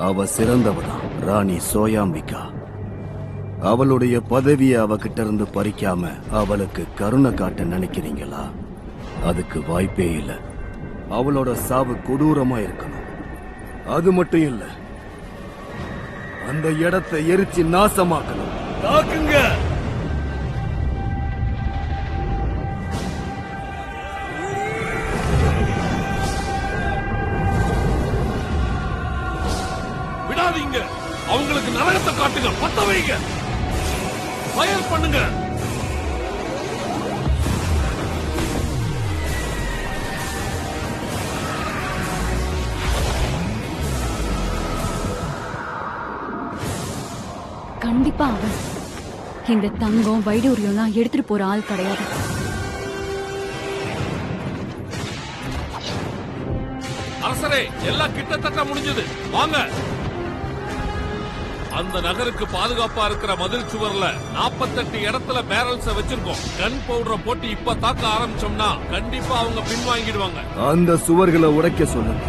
அவ சிறந்தவதான், ராணி சோயாம்பிகா. அவளுடைய பதவியை அவகிட்ட இருந்து பறிக்காம அவளுக்கு கருணை காட்ட நினைக்கிறீங்களா? அதுக்கு வாய்ப்பே இல்ல. அவளோட சாவு கொடூரமா இருக்கணும். அது மட்டும் இல்ல, அந்த இடத்தை எரிச்சு நாசமாக்கணும். தாக்குங்க! விடாதீங்க! அவங்களுக்கு நரகத்தை காட்டுங்க, பத்த வைங்க, ஃபயர் பண்ணுங்க. கண்டிப்பா அவன் இந்த தங்கம் வைடூரியம்லாம் எடுத்துட்டு போற ஆள் கிடையாது. அரசரே, எல்லாம் கிட்டத்தட்ட முடிஞ்சது. வாங்க. அந்த நகருக்கு பாதுகாப்பா இருக்கிற மதில் சுவர்ல 48 இடத்துல பேரல்ஸ் வச்சிருக்கோம். கன் பவுடரை போட்டு இப்ப தாக்க ஆரம்பிச்சோம்னா கண்டிப்பா அவங்க பின்வாங்கிடுவாங்க. அந்த சுவர்களை உடைக்க சொல்லுங்க.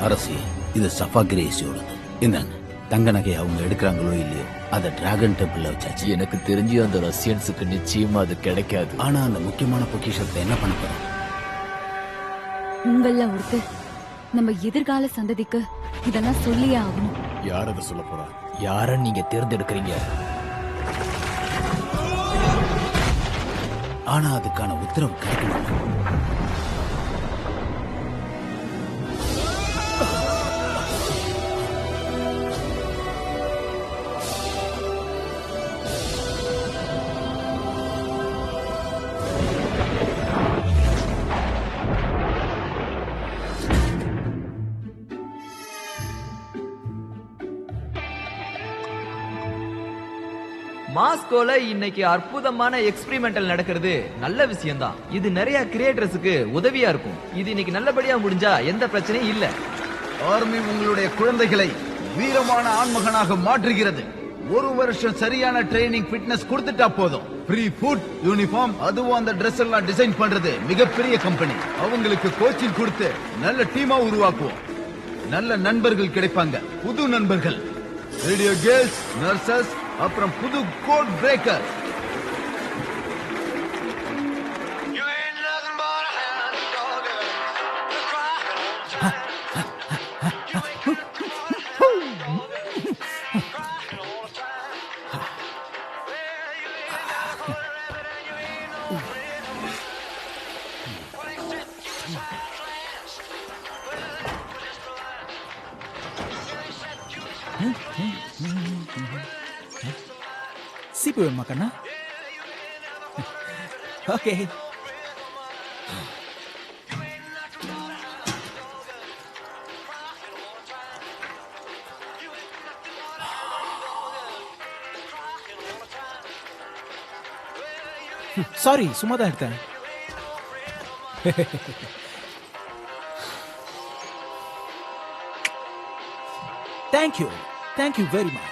அரசி, இது சஃபாகிரேசியோடது. இந்தாங்க, தங்க நகை அவங்க எடுக்கிறாங்களோ இல்லையோ அதை டிராகன் டெம்பிள்ல வச்சாச்சு. எனக்கு தெரிஞ்சு அந்த ரஷ்யன்ஸுக்கு நிச்சயமா அது கிடைக்காது. ஆனா அந்த முக்கியமான பொக்கிஷத்தை என்ன பண்ண போறோம்? உங்கள ஒருத்தர் நம்ம எதிர்கால சந்ததிக்கு இதெல்லாம் சொல்லியே ஆகணும். யார் அதை சொல்ல போறா? யார நீங்க தேர்ந்தெடுக்கிறீங்க? ஆனா அதுக்கான உத்தரவு கிடைக்கணும். மாஸ்கோல இன்னைக்கு அற்புதமான எக்ஸ்பெரிமெண்டல் நடக்கிறது நல்ல விஷயம் தான். இது நிறைய கிரியேட்டர்ஸுக்கு உதவியா இருக்கும். இது இன்னைக்கு நல்லபடியா முடிஞ்சா எந்த பிரச்சனையும் இல்ல. ஆர்மி உங்களுடைய குழந்தைகளை வீரமான ஆண்மகனாக மாற்றுகிறது. ஒரு வருஷம் சரியான ட்ரைனிங் ஃபிட்னஸ் கொடுத்துட்டா போதும். ஃப்ரீ ஃபுட், யூனிஃபார்ம், அதுவும் அந்த Dress எல்லாம் டிசைன் பண்றது மிகப்பெரிய கம்பெனி. அவங்களுக்கு கோச்சிங் கொடுத்து நல்ல டீமா உருவாக்குவோம். நல்ல நண்பர்கள் கிடைப்பாங்க, புது நண்பர்கள், ரேடியோ கேர்ள்ஸ், நர்சஸ், அப்புறம் புது கோட் பிரேக்கர். சீப்பு வேணுமா கண்ணா? ஓகே. சாரி, சும்மா தான் எடுத்தேன். Thank you, thank you very much.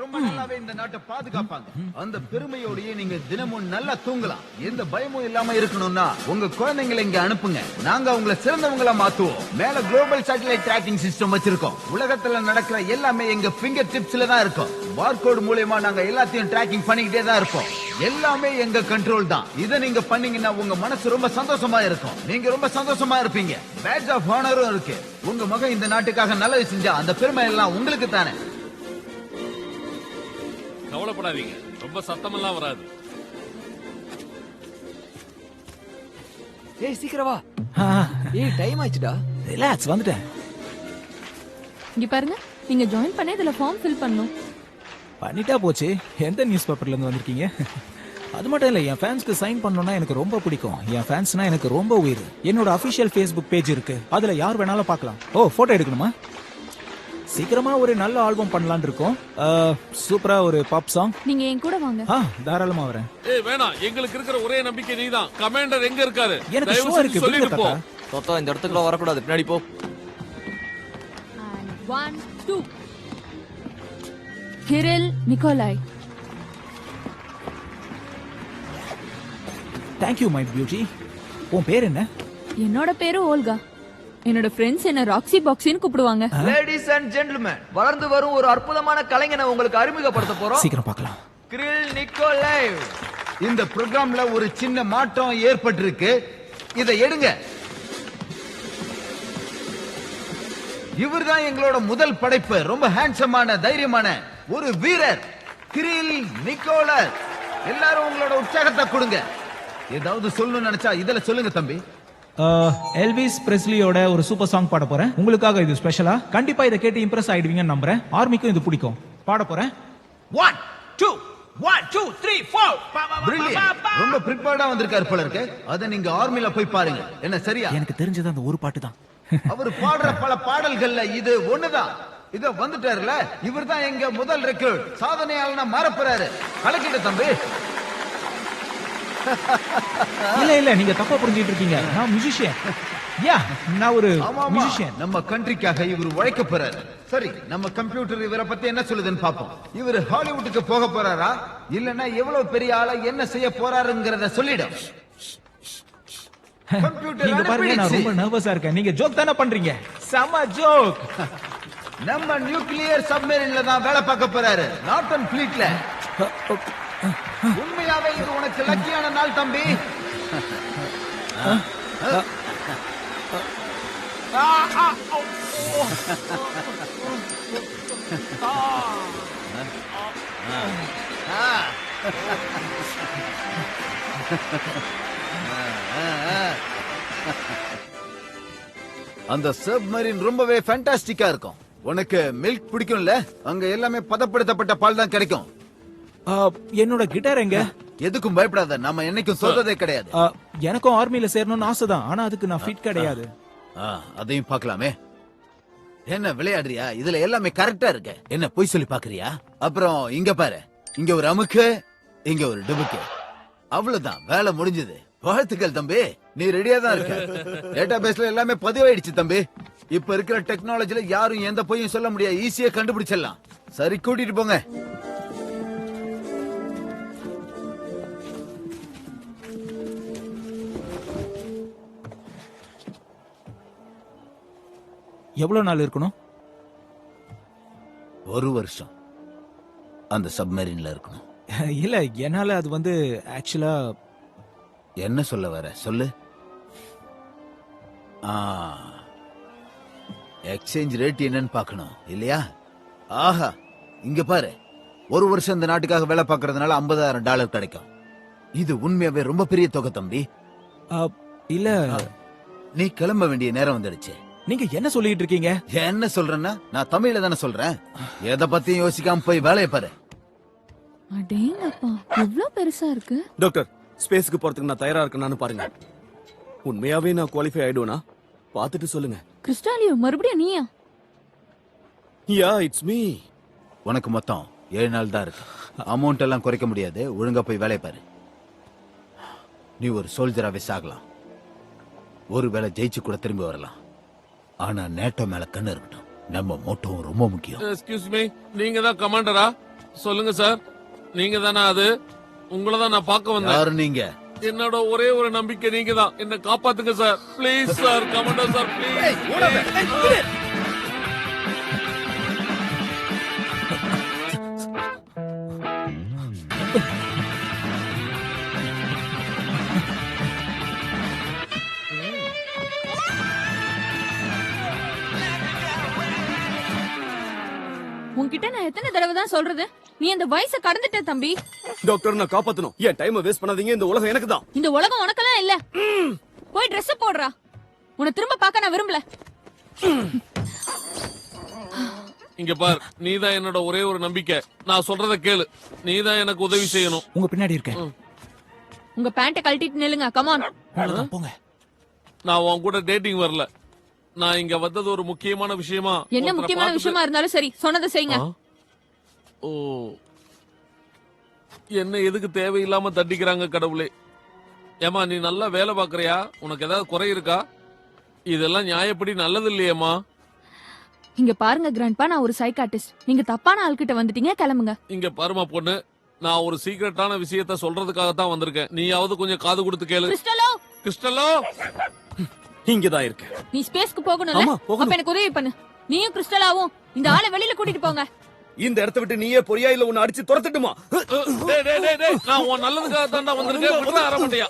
ரொம்ப நல்லாவே இந்த நாட்டை பாதுகாப்பாங்க. அந்த பெருமையோடயே நீங்க தினமும் நல்லா தூங்கலாம். எந்த பயமும் இல்லாம இருக்கணும்னா உங்க குழந்தைங்களை இங்க அனுப்புங்க. நாங்க அவங்களை சிறந்தவங்களா மாத்துவோம். மேல குளோபல் சேட்டலைட் டிராக்கிங் சிஸ்டம் வச்சிருக்கோம். உலகத்துல நடக்கிற எல்லாமே எங்க ஃபிங்கர் டிப்ஸ்ல தான் இருக்கும். பார்கோட் மூலமா நாங்க எல்லாத்தையும் டிராக்கிங் பண்ணிக்கிட்டே தான் இருப்போம். எல்லாமே எங்க கண்ட்ரோல் தான். இத நீங்க பண்ணீங்கன்னா உங்க மனசு ரொம்ப சந்தோஷமா இருக்கும். நீங்க ரொம்ப சந்தோஷமா இருப்பீங்க. பேட்ஜ் ஆஃப் ஆனரும் இருக்கு. உங்க மகன் இந்த நாட்டுக்காக நல்லது செஞ்சா அந்த பெருமை எல்லாம் உங்களுக்கு தானே. கவலைப்படாதீங்க, ரொம்ப சத்தமெல்லாம் வராது. ஏய் சீக்கிரம் வா. ஏய் டைம் ஆயிடுச்சுடா. ரிலாக்ஸ், வந்துட்டேன். இங்க பாருங்க, நீங்க ஜாயின் பண்ண இதுல ஃபார்ம் ஃபில் பண்ணனும். பண்ணிட்டா போச்சு. எந்த நியூஸ் பேப்பர்ல இருந்து வந்திருக்கீங்க? அது மட்டும் இல்ல, என் ஃபேன்ஸ்க்கு சைன் பண்ணனும்னா எனக்கு ரொம்ப பிடிக்கும். என் ஃபேன்ஸ்னா எனக்கு ரொம்ப உயிர். என்னோட அபிஷியல் Facebook பேஜ் இருக்கு, அதுல யார் வேணாலும் பார்க்கலாம். ஓ, போட்டோ எடுக்கணுமா? சீக்கிரமா ஒரு நல்ல ஆல்பம் பண்ணலாம்னு இருக்கோம். சூப்பரா ஒரு பாப் சாங். நீங்க என் கூட வாங்க. தாராளமா வரேன். ஏய் வேணாம், எங்களுக்கு இருக்கிற ஒரே நம்பிக்கை நீதான். கமாண்டர் எங்க இருக்காரு? எனக்கு ஷோ இருக்கு, சொல்லிட்டு போ. தோத்தா இந்த இடத்துக்குள்ள வரக்கூடாது, பின்னாடி போ. 1 2 Kirill Nikolai. Thank you my beauty. உன் பேர் என்ன? என்னோட பேரு ஓல்கா. என்னோட ஃப்ரெண்ட்ஸ் என்ன ராக்ஸி பாக்ஸின்னு கூப்பிடுவாங்க. லேடிஸ் அண்ட் ஜென்டில்மேன், வளர்ந்து வரும் ஒரு அற்புதமான கலைஞனை உங்களுக்கு அறிமுகப்படுத்த போறோம். சீக்கிரம் பார்க்கலாம். கிரில் நிக்கோலைவ். இந்த ப்ரோக்ராம்ல ஒரு சின்ன மாற்றம் ஏற்பட்டிருக்கு. இதை எடுங்க. இவர்தான் எங்களோட முதல் படைப்பு. ரொம்ப ஹேண்ட்ஸமான தைரியமான ஒரு வீரர் கிரில் நிக்கோலஸ். எல்லாரும் உங்களோட உற்சாகத்தை கொடுங்க. ஏதாவது சொல்லணும்னு நினைச்சா இதுல சொல்லுங்க தம்பி. எல்விஸ் பிரெஸ்லியோட ஒரு சூப்பர் சாங் பாட போறேன். உங்களுக்காக இது ஸ்பெஷலா. கண்டிப்பா இதை கேட்டு இம்ப்ரெஸ் ஆயிடுவீங்கன்னு நம்புறேன். ஆர்மிக்கும் இது பிடிக்கும். பாட போறேன். 1 2 1 2 3 4. Brilliant. ரொம்ப ப்ரிப்பேர்டா வந்திருக்காரு போல இருக்கு. அத நீங்க ஆர்மில போய் பாருங்க. என்ன சரியா? எனக்கு தெரிஞ்சது அந்த ஒரு பாட்டு தான். அவர் பாடுற பல பாடல்கள்ல இது ஒண்ணுதான். இத வந்துட்டாருல, இவர்தான் எங்க முதல் ரெக்கார்ட் சாதனையாளனா மாறப் போறாரு. கலக்கிட்ட தம்பி. இல்ல நீங்க தப்பா புரிஞ்சிட்டு இருக்கீங்க. நான் மியூசிஷியன். நான் ஒரு ஆமாமா, மியூசிஷியன். நம்ம கண்ட்ரிக்காக இவர் உழைக்க போறாரு. சரி, நம்ம கம்ப்யூட்டர் இவரை பத்தி என்ன சொல்லுதுன்னு பாப்போம். இவர் ஹாலிவுட்டுக்கு போக போறாரா இல்லனா எவ்வளவு பெரிய ஆளா என்ன செய்ய போறாருங்கறத சொல்லிடும். நீங்க பாருங்க, நான் ரொம்ப நர்வஸா இருக்கேன். நீங்க ஜோக் தானே பண்றீங்க? செம ஜோக். நம்ம நியூக்ளியர் சப்மரீன்ல தான் வேலை பார்க்க போறாரு, நார்த்தன் ஃபிளீட்ல. உண்மையாவே இது உனக்கு லக்கியான நாள் தம்பி. அந்த சப்மரீன் ரொம்பவே ஃபேண்டாஸ்டிக்கா இருக்கும். உனக்கு மில்க் பிடிக்கும்ல? அங்க எல்லாமே பதப்படுத்தப்பட்ட பால் தான் கிடைக்கும். என்னோட கிட்டார் எங்க? எதுக்கும் பயப்படாத, நாம என்னைக்கும் சொல்றதே கிடையாது. எனக்கும் ஆர்மில சேரணும்னு ஆசைதான். ஆனா அதுக்கு நான் ஃபிட் கிடையாது. அதையும் பார்க்கலாமே. என்ன விளையாடுறியா? இதுல எல்லாமே கரெக்டா இருக்கு. என்ன பொய் சொல்லி பாக்குறியா? அப்புறம் இங்க பாரு, இங்க ஒரு அமுக்கு, இங்க ஒரு டுபுக்கு. அவ்வளவுதான், வேலை முடிஞ்சது. வாழ்த்துக்கள் தம்பி, நீ ரெடியா தான் இருக்க. டேட்டாபேஸ்ல எல்லாமே பதிவாயிடுச்சு தம்பி. இப்ப இருக்கிற டெக்னாலஜில யாரும் எந்த பொய்யும் சொல்ல முடியாது, ஈஸியா கண்டுபிடிச்சிடலாம். சரி, கூட்டிட்டு போங்க. எவ்வளவு நாள் இருக்கணும்? ஒரு வருஷம் அந்த சப்மரீன்ல இருக்கணும். இல்ல, என்னால அது வந்து ஆக்சுவலா. என்ன சொல்ல வர சொல்லு. எக்ஸ்சேஞ்ச் ரேட் என்னன்னு பார்க்கணும் இல்லையா? ஆஹா, இங்க பாரு, ஒரு வருஷம் இந்த நாட்டுக்காக வேலை பார்க்கறதுனால $50,000 கிடைக்கும். இது உண்மையாவே ரொம்ப பெரிய தொகை தம்பி. இல்ல, நீ கிளம்ப வேண்டிய நேரம் வந்துடுச்சு. நீங்க என்ன சொல்லிட்டு இருக்கீங்க? என்ன சொல்றேன்னா, நான் தமிழ்ல தானே சொல்றேன். எதை பத்தியும் யோசிக்காம போய் வேலையை பாரு. அடேங்கப்பா, எவ்வளவு பெருசா இருக்கு. டாக்டர், ஸ்பேஸ்க்கு போறதுக்கு நான் தயாரா இருக்கேன்னு பாருங்க. உண்மையாவே நான் குவாலிஃபை ஆயிடுவேனா பாத்துட்டு சொல்லுங்க. கிறிஸ்டாலியோ, மறுபடியும் நீயா? யா, இட்ஸ் மீ. உனக்கு மொத்தம் 7 நாள் தான் இருக்கு. அமௌண்ட் எல்லாம் குறைக்க முடியாது. ஒழுங்கா போய் வேலையை பாரு. நீ ஒரு சோல்ஜராவே சாகலாம், ஒருவேளை ஜெயிச்சு கூட திரும்பி வரலாம். ஆனா நேட்டோ மேல கண்ணு இருக்கட்டும். நம்ம மோட்டோவும் ரொம்ப முக்கியம். எக்ஸ்கியூஸ் மீ, நீங்க தான் கமாண்டரா? சொல்லுங்க சார், நீங்க தானே அது? உங்களை தான் நான் பார்க்க வந்தேன். யாரு நீங்க? என்னோட ஒரே ஒரு நம்பிக்கை நீங்க தான். என்ன காப்பாத்துங்க sir, please sir. Commander sir, please. உன்கிட்ட நான் எத்தனை தடவை தான் சொல்றது? நீ அந்த வயசை கடந்துட்ட தம்பி. டாக்டர், நான் காப்பாத்தணும். என் டைமை வேஸ்ட் பண்ணாதீங்க. இந்த உலகம் எனக்கு தான். இந்த உலகம் உனக்கெல்லாம் இல்ல. போய் Dress போடுறா. உன்னை திரும்ப பார்க்க நான் விரும்பல. இங்க பார், நீதான் என்னோட ஒரே ஒரு நம்பிக்கை. நான் சொல்றத கேளு. நீதான் எனக்கு உதவி செய்யணும். உங்க பின்னாடி இருக்கேன். உங்க பேண்ட கழட்டிட்டு நில்லுங்க. கமான், போங்க. நான் உன் கூட டேட்டிங் வரல. நான் இங்க வந்தது ஒரு முக்கியமான விஷயமா. என்ன முக்கியமான விஷயமா இருந்தாலும் சரி, சொன்னதை செய்யுங்க. ஓ, என்ன எதுக்கு தேவையில்லாம தண்டிக்கிறாங்க கடவுளே. ஏமா, நீ நல்லா வேலை பாக்குறியா? உனக்கு ஏதாவது குறை இருக்கா? இதெல்லாம் நியாயப்படி நல்லது இல்லையேம்மா. இங்க பாருங்க கிராண்ட்பா, நான் ஒரு சைக்காட்டிஸ்ட். நீங்க தப்பான ஆள்கிட்ட வந்துட்டீங்க, கிளம்புங்க. இங்க பாருமா பொண்ணு, நான் ஒரு சீக்ரெட்டான விஷயத்த சொல்றதுக்காக தான் வந்திருக்கேன். நீயாவது கொஞ்சம் காது கொடுத்து கேளு. கிறிஸ்டலோ, கிறிஸ்டலோ, இங்கதான் இருக்கு. நீ ஸ்பேஸ்க்கு போகணும்ல? ஆமா, போகணும். அப்ப எனக்கு உதவி பண்ணு. நீயும் கிறிஸ்டலாவும் இந்த ஆளை வெளியில கூட்டிட்டு போங்க. இந்த இடத்த விட்டு நீயே பொரியா இல்ல உன்னை அடிச்சு துரத்துட்டுமா? டேய், டேய், டேய், டேய், நான் உன் நல்லதுக்காக தான்டா வந்திருக்கேன். விட்டுற அரமாட்டியா?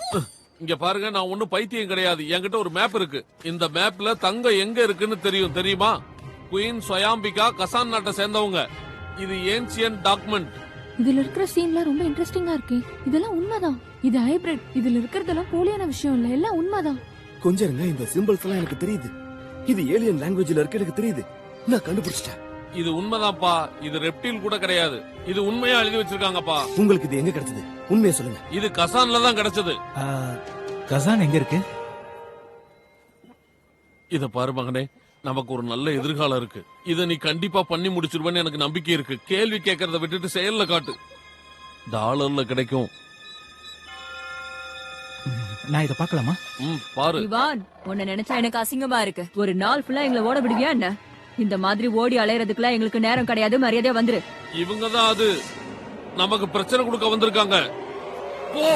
இங்க பாருங்க, நான் ஒண்ணும் பைத்தியம் கிடையாது. என்கிட்ட ஒரு மேப் இருக்கு. இந்த மேப்ல தங்கம் எங்க இருக்குன்னு தெரியுமா? குயின் சொயாம்பிகா கசான் நாட்டை சேர்ந்தவங்க. இது ஏன்சியன்ட் டாக்குமெண்ட். இதுல இருக்கிற சீன்லாம் ரொம்ப இன்ட்ரெஸ்டிங்கா இருக்கு. இதெல்லாம் உண்மைதான். இது ஹைபிரிட். இதுல இருக்கிறதெல்லாம் போலியான விஷயம் இல்ல, எல்லாம் உண்மைதான். கொஞ்சம் இருங்க, இந்த சிம்பிள்ஸ் எல்லாம் எனக்கு தெரியுது. இது ஏலியன் லாங்குவேஜ்ல இருக்கு, எனக்கு தெரியுது. நான் கண்டுபிடிச்சிட்டேன். இது உண்மைதான்ப்பா. இது ரெப்டில் கூட கிடையாது. இது உண்மையா எழுதி வச்சிருக்காங்கப்பா. உங்களுக்கு இது எங்க கிடைச்சது? உண்மையை சொல்லுங்க. இது கசான்ல தான் கிடைச்சது. கசான் எங்க இருக்கு? இத பாரு மகனே, நமக்கு ஒரு நல்ல எதிர்காலம் இருக்கு. இத நீ கண்டிப்பா பண்ணி முடிச்சிருவேன்னு எனக்கு நம்பிக்கை இருக்கு. கேள்வி கேட்கறத விட்டுட்டு செயல்ல காட்டு. டாலர்ல கிடைக்கும். நான் இத பார்க்கலாமா? பாரு. இவான், உன்னை நினைச்சா எனக்கு அசிங்கமா இருக்கு. ஒரு நாள் ஃபுல்லா எங்களை ஓட விடுவியா என்ன? இந்த மாதிரி ஓடி அலையறதுக்குலாம் எங்களுக்கு நேரம் கிடையாது. மரியாதையா வந்துரு. இவங்க தான் அது நமக்கு பிரச்சனை கொடுக்க வந்திருக்காங்க. போ.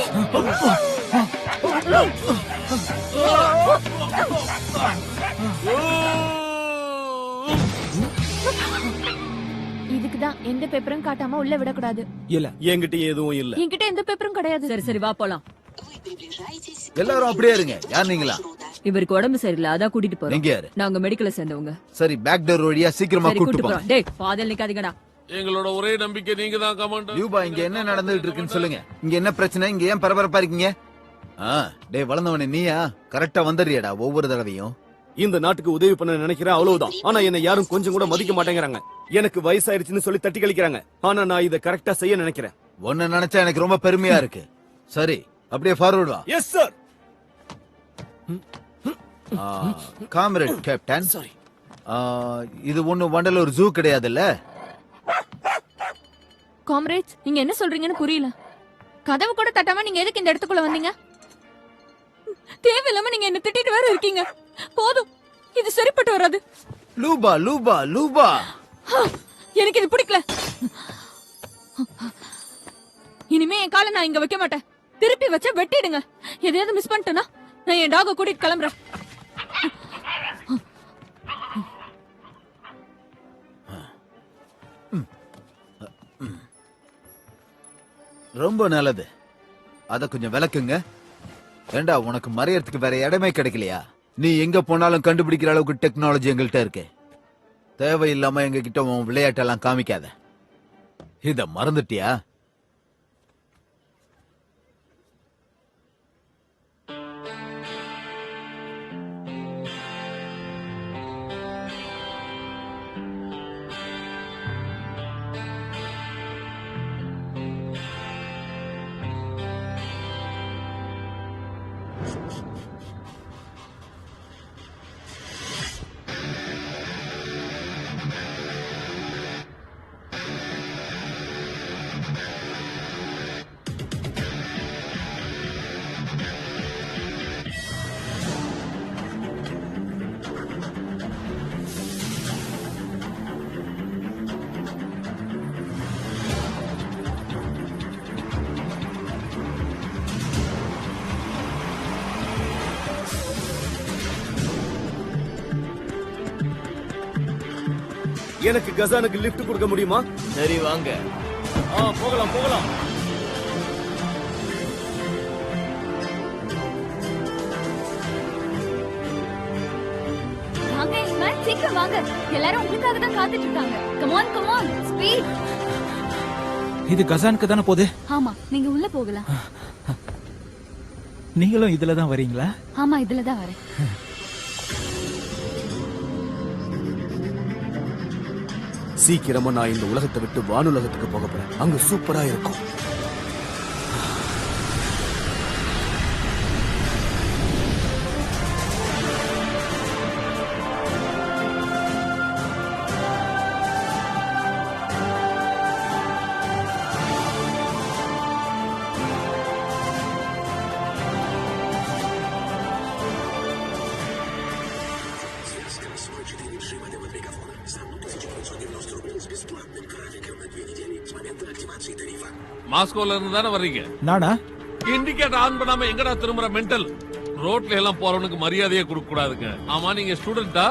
இதுக்குதான் எந்த பேப்பரும் காட்டாம உள்ள விடக்கூடாது. இல்ல, என்கிட்ட எதுவும் இல்ல. என்கிட்ட எந்த பேப்பரும் கிடையாது. சரி சரி, வா போலாம். எல்லாரும் அப்படியே இருங்க. யார் நீங்களா? இவருக்கு உடம்பு சரியில்லை, அதான் கூட்டிட்டு போறோம். நீங்க யாரு? நாங்க மெடிக்கல்ல சேர்ந்தவங்க. சரி, பேக் டோர் வழியா சீக்கிரமா சரி, கூட்டு கூட்டிட்டு போங்க. போறோம். டேய், பாதல் நிக்காதீங்கடா. எங்களோட ஒரே நம்பிக்கை நீங்க தான் கமாண்டர். யூபா, இங்க என்ன நடந்துட்டு இருக்குன்னு சொல்லுங்க. இங்க என்ன பிரச்சனை? இங்க ஏன் பரபரப்பா இருக்கீங்க? டேய் வளர்ந்தவனே, நீயா கரெக்டா வந்துடுறியாடா ஒவ்வொரு தடவையும்? இந்த நாட்டுக்கு உதவி பண்ண நினைக்கிறேன், அவ்வளவுதான். ஆனா என்ன யாரும் கொஞ்சம் கூட மதிக்க மாட்டேங்கிறாங்க. எனக்கு வயசாயிருச்சுன்னு சொல்லி தட்டி கழிக்கிறாங்க. ஆனா நான் இதை கரெக்டா செய்ய நினைக்கிறேன். ஒன்ன நினைச்சா எனக்கு ரொம்ப பெருமையா இருக்கு. சரி, அப்படியே ஃபார்வர்ட் வா. Yes sir. Comrade captain. Sorry. இது ஒண்ணு வண்டலூர் ஜூ கிடையாதுல்ல? காம்ரேட்ஸ், நீங்க என்ன சொல்றீங்கன்னு புரியல. கதவு கூட தட்டாம நீங்க எதுக்கு இந்த இடத்துக்குள்ள வந்தீங்க? தேவையில்லாம நீங்க என்ன திட்டிட்டு வேற இருக்கீங்க. போதும், இது சரிப்பட்டு வராது. லூபா லூபா லூபா, எனக்கு இது பிடிக்கல. இனிமே என் காலை நான் இங்க வைக்க மாட்டேன். திருப்பி வச்சா வெட்டிடுங்க. எதையாவது மிஸ் பண்ணிட்டேன்னா நான் என் டாக கூட்டிட்டு கிளம்புறேன். ரொம்ப நல்லது. அத கொஞ்சம் விளக்குங்க. ஏண்டா, உனக்கு மறையறதுக்கு வேற இடமே கிடைக்கலையா? நீ எங்க போனாலும் கண்டுபிடிக்கிற அளவுக்கு டெக்னாலஜி எங்கள்கிட்ட இருக்கு. தேவையில்லாம எங்க கிட்ட உன் விளையாட்டெல்லாம் காமிக்காத. இத மறந்துட்டியா? எனக்கு கசானுக்கு லிஃப்ட் கொடுக்க முடியுமா? சரி வாங்க. போகலாம் போகலாம். வாங்க இமான், சீக்கிரம் வாங்க. எல்லாரும் உங்களுக்காக தான் காத்துட்டு இருக்காங்க. Come on come on, speed. இது கசானுக்கு தானே போகுது? ஆமா, நீங்க உள்ள போகலாம். நீங்களும் இதுல தான் வரீங்களா? ஆமா, இதுல தான் வரேன். சீக்கிரமா நான் இந்த உலகத்தை விட்டு வானுலகத்துக்கு போக போறேன். அங்க சூப்பரா இருக்கும். மாஸ்கோல இருந்து தானே வர்றீங்க? நானா? இண்டிகேட்டர் ஆன் பண்ணாம எங்கடா திரும்புற மென்டல்? ரோட்ல எல்லாம் போறவனுக்கு மரியாதையே கொடுக்க கூடாதுங்க. ஆமா, நீங்க ஸ்டூடெண்டா?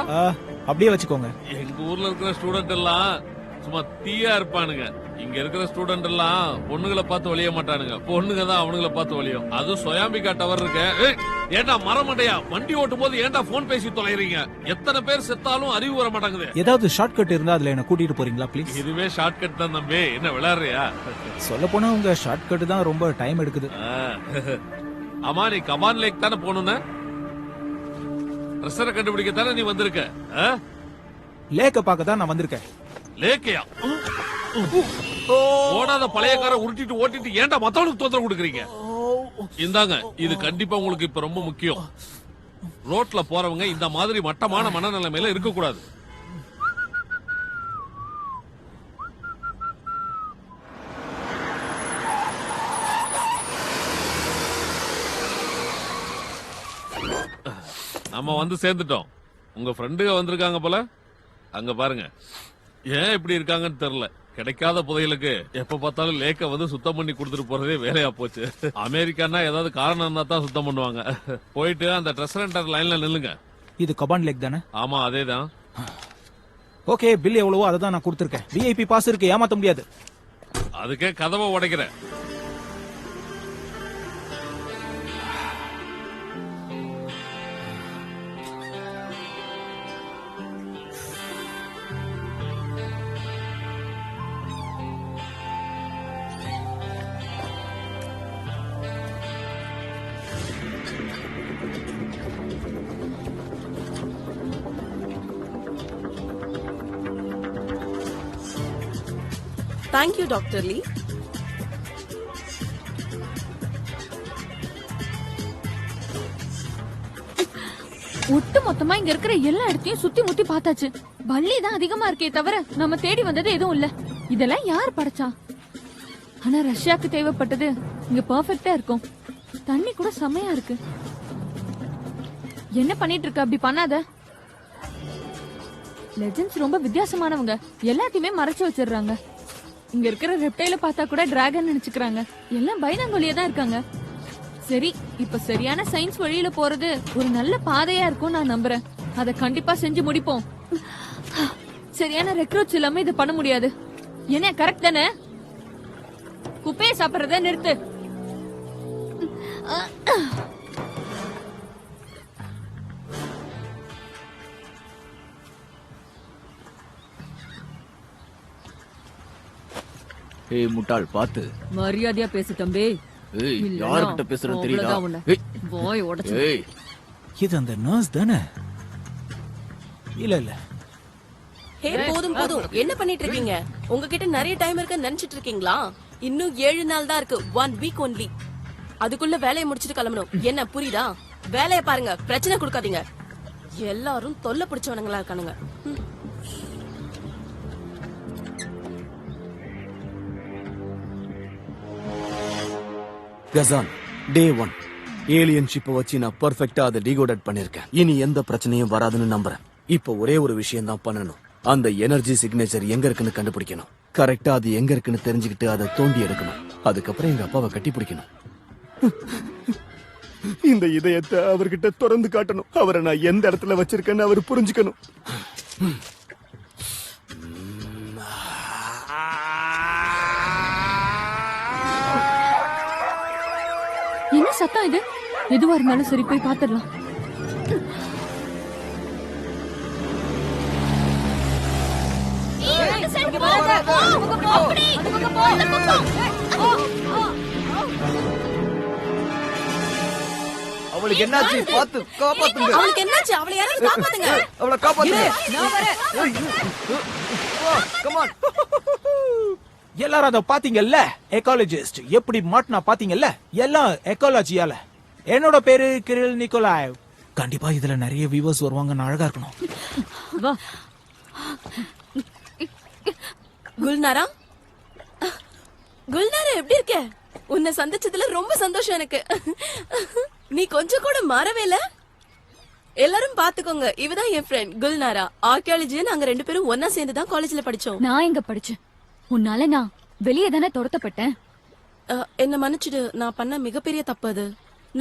அப்படியே வச்சுக்கோங்க. எங்க ஊர்ல இருக்கிற ஸ்டூடெண்ட் எல்லாம் சும்மா தீயா இருப்பானுங்க. இங்க இருக்கிற ஸ்டூடெண்ட் எல்லாம் பொண்ணுங்களை பார்த்து வழிய மாட்டானுங்க, பொண்ணுங்க தான் அவனுங்களை பார்த்து வழியும். அதுவும் சொயாம்பிகா டவர் இருக்க. ஏண்டா மரமண்டையா, வண்டி ஓட்டும் போது ஏண்டா போன் பேசி தொலைறீங்க? எத்தனை பேர் செத்தாலும் அறிவு வர மாட்டாங்குது. ஏதாவது ஷார்ட் கட் இருந்தா அதுல என்ன கூட்டிட்டு போறீங்களா ப்ளீஸ்? இதுவே ஷார்ட் கட் தான் தம்பி, என்ன விளையாடுறியா? சொல்ல போனா உங்க ஷார்ட் கட் தான் ரொம்ப டைம் எடுக்குது. ஆமா, நீ கபான் லேக் தானே போகணும்னு ட்ரெஸ்ஸரை கண்டுபிடிக்க தானே நீ வந்திருக்க? லேக்க பார்க்க தான் நான் வந்திருக்கேன். லேக்கையா? ஓடாத பழைய காரை உருட்டிட்டு ஓட்டிட்டு ஏன்டா மத்தவனுக்கு தொந்தரவு கொடுக்குறீங்க? இந்தாங்க, இது கண்டிப்பா உங்களுக்கு இப்ப ரொம்ப முக்கியம். ரோட்ல போறவங்க இந்த மாதிரி மட்டமான மனநிலைமையில இருக்க கூடாது. நம்ம வந்து சேர்ந்துட்டோம். உங்க ஃப்ரெண்டுங்க வந்திருக்காங்க போல. அங்க பாருங்க, ஏன் இப்படி இருக்காங்கன்னு தெரியல. கிடைக்காத புதையலுக்கு எப்ப பார்த்தாலும் லேக்க வந்து சுத்தம் பண்ணி கொடுத்துட்டு போறதே வேலையா போச்சு. அமெரிக்கானா ஏதாவது காரணம் இருந்தா தான் சுத்தம் பண்ணுவாங்க. போயிட்டு அந்த ட்ரெஸ் ரெண்டர் லைன்ல நில்லுங்க. இது கபான் லேக் தானே? ஆமா, அதேதான். ஓகே, பில் எவ்வளவோ அதை தான் நான் கொடுத்துருக்கேன். விஐபி பாஸ் இருக்கு, ஏமாத்த முடியாது. அதுக்கே கதவை உடைக்கிறேன். Thank you, Dr. Lee. ஒட்டு மொத்தமா இங்க இருக்கிற எல்லா இடத்தையும் சுத்தி முத்தி பார்த்தாச்சு. வள்ளி தான் அதிகமா இருக்கே தவிர நம்ம தேடி வந்தது எதுவும் இல்ல. இதெல்லாம் யார் படைச்சா? ஆனா ரஷ்யாக்கு தேவைப்பட்டது இங்க பெர்ஃபெக்ட்டா இருக்கும். தண்ணி கூட செமையா இருக்கு. என்ன பண்ணிட்டு இருக்க? அப்படி பண்ணாத. லெஜெண்ட்ஸ் ரொம்ப வித்தியாசமானவங்க, எல்லாத்தையுமே மறைச்சு வச்சிடுறாங்க. இங்க இருக்கிற ரெப்டைல பார்த்தா கூட டிராகன் நினைச்சுக்கிறாங்க. எல்லாம் பைனாங்கோலியா தான் இருக்காங்க. சரி, இப்ப சரியான சயின்ஸ் வழியில போறது ஒரு நல்ல பாதையா இருக்கும் நான் நம்புறேன். அத கண்டிப்பா செஞ்சு முடிப்போம். சரியான ரெக்ரூட்ஸ் இல்லாம இதை பண்ண முடியாது. என்ன கரெக்ட் தானே? குப்பையை சாப்பிடுறத நிறுத்து. ஏய் முட்டாள், பாத்து. மரியாதையா பேசு தம்பி. ஏய், யார்கிட்ட பேசுறேன்னு தெரியுதா? ஏய், வாய் உடைச்சு. ஏய், இது அந்த நர்ஸ் தானே? இல்ல இல்ல. ஹே, போதும் போதும். என்ன பண்ணிட்டு இருக்கீங்க? உங்ககிட்ட நிறைய டைம் இருக்குன்னு நினைச்சிட்டு இருக்கீங்களா? இன்னும் 7 நாள் தான் இருக்கு. 1 week only. அதுக்குள்ள வேலையை முடிச்சிட்டு கிளம்பணும். என்ன புரியுதா? வேலையை பாருங்க, பிரச்சனை கொடுக்காதீங்க. எல்லாரும் தொல்லை பிடிச்சவனுங்களா இருக்கானுங்க. கசான், டே 1 ஏலியன் ஷிப்பை வச்சு நான் பெர்ஃபெக்ட்டா அதை டிகோடட் பண்ணிருக்கேன். இனி எந்த பிரச்சனையும் வராதுன்னு நம்புறேன். இப்போ ஒரே ஒரு விஷயம் தான் பண்ணணும். அந்த எனர்ஜி சிக்னேச்சர் எங்க இருக்குன்னு கண்டுபிடிக்கணும். கரெக்டா அது எங்க இருக்குன்னு தெரிஞ்சுக்கிட்டு அதை தோண்டி எடுக்கணும். அதுக்கப்புறம் எங்க அப்பாவை கட்டி பிடிக்கணும். இந்த இதயத்தை அவர்கிட்ட திறந்து காட்டணும். அவரை நான் எந்த இடத்துல வச்சிருக்கேன்னு அவர் புரிஞ்சுக்கணும். என்ன சத்தம் இது? எதுவா இருந்தாலும் சரி, போய் பாத்துடலாம். அவளுக்கு என்னாச்சு? பாத்து காப்பாத்துங்க. அவளுக்கு என்னாச்சு? அவளை யாராவது காப்பாத்துங்க. அவளை காப்பாத்துங்க. நான் வரேன். Come on. எல்லாரும் அத பாத்தீங்கல்ல? எக்காலஜிஸ்ட் எப்படி மாட்டினா பாத்தீங்கல்ல? எல்லாம் எக்காலஜியால. என்னோட பேரு கிரில் நிக்கோலாய். கண்டிப்பா இதுல நிறைய வியூவர்ஸ் வருவாங்க. நான் அழகா இருக்கணும். வா. குல்நாரா, குல்நாரா எப்படி இருக்க? உன்னை சந்திச்சதுல ரொம்ப சந்தோஷம் எனக்கு. நீ கொஞ்சம் கூட மாறவே இல்ல. எல்லாரும் பாத்துக்கோங்க, இவதான் என் ஃப்ரெண்ட் குல்நாரா. ஆர்கியாலஜி. நாங்க 2 பேரும் ஒன்னா சேர்ந்து தான் காலேஜ்ல படிச்சோம். நான் எங்க படிச்சேன்? உன்னால நான் வெளியே தானே துரத்தப்பட்டேன். என்ன மன்னிச்சிடு, நான் பண்ண மிகப்பெரிய தப்பு அது.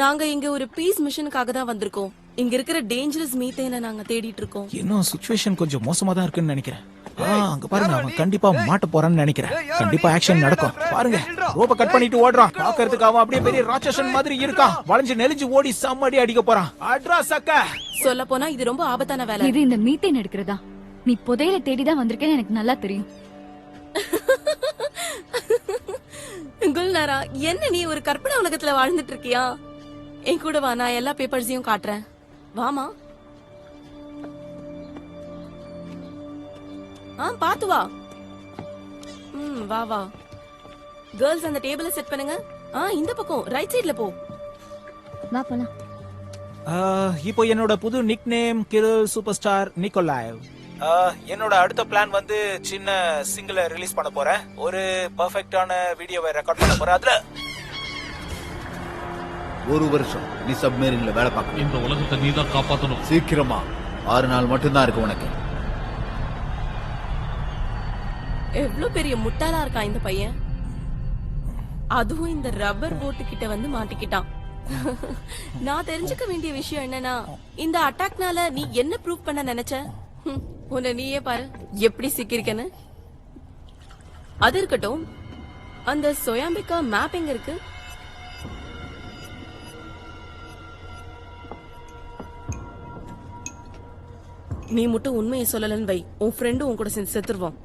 நாங்க இங்க ஒரு பீஸ் மிஷனுக்காக தான் வந்திருக்கோம். இங்க இருக்கிற டேஞ்சரஸ் மீத்தேனை நாங்க தேடிட்டு இருக்கோம். இன்னும் சுச்சுவேஷன் கொஞ்சம் மோசமா தான் இருக்குன்னு நினைக்கிறேன். அங்க பாருங்க, அவன் கண்டிப்பா மாட்ட போறான்னு நினைக்கிறேன். கண்டிப்பா ஆக்ஷன் நடக்கும். பாருங்க, ரோப்ப கட் பண்ணிட்டு ஓடுறான். பாக்குறதுக்கு அவன் அப்படியே பெரிய ராட்சசன் மாதிரி இருக்கான். வளைஞ்சு நெளிஞ்சு ஓடி சம்மடி அடிக்க போறான். அட்ரா சக்க. சொல்ல போனா இது ரொம்ப ஆபத்தான வேலை. இது இந்த மீத்தேன் எடுக்கிறதா? நீ புதையில தேடிதான் வந்திருக்கேன்னு எனக்கு நல்லா தெரியும். குல்நாரா, என்ன நீ ஒரு கற்பனை உலகத்துல வாழ்ந்துட்டு இருக்கியா? என் கூட வா, நான் எல்லா பேப்பர்ஸையும் காட்டுறேன். வாமா. பாத்து வா. வா வா. கேர்ள்ஸ் அந்த டேபிள செட் பண்ணுங்க. இந்த பக்கம் ரைட் சைடுல போ. வா போலாம். இப்போ என்னோட புது nickname Kirill superstar Nikolai. என்னோட அடுத்த பிளான் வந்து சின்ன சிங்கிள ரிலீஸ் பண்ண போறேன். ஒரு பெர்ஃபெக்ட்டான வீடியோவை ரெக்கார்ட் பண்ண போறேன். அதுல 1 வருஷம் நீ சப்மரீன்ல வேலை பார்க்கணும். இந்த உலகத்தை நீ தான் காப்பாத்தணும். சீக்கிரமா 6 நாள் மட்டும்தான் இருக்கு உனக்கு. எவ்வளவு பெரிய முட்டாளா இருக்கான் இந்த பையன். அதுவும் இந்த ரப்பர் போட்டு கிட்ட வந்து மாட்டிக்கிட்டான். நான் தெரிஞ்சுக்க வேண்டிய விஷயம் என்னன்னா, இந்த அட்டாக்னால நீ என்ன ப்ரூவ் பண்ண நினைச்ச? உன்னை நீயே பாரு எப்படி சிக்கிருக்கன்னு. அது இருக்கட்டும், அந்த சோயாம்பிகா மேப் எங்க இருக்கு? நீ மட்டும் உண்மையை சொல்லலன்னு வை, உன் ஃப்ரெண்டும் உன் கூட சேர்ந்து செத்துருவான்.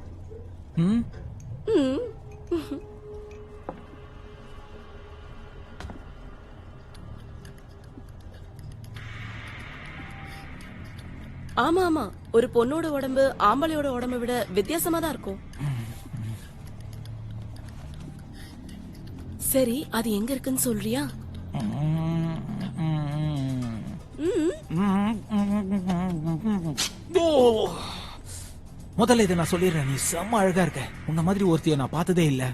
ஆமா ஆமா, ஒரு பொண்ணோட உடம்பு ஆம்பளையோட உடம்பை விட வித்தியாசமா தான் இருக்கும். சரி, அது எங்க இருக்குன்னு சொல்றியா? முதல்ல இதை நான் சொல்லிடுறேன், நீ செம்ம அழகா இருக்க. உன்ன மாதிரி ஒருத்திய நான் பார்த்ததே இல்ல.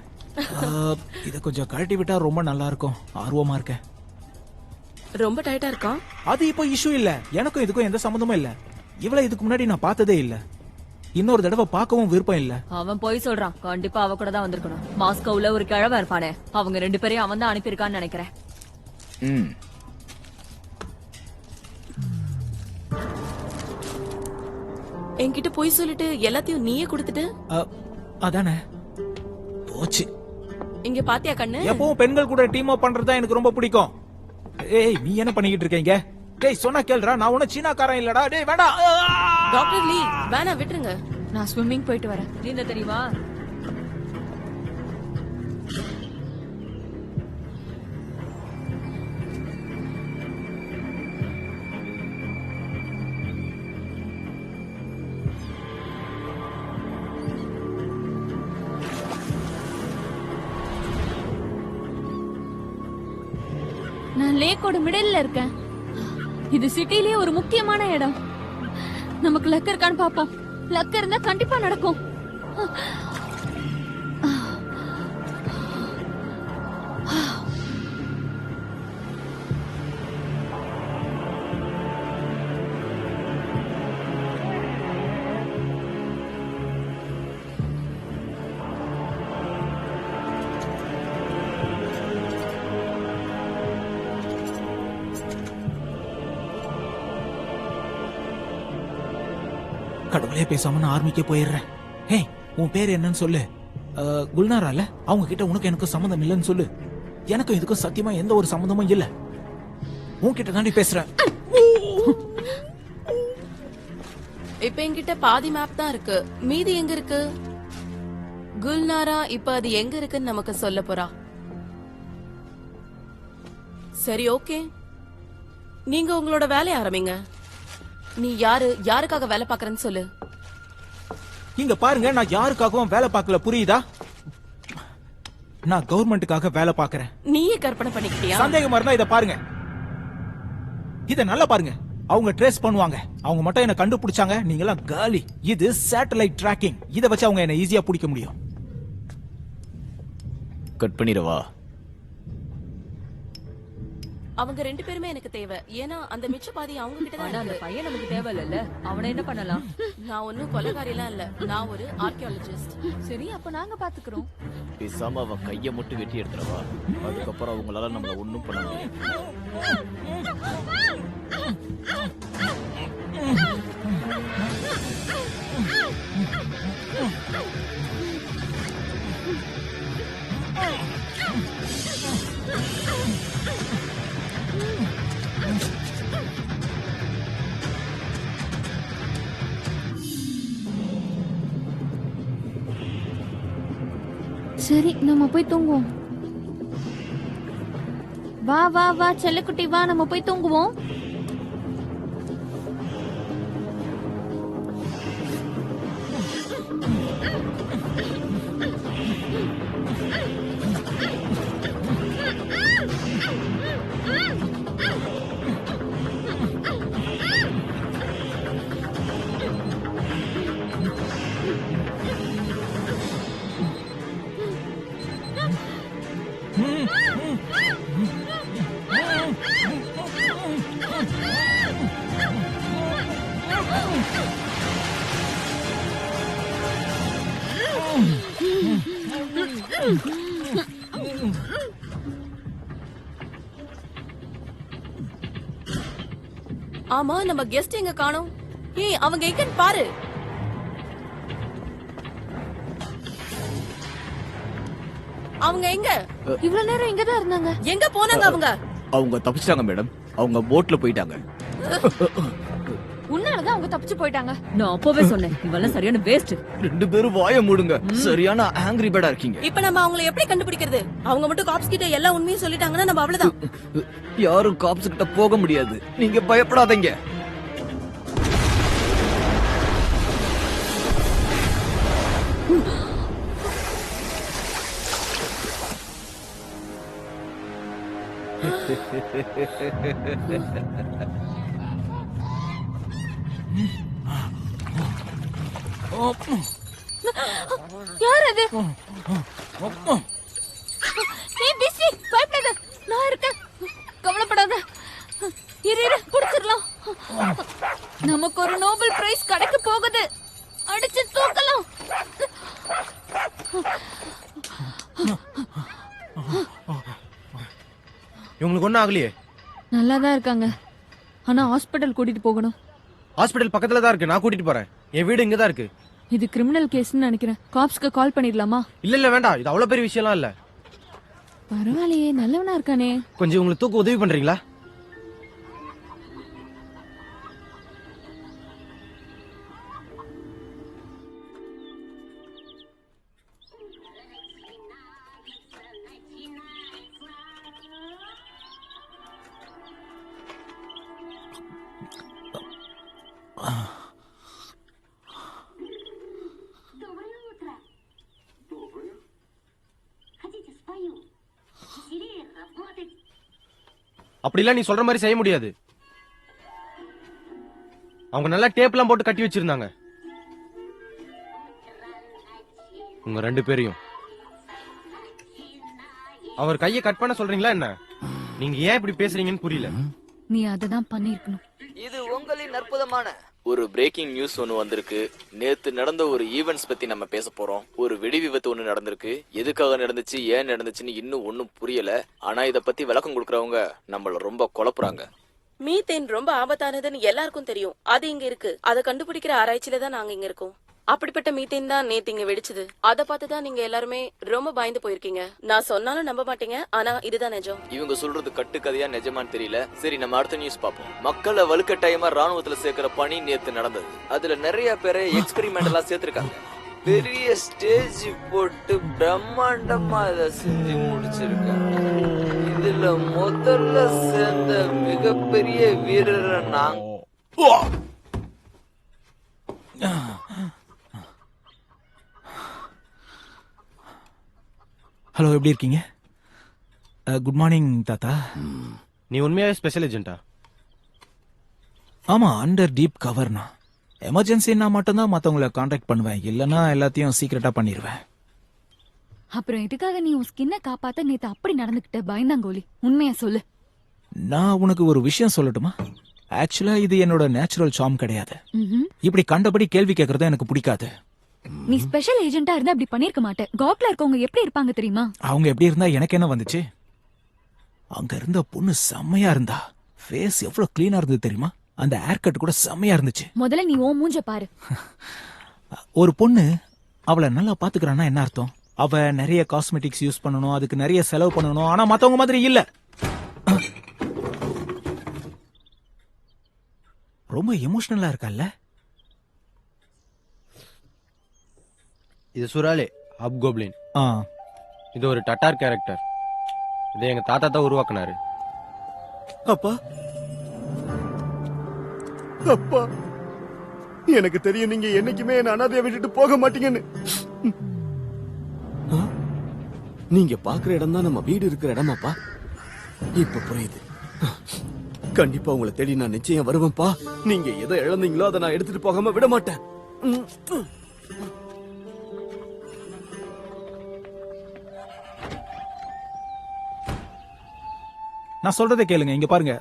இத கொஞ்சம் கழட்டி விட்டா ரொம்ப நல்லா இருக்கும். ஆர்வமா இருக்கேன். ரொம்ப டைட்டா இருக்கான். அது இப்போ இஷ்யூ இல்ல. எனக்கும் இதுக்கும் எந்த சம்பந்தமும் இல்ல. இவளை இதுக்கு முன்னாடி நான் பார்த்ததே இல்ல. இன்னொரு தடவை பார்க்கவும் விருப்பம் இல்ல. அவன் போய் சொல்றான். கண்டிப்பா அவ கூட தான் வந்திருக்கணும். மாஸ்கோவுல ஒரு கிழவன் இருப்பானே, அவங்க 2 பேரையும் அவன் தான் அனுப்பியிருக்கான்னு நினைக்கிறேன். என்கிட்ட போய் சொல்லிட்டு எல்லாத்தையும் நீயே கொடுத்துட்டு அதானே போச்சு. இங்க பாத்தியா கண்ணு, எப்பவும் பெண்கள் கூட டீம் அப் பண்றதா எனக்கு ரொம்ப பிடிக்கும். ஏய், நீ என்ன பண்ணிக்கிட்டு இருக்கீங்க? டேய் சொன்னா கேளுடா, நான் உன சீனாக்காரன் இல்லடா. டேய் வேண்டாம். டாக்டர் லீ, வேணா விட்டுருங்க. நான் ஸ்விம்மிங் போயிட்டு வரேன். நீந்த தெரியுமா? நான் லேக்கோட மிடில்ல இருக்கேன். இது சிட்டிலேயே ஒரு முக்கியமான இடம். நமக்கு லக் இருக்கான்னு பாப்போம். லக் இருந்தா கண்டிப்பா நடக்கும். கடவுளே, பேசாம நான் ஆர்மிக்கே போயிடுறேன். ஹே, உன் பேர் என்னன்னு சொல்லு. குல்நாரால. அவங்க கிட்ட உனக்கு எனக்கு சம்மந்தம் இல்லைன்னு சொல்லு. எனக்கும் இதுக்கும் சத்தியமா எந்த ஒரு சம்மந்தமும் இல்ல. உன்கிட்ட தாண்டி பேசுறேன். இப்ப என்கிட்ட பாதி மேப் தான் இருக்கு. மீதி எங்க இருக்கு? குல்நாரா இப்ப அது எங்க இருக்குன்னு நமக்கு சொல்ல போறா. சரி, ஓகே, நீங்க உங்களோட வேலைய ஆரம்பிங்க. நீ யாருக்காக வேலை பாக்குறன்னு சொல்லு. இங்க பாருங்க, நான் யாருக்காகவும் வேலை பார்க்கல, புரியுதா? நான் கவர்மெண்ட்டுக்காக வேலை பார்க்கறேன். நீயே கற்பனை பண்ணிக்கிட்டியா? சந்தேகமா இருந்தா இத பாருங்க. இத நல்லா பாருங்க. அவங்க ட்ரேஸ் பண்ணுவாங்க. அவங்க மட்டும் என்ன கண்டுபிடிச்சாங்க, நீங்களாம் காலி. இது சேட்டலைட் டிராக்கிங். இத வச்சு அவங்க என்ன ஈஸியா பிடிக்க முடியும். கட் பண்ணிடவா? அவங்க 2 பேருமே எனக்கு தேவை. ஏன்னா அந்த மிச்ச பாதி அவங்க கிட்ட தான் ஆனா அந்த இருக்கு. பையன் நமக்கு தேவையில்ல. அவனை என்ன பண்ணலாம்? நான் ஒன்னும் கொலைகாரியெல்லாம் இல்ல. நான் ஒரு ஆர்கியாலஜிஸ்ட். சரி அப்ப நாங்க பாத்துக்கிறோம். பேசாம அவ கைய மட்டும் வெட்டி எடுத்துறவா. அதுக்கப்புறம் அவங்களால நம்மள ஒண்ணும் பண்ண முடியாது. சரி நம்ம போய் தூங்குவோம். வா வா வா செல்லக்குட்டி வா நம்ம போய் தூங்குவோம். ஆமா நம்ம கெஸ்ட் எங்க காணோம்? ஏய் அவங்க எங்கன்னு பாரு. அவங்க எங்க? இவ்வளவு நேரம் இங்கதான் இருந்தாங்க. எங்க போனாங்க அவங்க? அவங்க தப்பிச்சிட்டாங்க மேடம். அவங்க போட்ல போயிட்டாங்க. உன்னாலதான் அவங்க தப்பிச்சு போயிட்டாங்க. நான் அப்பவே சொன்னேன் இவெல்லாம் சரியான வேஸ்ட். 2 பேரும் வாய மூடுங்க. சரியான ஆங்கிரி பேடா இருக்கீங்க. இப்ப நம்ம அவங்களை எப்படி கண்டுபிடிக்கிறது? அவங்க மட்டும் காப்ஸ் கிட்ட எல்லா உண்மையும் சொல்லிட்டாங்கன்னா நம்ம அவ்வளவுதான். யாரும் காப்ஸ் கிட்ட போக முடியாது. நீங்க பயப்படாதீங்க. யார் அது? ஏய் பிஸி பயப்படாத. நான் இருக்கேன். கவலைப்படாத. இரு புடிச்சிரலாம். நமக்கு ஒரு நோபல் பிரைஸ் கிடைக்க போகுது. அடிச்சு தூக்கலாம். இவங்களுக்கு ஒன்றும் ஆகலையே. நல்லாதான் இருக்காங்க. ஆனா ஹாஸ்பிடல் கூட்டிட்டு போகணும். ஹாஸ்பிடல் பக்கத்துல தான் இருக்கு. நான் கூட்டிட்டு போறேன். என் வீடு இங்க தான் இருக்கு. இது கிரிமினல் கேஸ்னு நினைக்கிறேன். காப்ஸ்க்கு கால் பண்ணிடலாமா? இல்ல வேண்டாம். இது அவ்வளவு பெரிய விஷயம்லாம் இல்ல. பரவாயில்லையே நல்லவனா இருக்கானே. கொஞ்சம் உங்களுக்கு தூக்க உதவி பண்றீங்களா? அப்படிலாம் நீ சொல்ற மாதிரி செய்ய முடியாது. அவங்க நல்லா டேப்லாம் போட்டு கட்டி வச்சிருந்தாங்க உங்க 2 பேரையும். அவர் கையை கட் பண்ண சொல்றீங்களா என்ன? நீங்க ஏன் இப்படி பேசுறீங்கன்னு புரியல. நீ அததான் பண்ணிருக்கணும். இது உங்களின் அற்புதமான ஒரு பிரேக்கிங் நியூஸ் ஒன்னு வந்திருக்கு. நேத்து நடந்த ஒரு ஈவெண்ட்ஸ் பத்தி நம்ம பேச போறோம். ஒரு வெடி விபத்து ஒண்ணு நடந்திருக்கு. எதுக்காக நடந்துச்சு, ஏன் நடந்துச்சுன்னு இன்னும் ஒன்னும் புரியல. ஆனா இத பத்தி விளக்கம் கொடுக்கறவங்க நம்மள ரொம்ப குழப்புறாங்க. மீத்தேன் ரொம்ப ஆபத்தானதுன்னு எல்லாருக்கும் தெரியும். அது இங்க இருக்கு. அதை கண்டுபிடிக்கிற ஆராய்ச்சியில தான் நாங்க இங்க இருக்கோம். அப்படிப்பட்ட மீத்தேன் தான் நேத்து இங்க வெடிச்சது. அத பார்த்துதான் நீங்க எல்லாருமே ரொம்ப பயந்து போயிருக்கீங்க. நான் சொன்னாலும் நம்ப மாட்டீங்க. ஆனா இதுதான் நிஜம். இவங்க சொல்றது கட்டுக்கதையா நிஜமான்னு தெரியல. சரி நம்ம அடுத்த நியூஸ் பாப்போம். மக்களை வலுக்கட்டாயமா ராணுவத்துல சேர்க்கிற பணி நேத்து நடந்தது. அதுல நிறைய பேரை எக்ஸ்பெரிமெண்டலா சேர்த்திருக்காங்க. பெரிய ஸ்டேஜ் போட்டு பிரம்மாண்டமா இதை செஞ்சு முடிச்சிருக்காங்க. இதுல முதல்ல சேர்ந்த மிகப்பெரிய வீரரை நாங்க. ஹலோ எப்படி இருக்கீங்க? குட் மார்னிங் தாத்தா. நீ உண்மையாவே ஸ்பெஷல் ஏஜென்ட்டா? ஆமா, அண்டர் டீப் கவர்னா. எமர்ஜென்சின்னா மட்டும்தான் மத்தவங்களை கான்டாக்ட் பண்ணுவேன். இல்லைன்னா எல்லாத்தையும் சீக்கிரட்டா பண்ணிடுவேன். அப்புறம் எதுக்காக நீ உன் ஸ்கின்னை காப்பாத்த நேத்து அப்படி நடந்துகிட்ட பயந்தாங்கோலி? உண்மையா சொல்லு. நான் உனக்கு ஒரு விஷயம் சொல்லட்டுமா? ஆக்சுவலா இது என்னோட நேச்சுரல் சாம் கிடையாது. ம்ஹும். இப்படி கண்டபடி கேள்வி கேட்கறது எனக்கு பிடிக்காது. நீ ஸ்பெஷல் ஏஜென்ட்டா இருந்தா அப்படி பண்ணிருக்க மாட்டே. காக்ல இருக்கவங்க எப்படி இருப்பாங்க தெரியுமா? அவங்க எப்படி இருந்தா எனக்கு என்ன வந்துச்சு? அங்க இருந்த பொண்ணு செம்மையா இருந்தா. ஃபேஸ் எவ்வளவு கிளீனா இருந்தது தெரியுமா? அந்த ஹேர் கட் கூட செம்மையா இருந்துச்சு. முதல்ல நீ ஓ மூஞ்ச பாரு. ஒரு பொண்ணு அவளை நல்லா பாத்துக்கிறான்னா என்ன அர்த்தம்? அவ நிறைய காஸ்மெட்டிக்ஸ் யூஸ் பண்ணணும், அதுக்கு நிறைய செலவு பண்ணணும். ஆனா மத்தவங்க மாதிரி இல்ல. ரொம்ப எமோஷனலா இருக்கல்ல? இது சுராலே அப் கோப்ளின். ஆ, இது ஒரு டட்டார் கேரக்டர். இதை எங்க தாத்தா தான் உருவாக்குனாரு. அப்பா அப்பா, எனக்கு தெரியும் நீங்க என்னைக்குமே என்ன அனாதைய விட்டுட்டு போக மாட்டீங்கன்னு. ஆ? நீங்க பாக்குற இடம் தான் நம்ம வீடு இருக்கிற இடமாப்பா? இப்ப புரியுது. கண்டிப்பா உங்களை தேடி நான் நிச்சயம் வருவேன்ப்பா. நீங்க எதை இழந்தீங்களோ அதை நான் எடுத்துட்டு போகாம விட மாட்டேன். நான் சொல்றதை கேளுங்க. இங்க பாருங்க.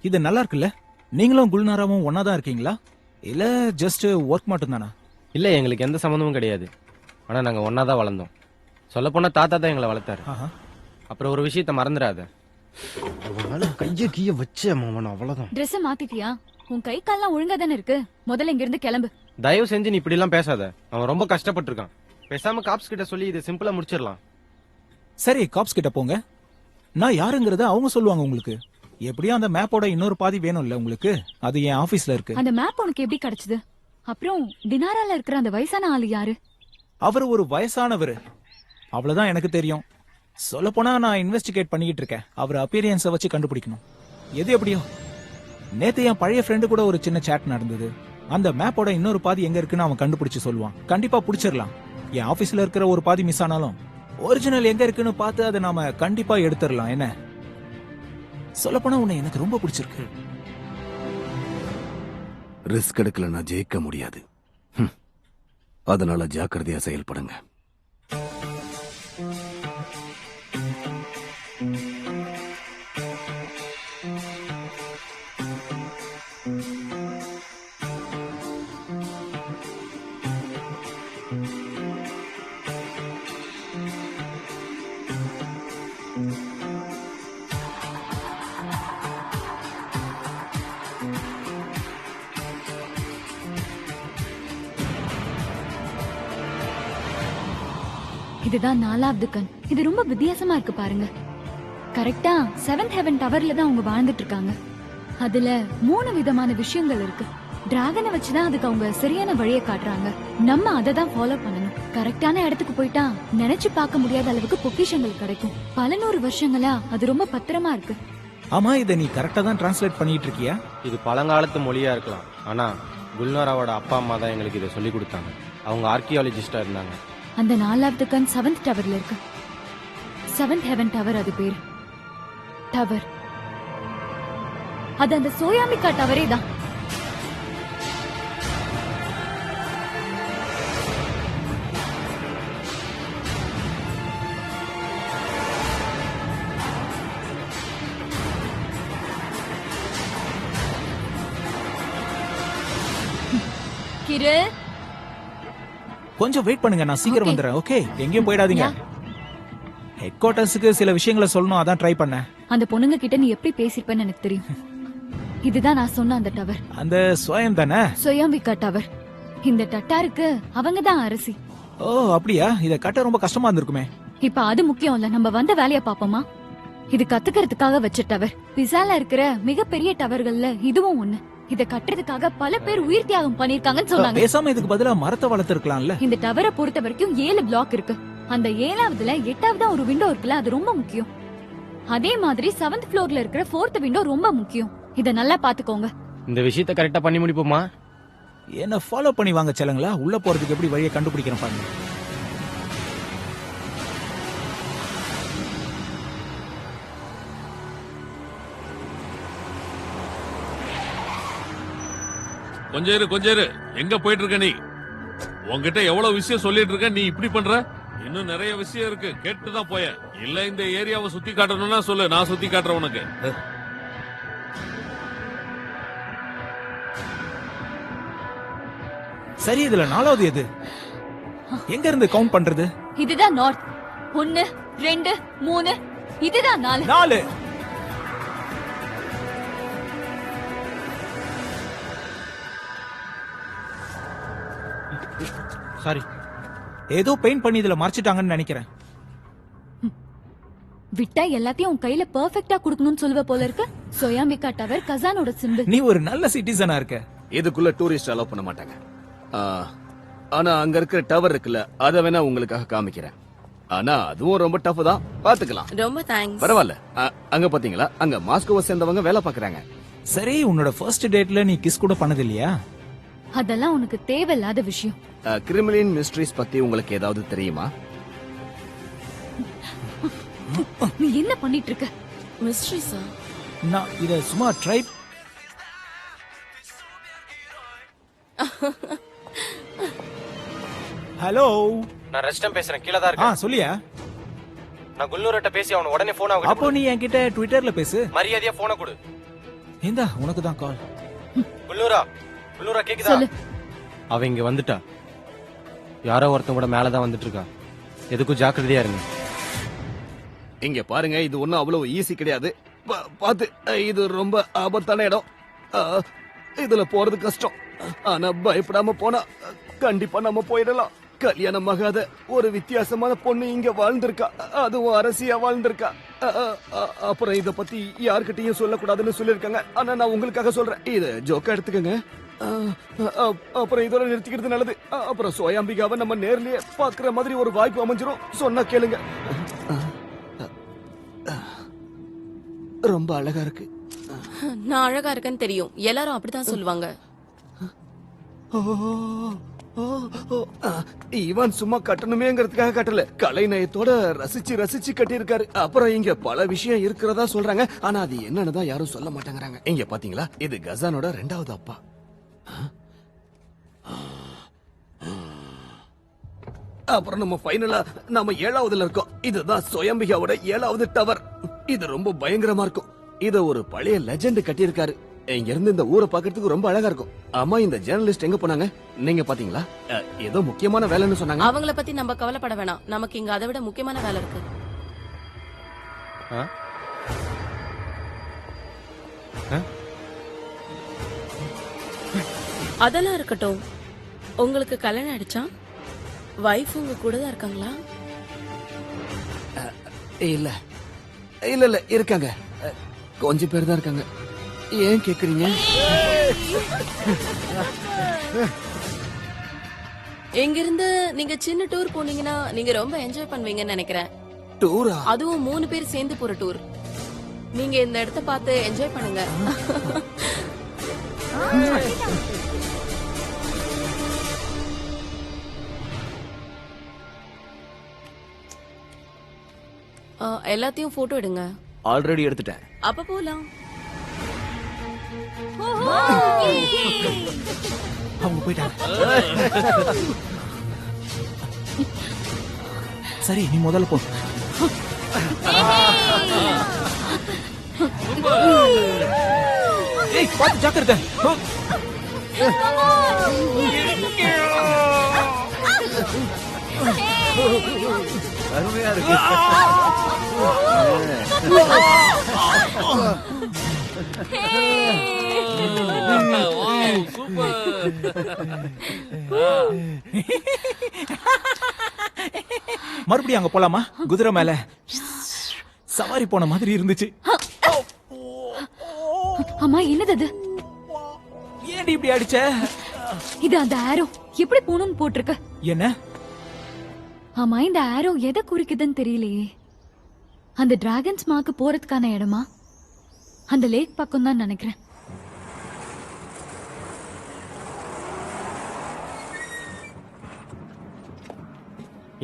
இது நல்லா இருக்குல்ல? நீங்களும் குல்நாராவும் ஒன்னா தான் இருக்கீங்களா? இல்ல ஜஸ்ட் ஒர்க் மட்டும் தானா? இல்ல, எங்களுக்கு எந்த சம்மந்தமும் கிடையாது. ஆனா நாங்க ஒன்னா தான் வளர்ந்தோம். சொல்ல போனா தாத்தா தான் எங்களை வளர்த்தாரு. அப்புறம் ஒரு விஷயத்த மறந்துடாத. கைய கீய வச்சே மாமன், அவ்வளவுதான். Dress மாத்திட்டியா? உன் கை கால்லாம் ஒழுங்கா தானே இருக்கு. முதல்ல இங்க இருந்து கிளம்பு. தயவு செஞ்சு நீ இப்படி எல்லாம் பேசாத. அவன் ரொம்ப கஷ்டப்பட்டிருக்கான். பேசாம காப்ஸ் கிட்ட சொல்லி இதை சிம்பிளா முடிச்சிடலாம். சரி, காப்ஸ் கிட்ட போங்க. நான் யாருங்கறத அவங்க சொல்லுவாங்க உங்களுக்கு. எப்படியும் அந்த மேப்போட இன்னொரு பாதி வேணும்ல உங்களுக்கு. அது என் ஆபீஸ்ல இருக்கு. அந்த மேப் உனக்கு எப்படி கிடைச்சது? அப்புறம் டினாரால இருக்கிற அந்த வயசான ஆளு யாரு? அவர் ஒரு வயசானவர். அவ்வளவுதான் எனக்கு தெரியும். சொல்ல போனா நான் இன்வெஸ்டிகேட் பண்ணிக்கிட்டு இருக்கேன். அவர் அப்பியரன்ஸை வச்சு கண்டுபிடிக்கணும். எது எப்படியோ நேத்து என் பழைய ஃப்ரெண்டு கூட ஒரு சின்ன சாட் நடந்தது. அந்த மேப்போட இன்னொரு பாதி எங்க இருக்குன்னு அவன் கண்டுபிடிச்சு சொல்லுவான். கண்டிப்பா பிடிச்சிடலாம். என் ஆபீஸ்ல இருக்கிற ஒரு பாதி மிஸ் ஆனாலும் ஒரிஜினல் எங்க இருக்குன்னு பார்த்து அதை நாம கண்டிப்பா எடுத்துடலாம். என்ன சொல்ல போனா உன்னை எனக்கு ரொம்ப பிடிச்சிருக்கு. ரிஸ்க் எடுக்கல நான் ஜெயிக்க முடியாது. அதனால ஜாக்கிரதையா செயல்படுங்க. இதுதான் 4வது கண். இது ரொம்ப வித்தியாசமா இருக்கு பாருங்க. கரெக்டா 7th ஹெவன் டவர்ல தான் அவங்க வாழ்ந்துட்டு இருக்காங்க. அதுல 3 விதமான விஷயங்கள் இருக்கு. டிராகனை வச்சுதான் அதுக்கு அவங்க சரியான வழியை காட்டுறாங்க. நம்ம அதை தான் ஃபாலோ பண்ணணும். கரெக்டான இடத்துக்கு போயிட்டா நினைச்சு பார்க்க முடியாத அளவுக்கு பொக்கிஷங்கள் கிடைக்கும். பல 100 வருஷங்களா அது ரொம்ப பத்திரமா இருக்கு. ஆமா, இதை நீ கரெக்டா தான் டிரான்ஸ்லேட் பண்ணிட்டு இருக்கியா? இது பழங்காலத்து மொழியா இருக்கலாம். ஆனா குல்நாராவோட அப்பா அம்மா தான் எங்களுக்கு இதை சொல்லி கொடுத்தாங்க. அவங்க ஆர்கியாலஜிஸ்டா இருந்தாங்க. அந்த 4வது கண் 7th டவர்ல இருக்கு. 7th ஹெவன் டவர் அது பேரு. டவர் அது அந்த சோயாமிகா டவரே தான். கிரு, கொஞ்சம் வெயிட் பண்ணுங்க, நான் சீக்கிரம் Okay. வந்துடுறேன். ஓகே, எங்கேயும் போயிடாதீங்க. ஹெட் குவார்டர்ஸுக்கு சில விஷயங்களை சொல்லணும், அதான் ட்ரை பண்ணேன். அந்த பொண்ணுங்க கிட்ட நீ எப்படி பேசிருப்பேன்னு எனக்கு தெரியும். இதுதான் நான் சொன்ன அந்த டவர். அந்த ஸ்வயம் தானே? சோயாம்பிகா டவர். இந்த டட்டாருக்கு அவங்க தான் அரசி. ஓ அப்படியா? இத கட்ட ரொம்ப கஷ்டமா இருந்திருக்குமே. இப்ப அது முக்கியம் இல்ல, நம்ம வந்த வேலைய பாப்போமா? இது கத்துக்கிறதுக்காக வச்ச டவர். பிசால இருக்கிற மிகப்பெரிய டவர்கள்ல இதுவும் ஒண்ணு. இத கட்டுறதுக்காக பல பேர் உயிர் தியாகம் பண்ணிருக்காங்கன்னு சொன்னாங்க. பேசாம இதுக்கு பதிலா மரத்தை வளர்த்திருக்கலாம்ல. இந்த டவரை பொறுத்த வரைக்கும் 7 பிளாக் இருக்கு. அந்த 7வதுல 8வது ஒரு விண்டோ இருக்குல்ல, அது ரொம்ப முக்கியம். அதே மாதிரி 7th ஃப்ளோர்ல இருக்கிற 4th விண்டோ ரொம்ப முக்கியம். இத நல்லா பாத்துக்கோங்க. இந்த விஷயத்தை கரெக்டா பண்ணி முடிப்போமா? என்ன ஃபாலோ பண்ணி வாங்க செல்லுங்களா. உள்ள போறதுக்கு எப்படி வழியை கண்டுபிடிக்கிறேன் பாருங்க. கொஞ்சம் இரு. எங்க போயிட்டு இருக்க நீ? உன்கிட்ட எவ்வளவு விஷயம் சொல்லிட்டு இருக்க, நீ இப்படி பண்ற? இன்னும் நிறைய விஷயம் இருக்கு, கேட்டுதான் போய. இல்ல இந்த ஏரியாவை சுத்தி காட்டணும்னா சொல்லு, நான் சுத்தி காட்டுறேன் உனக்கு. சரி, இதுல 4வது எது? எங்க இருந்து கவுண்ட் பண்றது? இதுதான் நார்த். 1 2 3 இதுதான் 4. 4. சாரி, ஏதோ பெயிண்ட் பண்ணி இதுல மறைச்சிட்டாங்கன்னு நினைக்கிறேன். விட்டா எல்லாத்தையும் உன் கையில பெர்ஃபெக்ட்டா குடுக்கணும்னு சொல்லுவ போல இருக்கு. சோயாம்பிகா டவர் கசானோட சிம்பிள். நீ ஒரு நல்ல சிட்டிசனா இருக்க. இதுக்குள்ள டூரிஸ்ட் அலோவ் பண்ண மாட்டாங்க. ஆனா அங்க இருக்கிற டவர் இருக்குல்ல, அத வேணா உங்களுக்காக காமிக்கிறேன். ஆனா அதுவும் ரொம்ப டஃப் தான், பாத்துக்கலாம். ரொம்ப தேங்க்ஸ். பரவாயில்ல. அங்க பாத்தீங்களா, அங்க மாஸ்கோவை சேர்ந்தவங்க வேலை பாக்குறாங்க. சரி, உன்னோட ஃபர்ஸ்ட் டேட்ல நீ கிஸ் கூட பண்ணது இல்லையா? அதெல்லாம் உனக்கு தேவையில்லாத விஷயம். கிரிமினல் மிஸ்ட்ரிஸ் பத்தி உங்களுக்கு ஏதாவது தெரியுமா? நீ என்ன பண்ணிட்டு இருக்க? மிஸ்ட்ரிஸா? நான் இத சும்மா ட்ரை. ஹலோ, நான் ரெஸ்டம் பேசுறேன், கீழ தான் இருக்கேன். சொல்லியா? நான் குல்னூர்ட்ட பேசி அவன உடனே போன் ஆகுது. அப்போ நீ என்கிட்ட ட்விட்டர்ல பேசு. மரியாதையா போனை கொடு. இந்தா, உனக்கு தான் கால். குல்னூரா, குல்னூரா கேக்குதா? சொல்லு. அவ இங்க வந்துட்டா. யாரோ ஒருத்தன் கூட மேல தான் வந்துட்டு இருக்கா. எதுக்கும் ஜாக்கிரதையா இருங்க. இங்க பாருங்க, இது ஒண்ணும் அவ்வளவு ஈஸி கிடையாது. பாத்து, இது ரொம்ப ஆபத்தான இடம். இதுல போறது கஷ்டம். ஆனா பயப்படாம போனா கண்டிப்பா நம்ம போயிடலாம். கல்யாணமாகாத ஒரு வித்தியாசமான பொண்ணு இங்க வாழ்ந்திருக்கா, அதுவும் அரசியா வாழ்ந்திருக்கா. அப்புறம் இத பத்தி யார்கிட்டயும் சொல்லக்கூடாதுன்னு சொல்லிருக்காங்க. ஆனா நான் உங்களுக்காக சொல்றேன், இத ஜோக்கா எடுத்துக்கங்க. அப்புறம் இதோட நிறுத்திக்கிறது நல்லது. அப்புறம் சோயாம்பிகாவை நம்ம நேர்லயே பாக்குற மாதிரி ஒரு வாய்ப்பு அமைஞ்சிரும். சொன்னா கேளுங்க. ரொம்ப அழகா இருக்கு. நான் அழகா இருக்கேன்னு தெரியும், எல்லாரும் அப்படிதான் சொல்லுவாங்க. இவன் சும்மா கட்டணுமேங்கிறதுக்காக கட்டல, கலைநயத்தோட ரசிச்சு ரசிச்சு கட்டியிருக்காரு. அப்புறம் இங்க பல விஷயம் இருக்கிறதா சொல்றாங்க, ஆனா அது என்னன்னு தான் யாரும் சொல்ல மாட்டேங்கிறாங்க. இங்க பாத்தீங்களா, இது கசானோட 2வது அப்பா. அப்புறம் நம்ம ஃபைனலா நம்ம 7வதுல இருக்கோம். இதுதான் சோயாம்பிகாவோட 7வது டவர். இது ரொம்ப பயங்கரமா இருக்கும். இத ஒரு பழைய லெஜெண்ட் கட்டியிருக்காரு. இங்க இருந்து இந்த ஊரை பாக்குறதுக்கு ரொம்ப அழகா இருக்கும். ஆமா, இந்த ஜேர்னலிஸ்ட் எங்க போனாங்க? நீங்க பாத்தீங்களா? ஏதோ முக்கியமான வேலைன்னு சொன்னாங்க. அவங்கள பத்தி நம்ம கவலைப்பட வேணாம், நமக்கு இங்க அதை விட முக்கியமான வேலை இருக்கு. அதெல்லாம் இருக்கட்டும், உங்களுக்கு கல்யாணம் ஆயிடுச்சா? வைஃப் உங்க கூட தான் இருக்காங்களா? இல்ல இல்ல இல்ல, இருக்காங்க. கொஞ்சம் பேர் தான் இருக்காங்க. ஏன் கேக்குறீங்க? இங்கிருந்து நீங்க சின்ன டூர் போனீங்கன்னா நீங்க ரொம்ப என்ஜாய் பண்ணுவீங்கன்னு நினைக்கிறேன். டூரா? அதுவும் 3 பேர் சேர்ந்து போற டூர். நீங்க இந்த இடத்த பார்த்து என்ஜாய் பண்ணுங்க. எல்லாத்தையும் போட்டோ எடுங்க. ஆல்ரெடி எடுத்துட்டேன். அப்ப போலாம். அவங்க போயிட்டாங்க. சரி, நீ முதல்ல போ. ஏய், பாத்து ஜாக்கிரதை. அருமையா இருக்கு. மறுபடியும் அங்க போலாமா? குதிரை மேல சவாரி போன மாதிரி இருந்துச்சு. அம்மா, என்னது அது? ஏன்டி இப்படி அடிச்ச? இது அந்த ஆரோ எப்படி போகணும்னு போட்டிருக்க. என்ன? ஆமா, இந்த ஆரோ எதை குறிக்குதுன்னு தெரியலையே. அந்த டிராகன்ஸ் மார்க்கு போறதுக்கான இடமா? அந்த லேக் பக்கம் தான் நினைக்கிறேன்.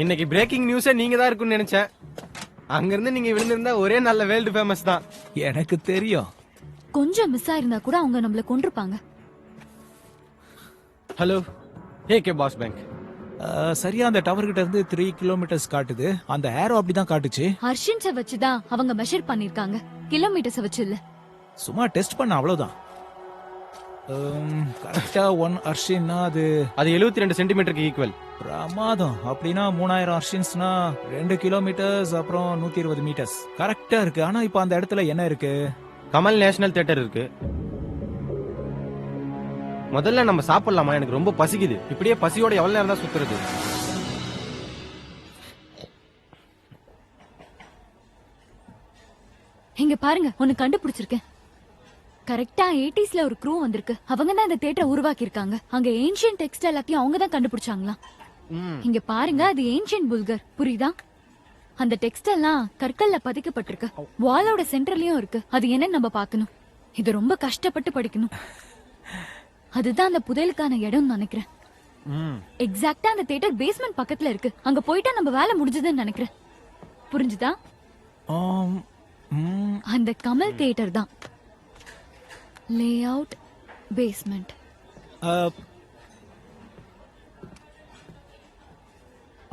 இன்னைக்கு பிரேக்கிங் நியூஸே நீங்க தான் இருக்கும்னு நினைச்சேன். அங்க இருந்து நீங்க விழுந்திருந்தா ஒரே நல்ல வேர்ல்டு ஃபேமஸ் தான். எனக்கு தெரியும். கொஞ்சம் மிஸ் ஆயிருந்தா கூட அவங்க நம்மள கொன்றுப்பாங்க. Hello, AK boss bank. சரியா அந்த டவர் கிட்ட இருந்து 3 கிலோமீட்டர்ஸ் காட்டுது. அந்த ஏரோ அப்படிதான் காட்டுச்சு. ஹர்ஷன்ஸ வச்சுதான் அவங்க மெஷர் பண்ணிருக்காங்க, கிலோமீட்டர்ஸ் வச்சு இல்ல. சும்மா டெஸ்ட் பண்ண அவ்வளவுதான். கரெக்டா 1 அர்ஷின்னா அது 72 சென்டிமீட்டருக்கு ஈக்குவல். பிரமாதம். அப்படின்னா 3000 அர்ஷின்ஸ்னா 2 கிலோமீட்டர்ஸ் அப்புறம் 120 மீட்டர்ஸ். கரெக்டா இருக்கு. ஆனா இப்ப அந்த இடத்துல என்ன இருக்கு? கமல் நேஷனல் தியேட்டர் இருக்கு. முதல்ல நம்ம சாப்பிடலாமா? எனக்கு ரொம்ப பசிக்குது. இப்படியே பசியோட எவ்வளவு நேரம் தான் சுத்துறது? இங்க பாருங்க, ஒன்னு கண்டுபிடிச்சிருக்கேன். கரெக்டா 80sல ஒரு க்ரூ வந்திருக்கு. அவங்க தான் இந்த தியேட்டரை உருவாக்கி இருக்காங்க. அங்க ஏன்ஷியன்ட் டெக்ஸ்ட் எல்லாத்தையும் அவங்க தான் கண்டுபிடிச்சாங்களாம். இங்க பாருங்க, அது ஏன்ஷியன்ட் புல்கர், புரியுதா? அந்த டெக்ஸ்ட் எல்லாம் கற்கள்ல பதிக்கப்பட்டிருக்கு. வாலோட சென்டர்லயும் இருக்கு. அது என்னன்னு நம்ம பார்க்கணும். இது ரொம்ப கஷ்டப்பட்டு படிக்கணும். அதுதான் அந்த புதையலுக்கான இடம் நினைக்கிறேன். எக்ஸாக்ட்டா அந்த தியேட்டர் பேஸ்மெண்ட் பக்கத்துல இருக்கு. அங்க போயிட்டா நம்ம வேலை முடிஞ்சதுன்னு நினைக்கிறேன். புரிஞ்சுதா? அந்த கமல் தியேட்டர் தான். Lay out basement.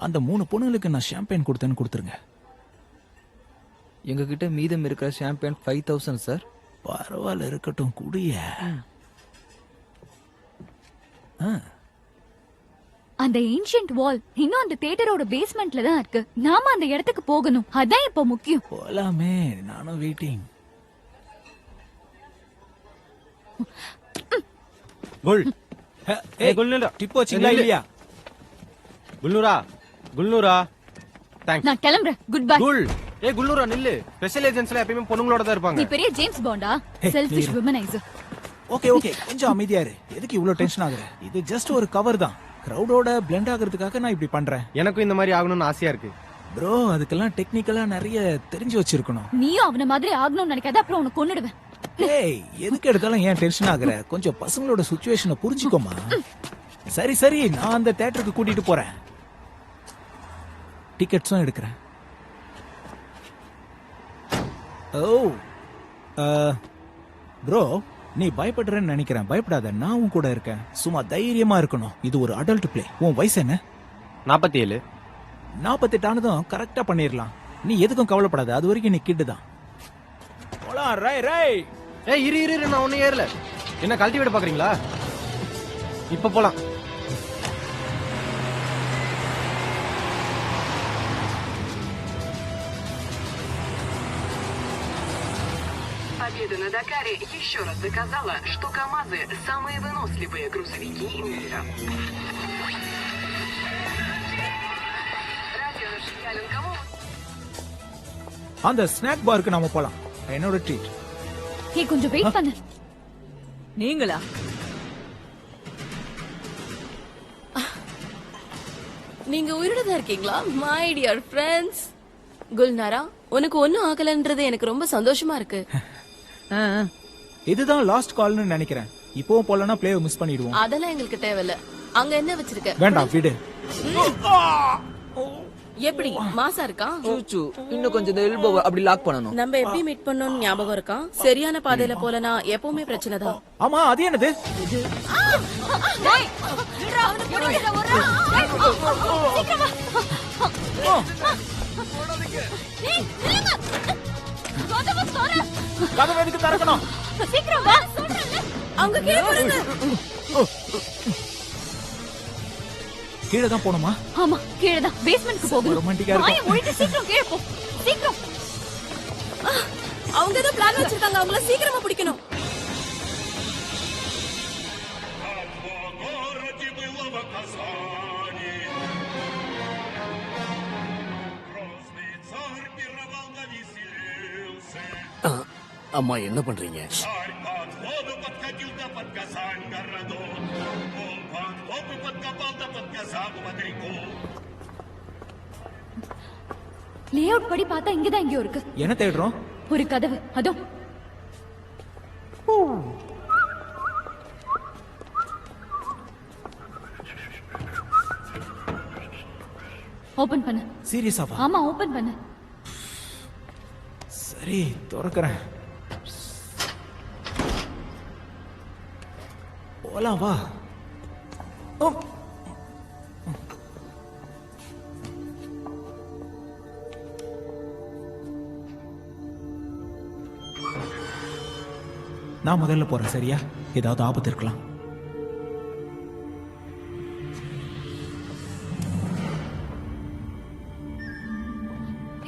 அந்த 3 பொண்ணுங்களுக்கு நான் ஷாம்பெயின் கொடுத்தேன்னு கொடுத்துருங்க. எங்க கிட்ட மீதம் இருக்கிற ஷாம்பெயின் 5000 சார். பரவாயில்ல, இருக்கட்டும், குடிய. அந்த ஏன்ஷியன்ட் வால் இன்னும் அந்த தியேட்டரோட பேஸ்மெண்ட்ல தான் இருக்கு. நாம அந்த இடத்துக்கு போகணும். அதான் இப்ப முக்கியம். போலாமே, நானும் வெயிட்டிங். குல் ஏய் குல்நூரா, டிப்போ வச்சிங்களா இல்லையா? குல்நூரா, குல்நூரா, தேங்க்ஸ். நான் கிளம்புறேன். Good bye. குல் ஏய் குல்நூரா நில்லு. ஸ்பெஷல் ஏஜென்ட்ஸ்ல எப்பவுமே பொண்ணுங்களோட தான் நீ இருப்பாங்க. பெரிய James Panda? Selfish womaniser. Okay okay, கொஞ்சம் அமைதியா இரு. எதுக்கு இவ்வளவு டென்ஷன் ஆகுற? இது ஜஸ்ட் ஒரு கவர் தான். கிரவுடோட பிளெண்ட் ஆகிறதுக்காக நான் இப்படி பண்றேன். எனக்கும் இந்த மாதிரி ஆகணும்னு ஆசையா இருக்கு. ப்ரோ, அதுக்கெல்லாம் டெக்னிக்கலா நிறைய தெரிஞ்சு வச்சிருக்கணும். நீயும் அவன மாதிரி ஆகணும்னு நினைக்காத, அப்புறம் உன்னை கொன்னுடுவேன். ஏய், எதுக்கு எடுத்தாலும் ஏன் டென்ஷன் ஆகுற? கொஞ்சம் பசங்களோட சிச்சுவேஷனை புரிஞ்சுக்கோமா. சரி சரி, நான் அந்த தியேட்டருக்கு கூட்டிட்டு போறேன். டிக்கெட்ஸும் எடுக்கிறேன். ஓ ப்ரோ, நீ பயப்படுறேன்னு நினைக்கிறேன். பயப்படாத, நான் உன் கூட இருக்கேன். சும்மா தைரியமா இருக்கணும். இது ஒரு அடல்ட் பிளே. உன் வயசு என்ன? 47. 48 ஆனதும் கரெக்டா பண்ணிடலாம். நீ எதுக்கும் கவலைப்படாத. அது வரைக்கும் நீ கிட்டு தான். போலாம். ரை ரை. ஏய் இரு இரு, நான் ஒண்ணு ஏறல. என்ன கல்டிவேட் பாக்குறீங்களா? இப்ப போலாம். Победа на Дакаре еще раз доказала, что КамАЗы – самые выносливые грузовики мира. அந்த ஸ்நாக் பாருக்கு நாம போலாம். என்னோட ட்ரீட். ஹே, கொஞ்சம் வெயிட் பண்ணு. நீங்களா? நீங்க உயிரோட தான் இருக்கீங்களா? My dear friends. குல்நாரா, உனக்கு ஒண்ணும் ஆகலன்றது எனக்கு ரொம்ப சந்தோஷமா இருக்கு. இதுதான் லாஸ்ட் கால்னு நினைக்கிறேன். இப்போவும் போலனா பிளேவை மிஸ் பண்ணிடுவோம். அதெல்லாம் எங்களுக்கு தேவையில்ல. அங்க என்ன வச்சிருக்க? வேண்டாம், விடு. எப்படி மாசா இருக்கா? சூச்சு, இன்னும் கொஞ்சம் எல்போ அப்படி லாக் பண்ணனும். நம்ம எப்படி மீட் பண்ணோம்னு ஞாபகம் இருக்கா? சரியான பாதையில போலனா எப்பவுமே பிரச்சனை தான். ஆமா, அது என்னது? கதவை எதுக்கு திறக்கணும்? சீக்கிரம் வா, சொல்றேன்ல. அங்க கீழ போடுங்க. கீழே தான் போணுமா? ஆமா, கீழே தான். பேஸ்மென்ட்க்கு போகணும். ரொமான்டிக்கா இருக்கு. வாயை மூடிட்டு சீக்கிரம் கீழே போ. சீக்கிரம். அவங்க ஏதோ பிளான் வச்சிருக்காங்க. அவங்கள சீக்கிரமா பிடிக்கணும். அம்மா, என்ன பண்றீங்க? லேஅவுட் படி பார்த்தா இங்கதான் எங்கேயோ இருக்கு. என்ன தேடுறோம்? ஒரு கதவு. அதோ. ஓபன் பண்ணு. சீரியஸாவா? ஆமா, ஓபன் பண்ணு. சரி, திறக்கிறேன். போலாம், வா. நான் முதல்ல போறேன், சரியா? ஏதாவது ஆபத்து இருக்கலாம்.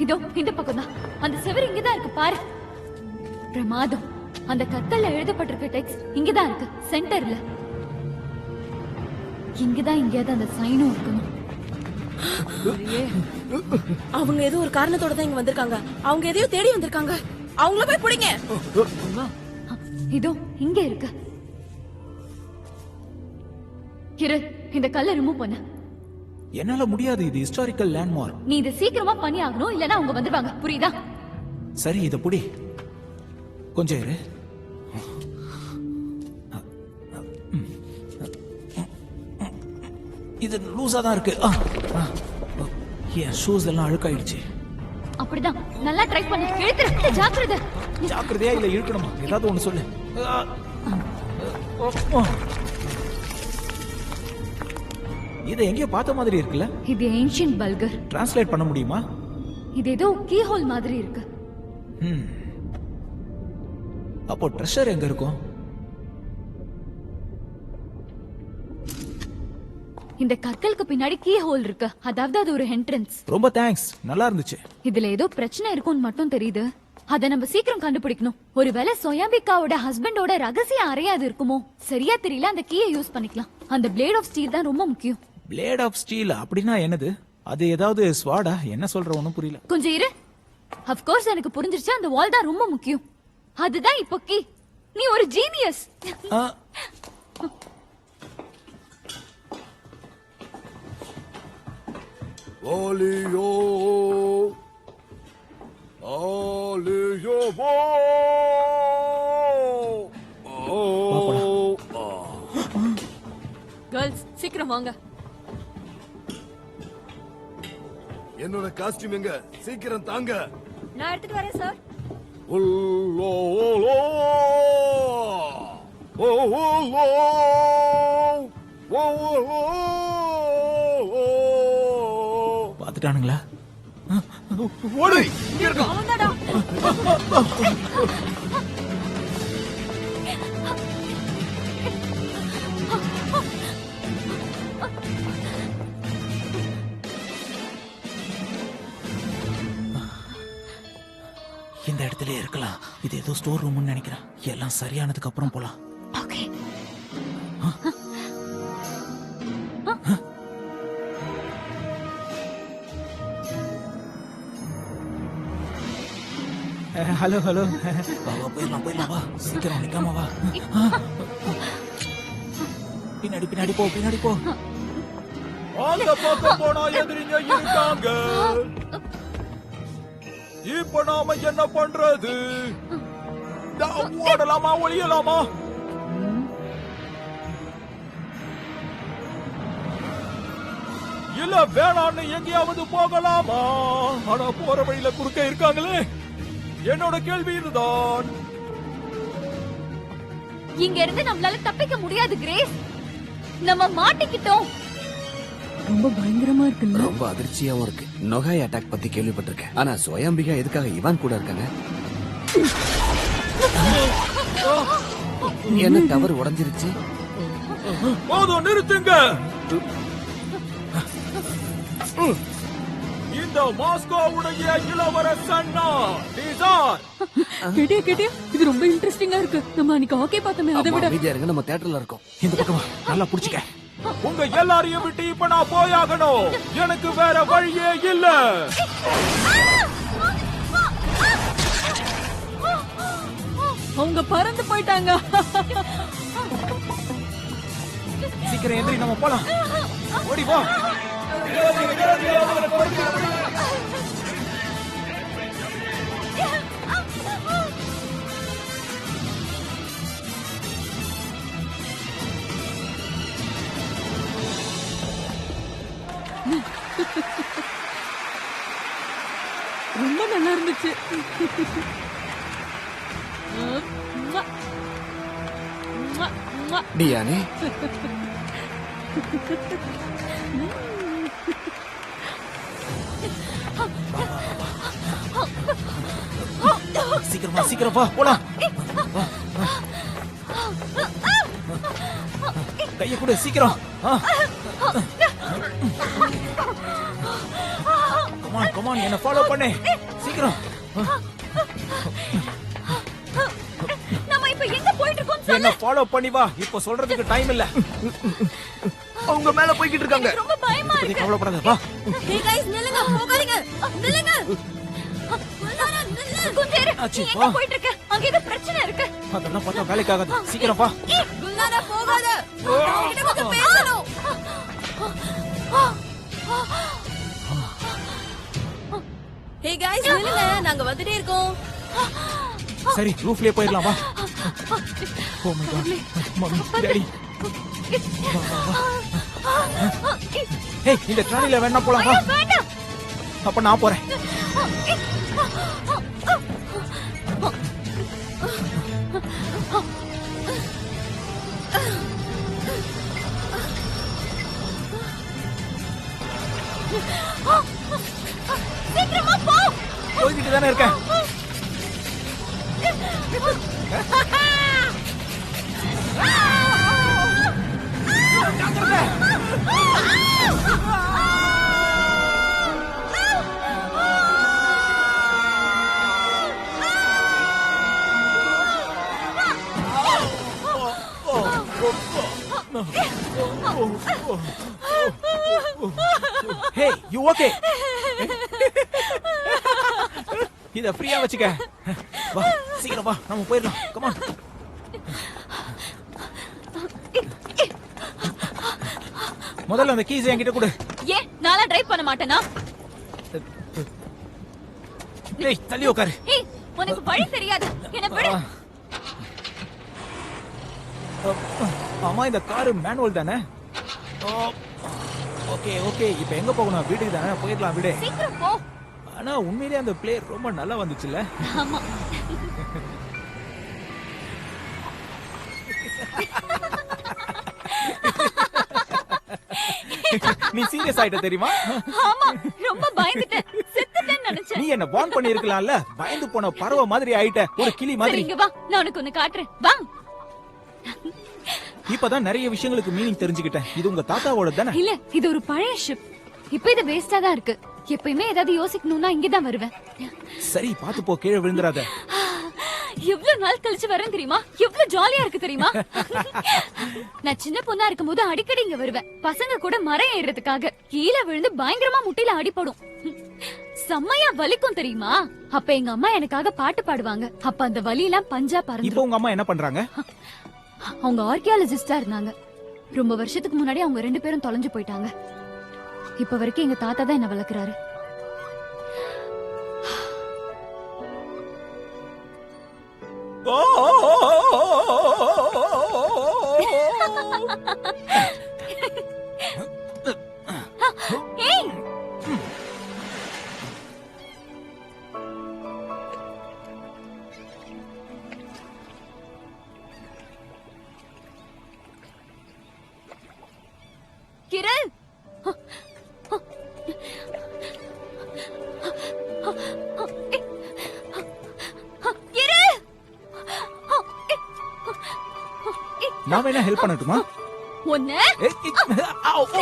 இதோ இந்த பக்கம் தான். அந்த செவர் இங்கதான் இருக்கு பாரு. பிரமாதம். அந்த கத்தல்ல எழுதப்பட்டிருக்க டெக்ஸ்ட் இங்கதான் இருக்கு, சென்டர்ல. இங்கதான் எங்கேயாவது அந்த சைனும் இருக்கணும். அவங்க ஏதோ ஒரு காரணத்தோட தான் இங்க வந்திருக்காங்க. அவங்க எதையோ தேடி வந்திருக்காங்க. அவங்கள போய் பிடிங்க. இதோ இங்க இருக்கு. கிரு, இந்த கல்லை ரிமூவ் பண்ணு. என்னால முடியாது, இது ஹிஸ்டாரிக்கல் லேண்ட்மார்க். நீ இதை சீக்கிரமா பண்ணி ஆகணும், இல்லனா அவங்க வந்துருவாங்க, புரியுதா? சரி, இத புடி. கொஞ்சம் இரு. இது லூசா தான் இருக்கு. என் ஷூஸ் எல்லாம் அழுக்காயிடுச்சு. அப்படிதான், நல்லா ட்ரை பண்ணி இழுத்துரு. ஜாக்கிரதை. ஜாக்கிரதையா இல்ல இழுக்கணுமா? ஏதாவது ஒண்ணு சொல்லு. இது எங்கேயோ பார்த்த மாதிரி இருக்குல்ல? இது ஏன்ஷியன்ட் பல்கர். டிரான்ஸ்லேட் பண்ண முடியுமா? இது ஏதோ கீ ஹோல் மாதிரி இருக்கு. அப்போ ட்ரெஷர் எங்க இருக்கும்? இந்த கற்களுக்கு பின்னாடி கீ ஹோல் இருக்கு, அதாவது அது ஒரு என்ட்ரன்ஸ். ரொம்ப தேங்க்ஸ், நல்லா இருந்துச்சு. இதுல ஏதோ பிரச்சனை இருக்கும்னு மட்டும் தெரியுது. அத நம்ம சீக்கிரம் கண்டுபிடிக்கணும். ஒருவேளை சோயாம்பிகாவோட ஹஸ்பண்டோட ரகசிய அறையா அது இருக்குமோ? சரியா தெரியல, அந்த கீயை யூஸ் பண்ணிக்கலாம். அந்த பிளேட் ஆஃப் ஸ்டீல் தான் ரொம்ப முக்கியம். பிளேட் ஆஃப் ஸ்டீல் அப்படின்னா என்னது? அது ஏதாவது ஸ்வாடா? என்ன சொல்ற ஒண்ணும் புரியல. கொஞ்சம் இரு. ஆஃப் கோர்ஸ் எனக்கு புரிஞ்சிருச்சு, அந்த வால் தான் ரொம்ப முக்கியம். அதுதான் இப்போ கீ. நீ ஒரு ஜீனியஸ். Olio, Olio, கேர்ள்ஸ் சீக்கிரம் வாங்க. என்னோட காஸ்டியூம் எங்க? சீக்கிரம் தாங்க. நான் எடுத்துட்டு வரேன் சார். பாத்துட்டானுங்களா? ஓடு, இங்க இருக்க. இந்த இடத்துல இருக்கலாம். இது ஏதோ ஸ்டோர் ரூம்னு நினைக்கிறேன். எல்லாம் சரியானதுக்கு அப்புறம் போலாம். ஓகே. Hello hello. வா போயிடலாம் போயிடலாம், வா சீக்கிரம், நிக்காம வா. பின்னாடி பின்னாடி போ, பின்னாடி போ. அந்த பக்கம் போனா எதிரிங்க இருக்காங்க. இப்ப நாம என்ன பண்றது? ஓடலாமா ஒளியலாமா? இல்ல வேணான்னு எங்கேயாவது போகலாமா? ஆனா போற வழியில குறுக்க இருக்காங்களே. என்னோட கேள்வி இதுதான். இங்க இருந்து நம்மளால தப்பிக்க முடியாது கிரேஸ். நம்ம மாட்டிக்கிட்டோம். ரொம்ப பயங்கரமா இருக்குல்ல? ரொம்ப அதிர்ச்சியாவும் இருக்கு. நொகாய் அட்டாக் பத்தி கேள்விப்பட்டிருக்கேன். ஆனா சோயாம்பிகா எதுக்காக இவான் கூட இருக்காங்க? என்ன டவர் உடைஞ்சிருச்சு? போதும், நிறுத்துங்க. இந்த மாஸ்கோவுடைய இளவரசன் டிசார். கேட்டியா? இது ரொம்ப இன்ட்ரெஸ்டிங்கா இருக்கு. நம்ம அன்னைக்கு ஹாக்கி பார்த்தோமே, அதை விட. அமைதியா இருங்க, நம்ம தியேட்டர்ல இருக்கோம். இந்த பக்கமா நல்லா புடிச்சுக்க. உங்க எல்லாரையும் விட்டு இப்ப நான் போயாகணும். எனக்கு வேற வழியே இல்ல. அவங்க பறந்து போயிட்டாங்க. சீக்கிரம் எந்திரி, நம்ம போலாம். ஓடி வா. ரொம்ப நல்லா இருந்துச்சு. டியானே, சீக்கிரமா சீக்கிரம் வா, போலாம். கையை கொடு சீக்கிரம். கமான் கமான், என்ன ஃபாலோ பண்ணு சீக்கிரம். நம்ம இப்ப எங்க போயிட்டு இருக்கோம் சொல்லு. என்ன ஃபாலோ பண்ணி வா, இப்ப சொல்றதுக்கு டைம் இல்ல. அவங்க மேல போய்கிட்டு இருக்காங்க. ரொம்ப பயமா பத்தி இருக்கு. கவலைப்படாத வா. Hey guys, நில்லுங்க, போகாதீங்க. நில்லுங்க. குந்தேரு, ஆச்சி, நீ எங்க வா. போயிட்டு இருக்க? அங்க ஏதோ பிரச்சனை இருக்கு. அதெல்லாம் பார்த்தா வேலைக்கு ஆகாது. சீக்கிரம் வா. குல்லாரா போகாத. அவங்கிட்ட கொஞ்சம் பேசணும். Hey guys, நில்லுங்க, நாங்க வந்துட்டே இருக்கோம். சரி, ரூஃப்லயே போயிடலாம் வா. Oh my God, mummy, daddy. ஏய், இந்த ட்ராலில வேணா போலாம் வா. வேண்டாம். அப்ப நான் போறேன். சீக்கிரமா போ. போய்கிட்டு தானே இருக்கேன். ஹே, யூ ஓகே? இத ஃப்ரீயா வச்சுக்க. வா, சீக்கிரம் வா, நம்ம போயிடலாம். Come on. முதல்ல அந்த கீஸ் என்கிட்ட கொடு. ஏன் நாளா டிரைவ் பண்ண மாட்டேனா? டேய், தள்ளி உட்காரு. ஏய், உனக்கு வழி தெரியாது. என்ன விடு. ஆமா, இந்த கார் மேனுவல் தானே? ஓகே ஓகே, இப்போ எங்க போகணும்? வீட்டுக்கு தானே, போயிடலாம் விடு. சீக்கிரம் போ. ஆனா உண்மையிலேயே அந்த பிளே ரொம்ப நல்லா வந்துச்சுல்ல? ஆமா. நீ சீரியஸ் ஆயிட்ட தெரியுமா? ஆமா, ரொம்ப பயந்துட்டேன். செத்துட்டேன்னு நினைச்சேன். நீ என்ன வார்ன் பண்ணி இருக்கலாம்ல? பயந்து போன பறவை மாதிரி ஆயிட்ட, ஒரு கிளி மாதிரி. சரி, இங்க வா, நான் உனக்கு ஒன்னு காட்டுறேன். வா. இப்பதான் நிறைய விஷயங்களுக்கு மீனிங் தெரிஞ்சுக்கிட்டேன். இது உங்க தாத்தாவோட தானே? இல்ல, இது ஒரு பழைய ஷிப். இப்ப இது வேஸ்டா தான் இருக்கு. எப்பயுமே ஏதாவது யோசிக்கணும்னா இங்கதான் வருவேன். சரி, பாத்து போ, கீழே விழுந்துராத. எவ்வளவு நாள் கழிச்சு வரேன் தெரியுமா? எவ்வளவு ஜாலியா இருக்கு தெரியுமா? நான் சின்ன பொண்ணா இருக்கும்போது அடிக்கடி இங்க வருவேன். பசங்க கூட மரம் ஏறுறதுக்காக. கீழே விழுந்து பயங்கரமா முட்டில அடிபடும். செம்மையா வலிக்கும் தெரியுமா? அப்ப எங்க அம்மா எனக்காக பாட்டு பாடுவாங்க. அப்ப அந்த வலி எல்லாம் பஞ்சா பறந்து. இப்போ உங்க அம்மா என்ன பண்றாங்க? அவங்க ஆர்கியாலஜிஸ்டா இருந்தாங்க. ரொம்ப வருஷத்துக்கு முன்னாடி அவங்க 2 பேரும் தொலைஞ்சு போயிட்டாங்க. இப்ப வரைக்கும் எங்க தாத்தா தான் என்ன வளர்க்கறாரு. ஏய், கிரண். நான் வேணா ஹெல்ப் பண்ணட்டுமா? ஒன்னு ஆவ்.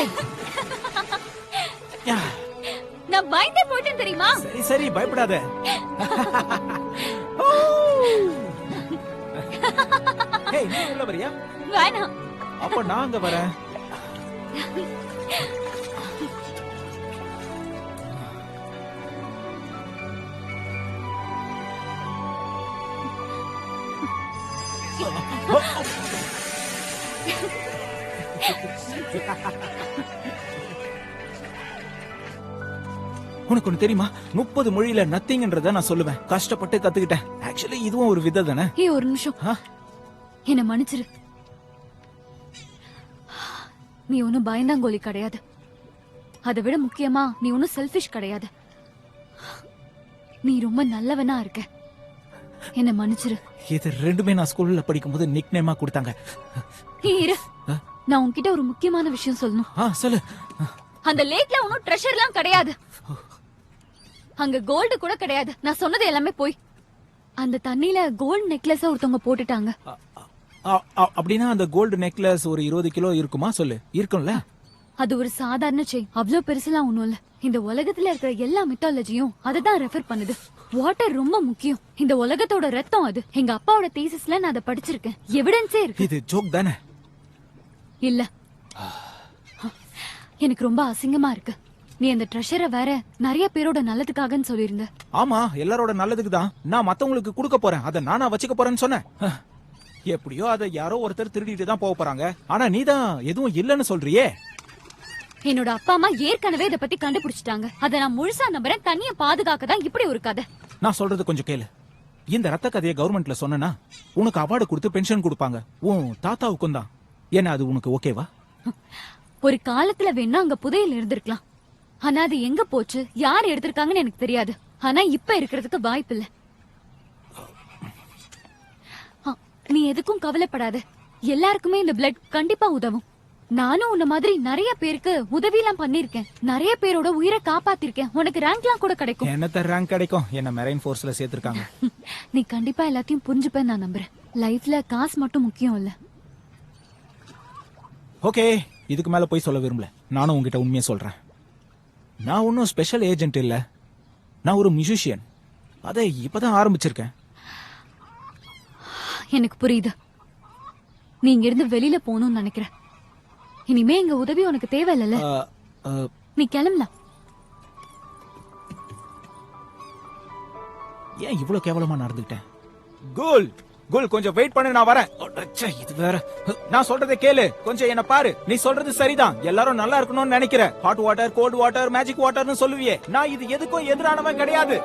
நான் பயந்தே போயிட்டேன் தெரியுமா? சரி சரி, பயப்படாத. ஏய், நீ உள்ள வரியா? வேணாம். அப்ப நான் அங்க வரேன். உனக்கு ஒண்ணு தெரியுமா? 30 மொழியில நத்திங்ன்றத நான் சொல்லுவேன். கஷ்டப்பட்டு கத்துக்கிட்டேன். ஆக்சுவலி இதுவும் ஒரு விதை தானே? ஏய், ஒரு நிமிஷம். என்ன மன்னிச்சிரு. நீ ஒன்னும் பயந்தாங்கோலி கிடையாது. அதை விட முக்கியமா நீ ஒன்னும் செல்ஃபிஷ் கிடையாது. நீ ரொம்ப நல்லவனா இருக்க. என்ன மன்னிச்சிரு. இது ரெண்டுமே நான் ஸ்கூல்ல படிக்கும்போது நிக் நேமா கொடுத்தாங்க. நீ இரு, நான் உன்கிட்ட ஒரு முக்கியமான விஷயம் சொல்லணும். சொல்லு. அந்த லேக்ல ஒன்னும் ட்ரெஷர்லாம் கிடையாது. அங்க கோல்டு கூட கிடையாது. நான் சொன்னது எல்லாமே போய். அந்த தண்ணியில கோல்ட் நெக்லஸ் ஒருத்தவங்க போட்டுட்டாங்க. அப்படின்னா அந்த கோல்டு நெக்லஸ் ஒரு 20 கிலோ இருக்குமா சொல்லு? இருக்கும்ல? அது ஒரு சாதாரண செயின், அவ்வளவு பெருசுலாம் ஒண்ணும் இல்ல. இந்த உலகத்துல இருக்கிற எல்லா மித்தாலஜியும் அதுதான் ரெஃபர் பண்ணுது. வாட்டர் ரொம்ப முக்கியம். இந்த உலகத்தோட ரத்தம் அது. எங்க அப்பாவோட தீசிஸ்ல நான் அதை படிச்சிருக்கேன். எவிடன்ஸே இருக்கு. இது ஜோக் தானே? இல்ல, எனக்கு ரொம்ப அசிங்கமா இருக்கு. நீ அந்த ட்ரெஷரை வேற நிறைய பேரோட நல்லதுக்காகன்னு சொல்லியிருந்த. ஆமா, எல்லாரோட நல்லதுக்கு தான். நான் மத்தவங்களுக்கு கொடுக்க போறேன், அதை நானா வச்சுக்க போறேன்னு சொன்னேன். எப்படியோ அதை யாரோ ஒருத்தர் திருடிட்டு தான் போக போறாங்க. ஆனா நீ தான் எதுவும் இல்லன்னு சொல்றியே. என்னோட அப்பா அம்மா ஏற்கனவே இதை பத்தி கண்டுபிடிச்சிட்டாங்க. அதை நான் முழுசா நம்புறேன். தண்ணிய பாதுகாக்க தான் இப்படி ஒரு கதை. நான் சொல்றது கொஞ்சம் கேளு. இந்த ரத்த கதையை கவர்மெண்ட்ல சொன்னா உனக்கு அவார்டு கொடுத்து பென்ஷன் கொடுப்பாங்க. உன் தாத்தாவுக்கும் தான். என்ன அது உனக்கு ஓகேவா? ஒரு காலத்துல வேணா அங்க புதையல் இருந்திருக்கலாம். ஆனா அது எங்க போச்சு, யார் எடுத்திருக்காங்கன்னு எனக்கு தெரியாது. ஆனா இப்ப இருக்கிறதுக்கு வாய்ப்பு இல்ல. நீ எதுக்கும் கவலைப்படாத. எல்லாருக்குமே இந்த பிளட் கண்டிப்பா உதவும். நானும் உன்ன மாதிரி நிறைய பேருக்கு உதவி எல்லாம் பண்ணிருக்கேன். நிறைய பேரோட உயிரை காப்பாத்திருக்கேன். உனக்கு ரேங்க்லாம் கூட கிடைக்கும். என்னத்த ரேங்க் கிடைக்கும்? என்ன மெரைன் ஃபோர்ஸ்ல சேர்த்திருக்காங்க. நீ கண்டிப்பா எல்லாத்தையும் புரிஞ்சுப்பேன்னு நான் நம்புறேன். லைஃப்ல காசு மட்டும் முக்கியம் இல்ல. ஓகே, இதுக்கு மேல போய் சொல்ல விரும்பல. நானும் உங்ககிட்ட உண்மையை சொல்றேன். நான் ஒன்னும் ஸ்பெஷல் ஏஜென்ட் இல்ல. நான் ஒரு மியூசிஷியன். அதை இப்பதான் ஆரம்பிச்சிருக்கேன். எனக்கு புரியுது. நீ இங்க இருந்து வெளியில போகணும்னு நினைக்கிற. இனிமே எங்க உதவி உனக்கு தேவையில்ல. நீ கிளம்பலாம். ஏன் இவ்வளவு கேவலமா நடந்துக்கிட்டேன்? கோல் கோல், கொஞ்சம் வெயிட் பண்ணு, நான் வரேன். இது வேற. நான் சொல்றதை கேளு, கொஞ்சம் என்ன பாரு. நீ சொல்றது சரிதான். எல்லாரும் நல்லா இருக்கணும்னு நினைக்கிற. Hot water, cold water, magic வாட்டர்னு சொல்லுவியே. நான் இது எதுக்கும் எதிரானவன் கிடையாது.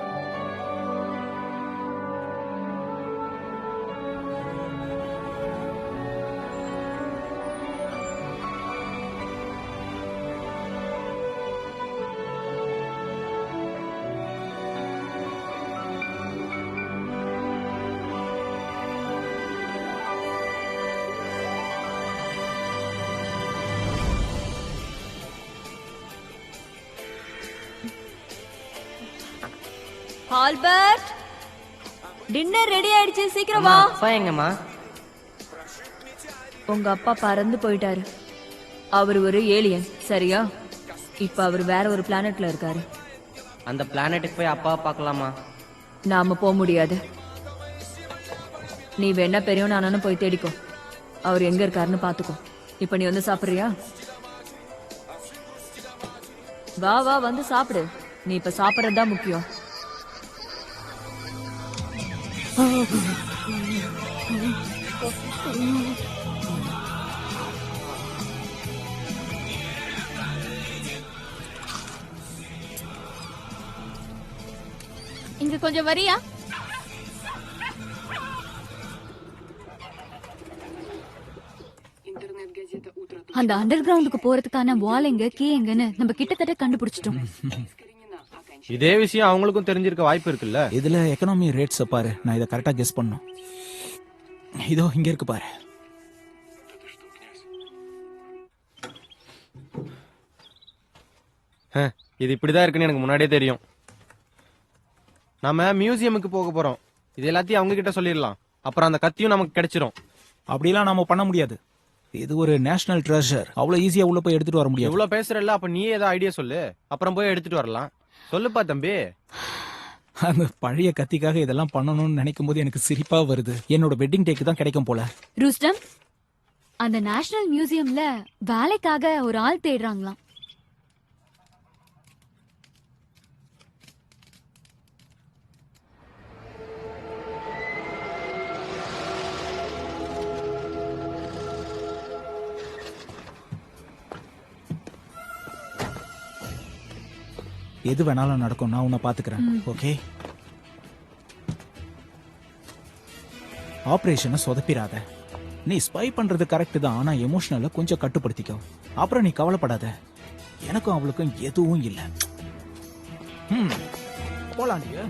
ஆல்பர்ட், டின்னர் ரெடி ஆயிடுச்சு, சீக்கிரம் வா. அப்பா எங்கம்மா? உங்க அப்பா பறந்து போயிட்டாரு. அவர் ஒரு ஏலியன், சரியா? இப்ப அவர் வேற ஒரு பிளானட்ல இருக்காரு. அந்த பிளானட்டுக்கு போய் அப்பாவை பார்க்கலாமா? நாம போக முடியாது. நீ வேணா பெரியவன் ஆனாலும் போய் தேடிக்கோ. அவர் எங்க இருக்காருன்னு பாத்துக்கோ. இப்ப நீ வந்து சாப்பிடுறியா? வா வா, வந்து சாப்பிடு. நீ இப்ப சாப்பிடறதுதான் முக்கியம். இங்க கொஞ்சம் வரியா? அந்த அண்டர் கிரவுண்டுக்கு போறதுக்கான வால் எங்க, கீ எங்கன்னு நம்ம கிட்டத்தட்ட கண்டுபிடிச்சிட்டோம். இதே விஷயம் அவங்களுக்கும் தெரிஞ்சிருக்க வாய்ப்பு இருக்குல்ல? இதுல எக்கனாமி ரேட்ஸ் பாரு. நான் இதை கரெக்டா கெஸ் பண்ணணும். இதோ இங்க இருக்கு பாரு. இது இப்படிதான் இருக்குன்னு எனக்கு முன்னாடியே தெரியும். நாம மியூசியமுக்கு போக போறோம். இது எல்லாத்தையும் அவங்க கிட்ட சொல்லிடலாம். அப்புறம் அந்த கத்தியும் நமக்கு கிடைச்சிரும். அப்படிலாம் நாம பண்ண முடியாது. இது ஒரு நேஷனல் ட்ரெஷர். அவ்வளவு ஈஸியா உள்ள போய் எடுத்துட்டு வர முடியாது. இவ்வளவு பேசுறல்ல, அப்ப நீ ஏதோ ஐடியா சொல்லு. அப்புறம் போய் எடுத்துட்டு வரலாம். சொல்லுப்பா தம்பி. அந்த பழைய கத்திக்காக இதெல்லாம் பண்ணணும்னு நினைக்கும் போது எனக்கு சிரிப்பா வருது. என்னோட வெட்டிங் டேக்கு தான் கிடைக்கும் போல. ரூஸ்டம், அந்த நேஷனல் மியூசியம்ல வேலைக்காக ஒரு ஆள் தேடுறாங்களாம். எது வேணாலும் நடக்கும். நான் உன்னை பாத்துக்கிறேன். ஓகே? ஆபரேஷனை சொதப்பிராத. நீ ஸ்பை பண்றது கரெக்ட் தான். ஆனா எமோஷனல கொஞ்சம் கட்டுப்படுத்திக்கோ. அப்புறம் நீ கவலைப்படாத. எனக்கும் அவளுக்கும் எதுவும் இல்ல. போலாம். நீங்க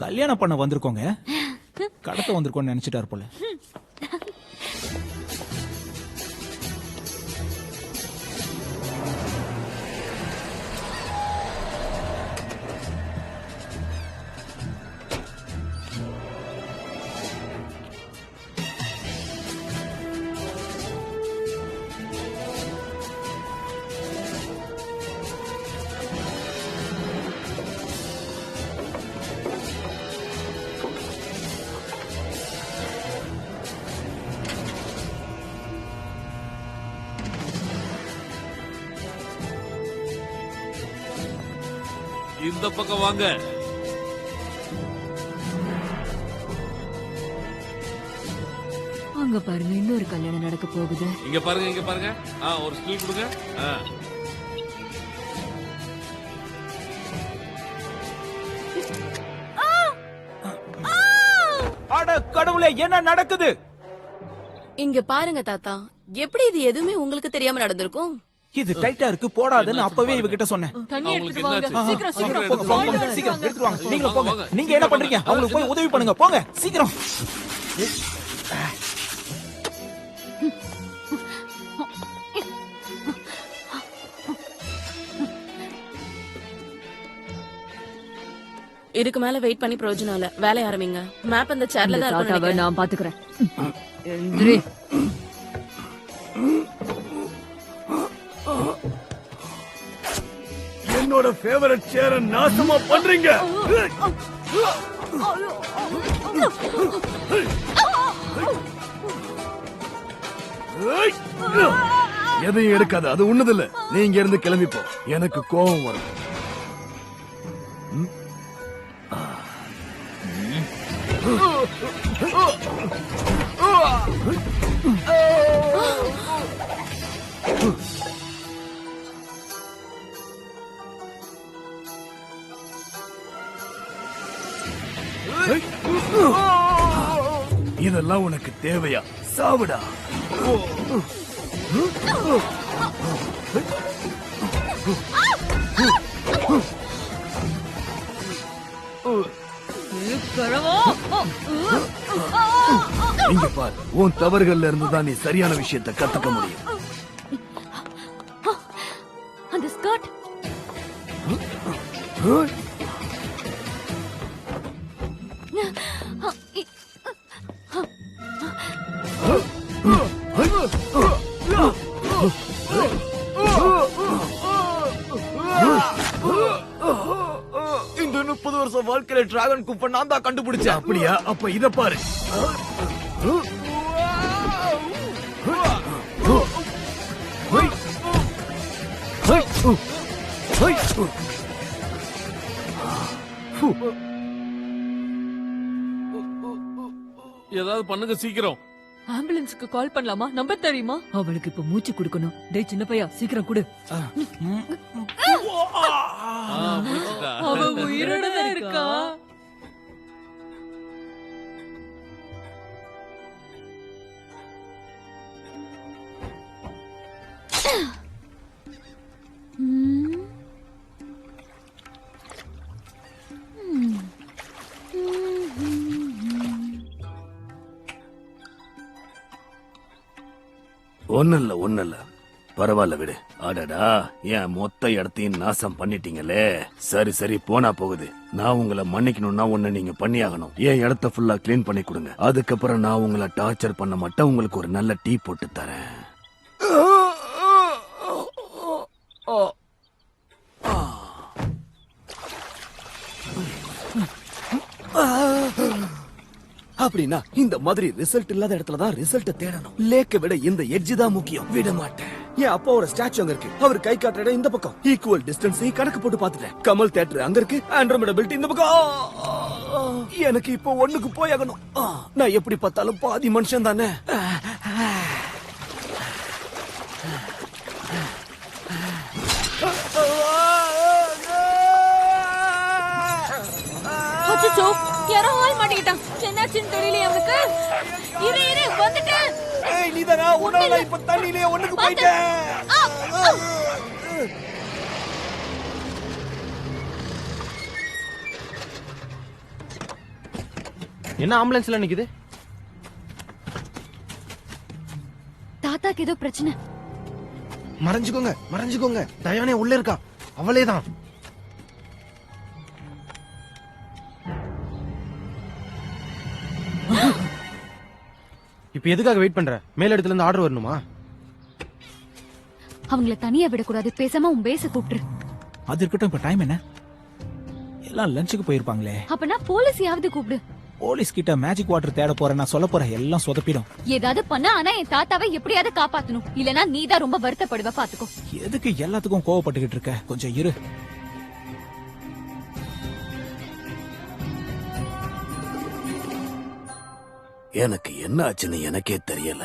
கல்யாணம் பண்ண வந்திருக்கோங்க. கடத்த வந்திருக்கோன்னு நினைச்சிட்டாரு போல. இந்த பக்கம் வாங்க. அங்க பாருங்க, இன்னொரு கல்யாணம் நடக்க போகுது. இங்க பாருங்க, இங்க பாருங்க. ஒரு ஸ்டில் கொடுங்க. அட கடவுளே, என்ன நடக்குது? இங்க பாருங்க தாத்தா, எப்படி இது எதுவுமே உங்களுக்கு தெரியாம நடந்திருக்கும்? இது டைட்டா இருக்கு, போடாதுன்னு அப்பவே இவகிட்ட சொன்னேன். தண்ணி எடுத்துட்டு வாங்க. சீக்கிரம் சீக்கிரம் போங்க, போங்க, சீக்கிரம் எடுத்துட்டு வாங்க. நீங்க போங்க. நீங்க என்ன பண்றீங்க? அவங்களுக்கு போய் உதவி பண்ணுங்க. போங்க சீக்கிரம். இதுக்கு மேல வெயிட் பண்ணி பிரயோஜனம் இல்ல. வேலைய ஆரம்பிங்க. மேப் அந்த சேர்ல தான் தாத்தாவை இருக்கும். நான் பாத்துக்கிறேன். எந்திரி. என்னோட ஃபேவரட் சேர நாசமா பண்றீங்க. எதையும் எடுக்காது, அது உன்னதில்ல. நீ இங்க இருந்து கிளம்பி போ. எனக்கு கோபம் வரும். இதெல்லாம் உனக்கு தேவையா? சாவுடா. இங்க பாரு, உன் தவறுகள்ல இருந்து தான் நீ சரியான விஷயத்தை கத்துக்க முடியும். அந்த ஸ்கர்ட் இந்த 30 வருஷம் வாழ்க்கையில டிராகன் குப்பை நான் தான் கண்டுபிடிச்சேன். அப்படியா? அப்ப இத பாரு. ஏதாவது பண்ணுங்க சீக்கிரம். ஆம்புலன்ஸ்க்கு கால் பண்ணலாமா? நம்பர் தெரியுமா? அவளுக்கு இப்ப மூச்சு குடுக்கணும். டேய் சின்ன பையா, சீக்கிரம் குடு. அவ உயிரோட தான் இருக்கா. ஒன்னல்ல பரவாயில்ல விடு. அடடா, என் மொத்த இடத்தையும் நாசம் பண்ணிட்டீங்களே. சரி சரி, போனா போகுது. நான் உங்களை மன்னிக்கணும்னா ஒண்ணு நீங்க பண்ணியாகணும். என் இடத்த ஃபுல்லா கிளீன் பண்ணி கொடுங்க. அதுக்கப்புறம் நான் உங்களை டார்ச்சர் பண்ண மாட்டேன். உங்களுக்கு ஒரு நல்ல டீ போட்டு தரேன். அப்படின்னா இந்த மாதிரி ரிசல்ட் இல்லாத இடத்துல தான் ரிசல்ட் தேடணும். லேக்க விட இந்த எட்ஜ் தான் முக்கியம். விட மாட்டேன். என் அப்பாவோட ஸ்டாச்சு அங்க இருக்கு. அவர் கை காட்டுற இடம் இந்த பக்கம். ஈக்குவல் டிஸ்டன்ஸ் கணக்கு போட்டு பாத்துட்டேன். கமல் தியேட்டர் அங்க இருக்கு. ஆண்ட்ரோமெடா பில்ட் இந்த பக்கம். எனக்கு இப்போ ஒண்ணுக்கு போயாகணும். நான் எப்படி பார்த்தாலும் பாதி மனுஷன் தானே. அச்சச்சோ, யாரோ ஆள் மாட்டிக்கிட்டான். என்னாச்சுன்னு தெரியலையே அவனுக்கு. இரு வந்துட்டேன். ஏய் நீதானா? உன்னால இப்ப தண்ணியிலே ஒண்ணுக்கு போயிட்டேன். என்ன ஆம்புலன்ஸ்ல நிக்குது? தாத்தாக்கு ஏதோ பிரச்சனை. மறைஞ்சுக்கோங்க மறைஞ்சுக்கோங்க, டயானே உள்ள இருக்கா, அவளேதான். இப்ப எதுக்காக வெயிட் பண்ற? மேல் இடத்துல இருந்து ஆர்டர் வரணுமா? அவங்கள தனியா விடக்கூடாது, பேசாம உன் பேச கூப்பிட்டு. அது இருக்கட்டும், இப்ப டைம் என்ன? எல்லாம் லஞ்சுக்கு போயிருப்பாங்களே. அப்பனா போலீஸையாவது கூப்பிடு. போலீஸ் கிட்ட மேஜிக் வாட்டர் தேட போறேன், நான் சொல்ல போறேன், எல்லாம் சொதப்பிடும். ஏதாவது பண்ணா ஆனா என் தாத்தாவை எப்படியாவது காப்பாத்தணும், இல்லனா நீதான் ரொம்ப வருத்தப்படுவ, பாத்துக்கோ. எதுக்கு எல்லாத்துக்கும் கோவப்பட்டுக்கிட்டு இருக்க? கொஞ்சம் இரு. எனக்கு என்ன ஆச்சுன்னு எனக்கே தெரியல.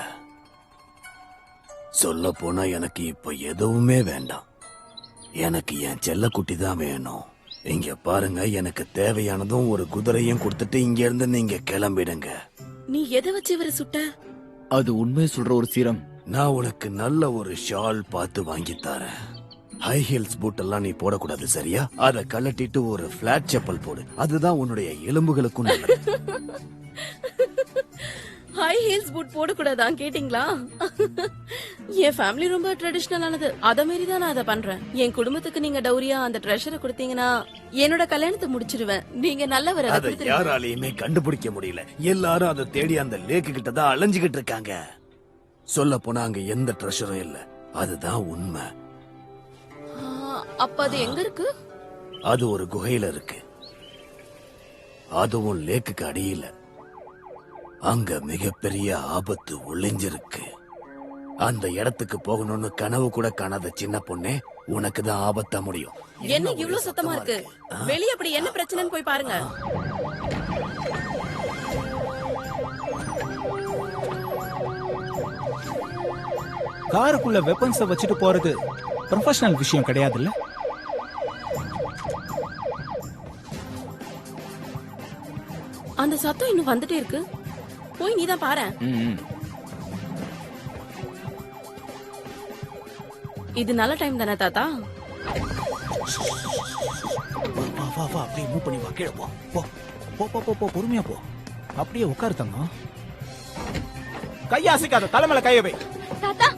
சொல்ல போனா எனக்கு இப்ப எதுவுமே வேண்டாம். எனக்கு என் செல்லக்குட்டி தான் வேணும். இங்க பாருங்க, எனக்கு தேவையானதும் ஒரு குதிரையும் கொடுத்துட்டு இங்க இருந்து நீங்க கிளம்பிடுங்க. நீ எதை வச்சு இவரை சுட்ட? அது உண்மையை சொல்ற ஒரு சீரம். நான் உனக்கு நல்ல ஒரு ஷால் பார்த்து வாங்கி தரேன். ஹை ஹீல்ஸ் பூட் எல்லாம் நீ போடக்கூடாது, சரியா? அத கழட்டிட்டு ஒரு பிளாட் செப்பல் போடு. அதுதான் உன்னுடைய எலும்புகளுக்கும் நல்லது. ஹை ஹீல்ஸ் பூட் போடக்கூடாதான் கேட்டீங்களா? என் ஃபேமிலி ரொம்ப ட்ரெடிஷனல் ஆனது, அத மாரி தான் நான் அதை பண்றேன். என் குடும்பத்துக்கு நீங்க டௌரியா அந்த ட்ரெஷரை கொடுத்தீங்கன்னா என்னோட கல்யாணத்தை முடிச்சிருவேன். நீங்க நல்லவர். அதை யாராலையுமே கண்டுபிடிக்க முடியல. எல்லாரும் அதை தேடி அந்த லேக்கு கிட்ட தான் அலைஞ்சுகிட்டு இருக்காங்க. சொல்ல போனா அங்க எந்த ட்ரெஷரும் இல்ல. அதுதான் உண்மை. அப்ப அது எங்க இருக்கு? அது ஒரு குகையில இருக்கு. அதுவும் லேக்குக்கு அடியில. அங்க மிகப்பெரிய ஆபத்து ஒளிஞ்சிருக்கு. அந்த இடத்துக்கு போகணும்னு கனவு கூட காணாத சின்ன பொண்ணே, உனக்கு தான் ஆபத்தா முடியும். என்ன இவ்ளோ சத்தமா இருக்கு? வெளிய அப்படி என்ன பிரச்சனைன்னு போய் பாருங்க. காருக்குள்ள வெப்பன்ஸ வச்சுட்டு போறது ப்ரொஃபஷனல் விஷயம் கிடையாதுல்ல? அந்த சத்தம் இன்னும் வந்துட்டே இருக்கு. போய் நீதான் பாரு. இது நல்ல டைம் தானே தாத்தா? வா வா வா, அப்படியே மூவ் பண்ணி வா, கீழே போ. போ போ போ போ, போ, பொறுமையா போ. அப்படியே உட்காரு தங்கம். கையாசிக்காத, தலைமையில கைய வை. தாத்தா,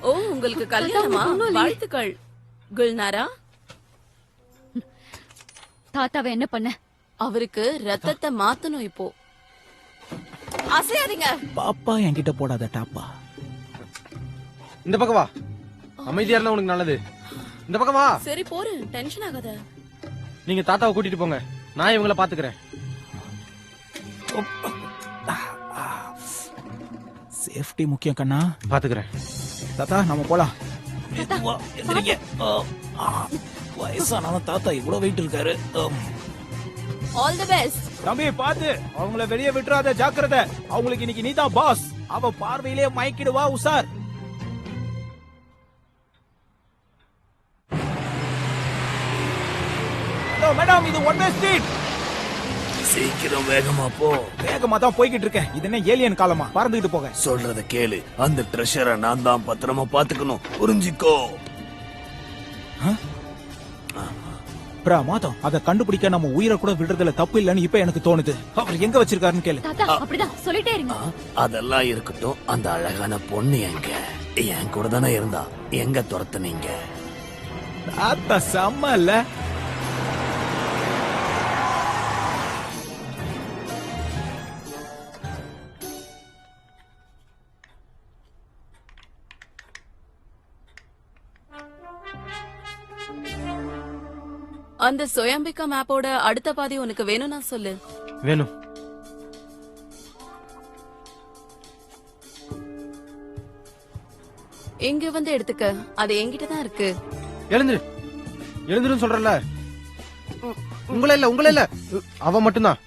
ஓ, உங்களுக்கு கல்யாணமா? வாழ்த்துக்கள் குல்நாரா. தாத்தாவை என்ன பண்ண? அவருக்கு ரத்தத்தை மாத்தணும். இப்போ அசையாதீங்க. பாப்பா என்கிட்ட போடாத டாப்பா. இந்த பக்கம் வா, அமைதியா இருந்தா உனக்கு நல்லது. இந்த பக்கம் வா. சரி போரு, டென்ஷன் ஆகாத. நீங்க தாத்தாவை கூட்டிட்டு போங்க, நான் இவங்கள பாத்துக்கிறேன். சேஃப்டி முக்கியம் கண்ணா, பாத்துக்கிறேன். தாத்தா நம்ம போலாம். வயசானாலும் தாத்தா இவ்வளவு வெயிட் இருக்காரு. All the best. தம்பி பாத்து, அவங்கள வெளியே விட்டுறாத, ஜாக்கிரதை. அவங்களுக்கு இன்னைக்கு நீதான் பாஸ். அவ பார்வையிலே மயக்கிடுவா, உசார். மேடம், இது ஒன் வே ஸ்ட்ரீட். சீக்கிரம் வேகமா போ. வேகமா தான் போய்கிட்டு இருக்கேன். இது என்ன ஏலியன் காலமா? பறந்துகிட்டு போக. சொல்றத கேளு. அந்த ட்ரெஷரை நான் தான் பத்திரமா பாத்துக்கணும், புரிஞ்சுக்கோ. பிரமாதம். அதை கண்டுபிடிக்க நம்ம உயிரை கூட விடுறதுல தப்பு இல்லன்னு இப்ப எனக்கு தோணுது. அவர் எங்க வச்சிருக்காருன்னு கேளு. தாத்தா அப்படிதான் சொல்லிட்டே இருங்க. அதெல்லாம் இருக்கட்டும். அந்த அழகான பொண்ணு எங்க? என் கூட தானே இருந்தா, எங்க துரத்துனீங்க? தாத்தா செம்ம இல்ல? அந்த சோயாம்பிகா மேப்போட அடுத்த பாதி உனக்கு வேணும்னா சொல்லு. வேணும். இங்க வந்து எடுத்துக்க, அது என்கிட்ட தான் இருக்கு. எழுந்துரு, எழுந்துருன்னு சொல்றல. உங்கள இல்ல, அவ மட்டும்தான்.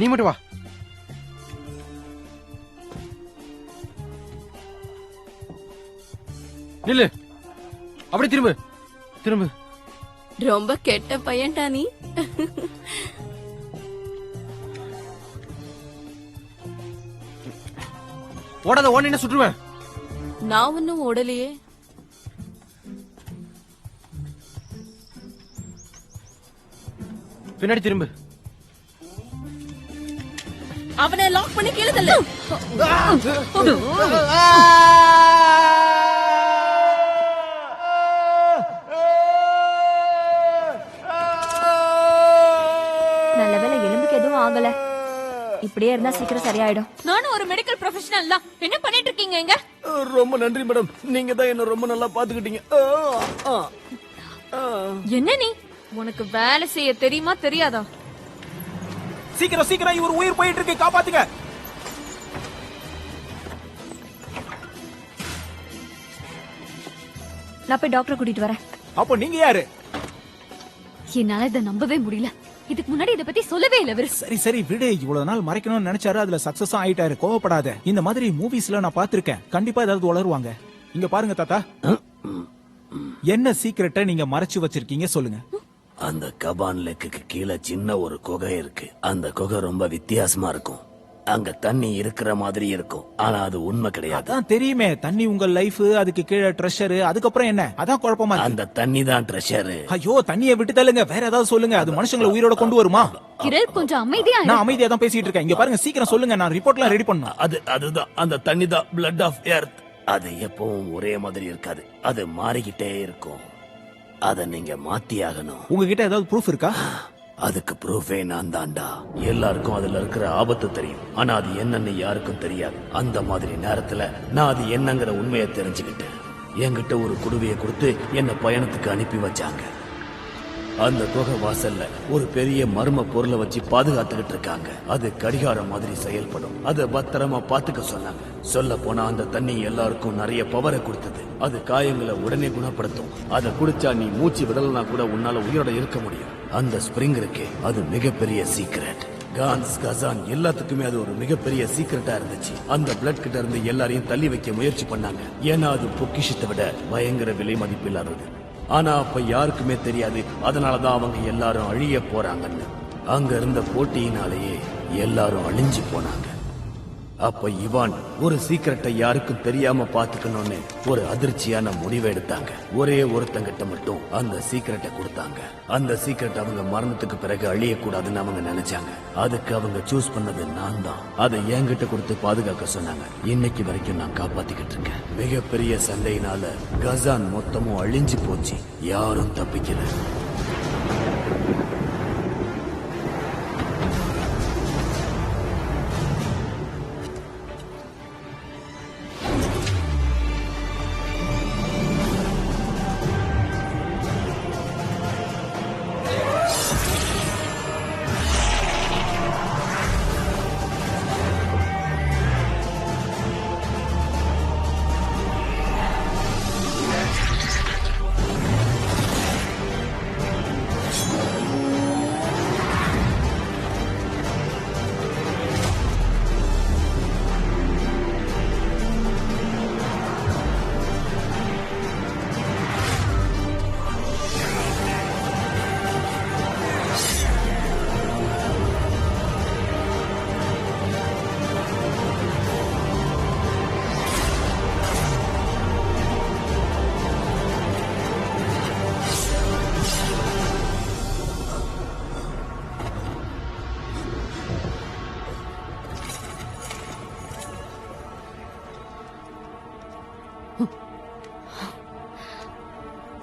நீ மட்டும் வா. நில்லு, அப்படி திரும்பு, திரும்பு. ரொம்ப கெட்ட பையன்டா நீ. ஓடாத, ஓடின சுற்றுவேன். நான் ஒன்னும் ஓடலையே. பின்னாடி திரும்பு. அவனை லாக் பண்ணி கீழே தள்ளு. நல்ல வேளை எலும்புக்கு எதுவும் ஆகல. இப்படியே இருந்தா சீக்கிரம் சரியாயிடும். நானும் ஒரு மெடிக்கல் ப்ரொஃபஷனல் தான். என்ன பண்ணிட்டு இருக்கீங்க இங்க? ரொம்ப நன்றி மேடம், நீங்க தான் என்ன ரொம்ப நல்லா பாத்துக்கிட்டீங்க. என்ன நீ, உனக்கு வேலை செய்ய தெரியுமா தெரியாதா? சீக்கிரம் சீக்கிரம், இவர் உயிர் போயிட்டு இருக்கு, காப்பாத்துங்க. நான் போய் டாக்டர் கூட்டிட்டு வரேன். அப்போ நீங்க யாரு? என்னால இதை நம்பவே முடியல. இதுக்கு முன்னாடி இத பத்தி சொல்லவே இல்ல இவரு. சரி சரி விடு, இவ்வளவு நாள் மறைக்கணும்னு நினைச்சாரு, அதுல சக்சஸ் ஆயிட்டாரு. கோவப்படாத. இந்த மாதிரி மூவிஸ்ல நான் பாத்திருக்கேன், கண்டிப்பா ஏதாவது உளருவாங்க. இங்க பாருங்க தாத்தா, என்ன சீக்கிரட்டை நீங்க மறைச்சு வச்சிருக்கீங்க சொல்லுங்க. அந்த கபான் லேக்குக்கு கீழே சின்ன ஒரு குகை இருக்கு. அந்த குகை ரொம்ப வித்தியாசமா இருக்கும். அங்க தண்ணி இருக்கிற மாதிரி இருக்கும், ஆனா அது உண்மை கிடையாது. அதான் தெரியுமே, தண்ணி உங்க லைஃப், அதுக்கு கீழே ட்ரெஷர், அதுக்கப்புறம் என்ன? அதான் குழப்பமா இருக்கு. அந்த தண்ணி தான் ட்ரெஷர். ஐயோ, தண்ணியை விட்டு தள்ளுங்க, வேற ஏதாவது சொல்லுங்க. அது மனுஷங்களை உயிரோட கொண்டு வருமா? கிரல் கொஞ்சம் அமைதியா இரு. நான் அமைதியா தான் பேசிட்டு இருக்கேன். இங்க பாருங்க, சீக்கிரம் சொல்லுங்க, நான் ரிப்போர்ட்லாம் ரெடி பண்ணணும். அதுதான் அந்த தண்ணி தான் பிளட் ஆஃப் எர்த். அது எப்பவும் ஒரே மாதிரி இருக்காது, அது மாறிக்கிட்டே இருக்கும். அத நீங்க மாத்தி ஆகணும். உங்ககிட்ட ஏதாவது ப்ரூஃப் இருக்கா? அதுக்கு ப்ரூஃபே நான் தான்டா. எல்லாருக்கும் அதுல இருக்கிற ஆபத்து தெரியும், ஆனா அது என்னன்னு யாருக்கும் தெரியாது. அந்த மாதிரி நேரத்துல நான் அது என்னங்கிற உண்மையை தெரிஞ்சுக்கிட்டேன். என்கிட்ட ஒரு குடுவையை கொடுத்து என்ன பயணத்துக்கு அனுப்பி வச்சாங்க. அந்த குகை வாசல்ல ஒரு பெரிய மர்ம பொருளை வச்சு பாதுகாத்துக்கிட்டு இருக்காங்க. அது கடிகாரம் மாதிரி செயல்படும். அதை பத்திரமா பாத்துக்க சொன்னாங்க. சொல்ல போனா அந்த தண்ணி எல்லாருக்கும் நிறைய பவரை கொடுத்தது. அது காயங்களை உடனே குணப்படுத்தும். அதை குடிச்சா நீ மூச்சு விடலனா கூட உன்னால உயிரோட இருக்க முடியும். அந்த ஸ்பிரிங் இருக்கே, அது மிகப்பெரிய சீக்ரெட். கான்ஸ் கசான் எல்லாத்துக்குமே அது ஒரு மிகப்பெரிய சீக்ரெட்டா இருந்துச்சு. அந்த பிளட் கிட்ட இருந்து எல்லாரையும் தள்ளி வைக்க முயற்சி பண்ணாங்க, ஏன்னா அது பொக்கிஷத்தை விட பயங்கர விலை மதிப்பில்லாதது. ஆனா அப்ப யாருக்குமே தெரியாது, அதனாலதான் அவங்க எல்லாரும் அழிய போறாங்கன்னு. அங்க இருந்த போட்டியினாலேயே எல்லாரும் அழிஞ்சு போனாங்க. அப்ப இவான் ஒரு சீக்கிரட்டை யாருக்கும் தெரியாம பாத்துக்கணும்னு ஒரு அதிர்ச்சியான முடிவை எடுத்தாங்க. ஒரே ஒருத்தங்கிட்ட மட்டும் அந்த சீக்கிரட்டை கொடுத்தாங்க. அந்த சீக்கிரட் அவங்க மரணத்துக்கு பிறகு அழியக்கூடாதுன்னு அவங்க நினைச்சாங்க. அதுக்கு அவங்க சூஸ் பண்ணது நான் தான். அதை என்கிட்ட கொடுத்து பாதுகாக்க சொன்னாங்க. இன்னைக்கு வரைக்கும் நான் காப்பாத்திக்கிட்டு இருக்கேன். மிகப்பெரிய சண்டையினால கசான் மொத்தமும் அழிஞ்சு போச்சு, யாரும் தப்பிக்கல.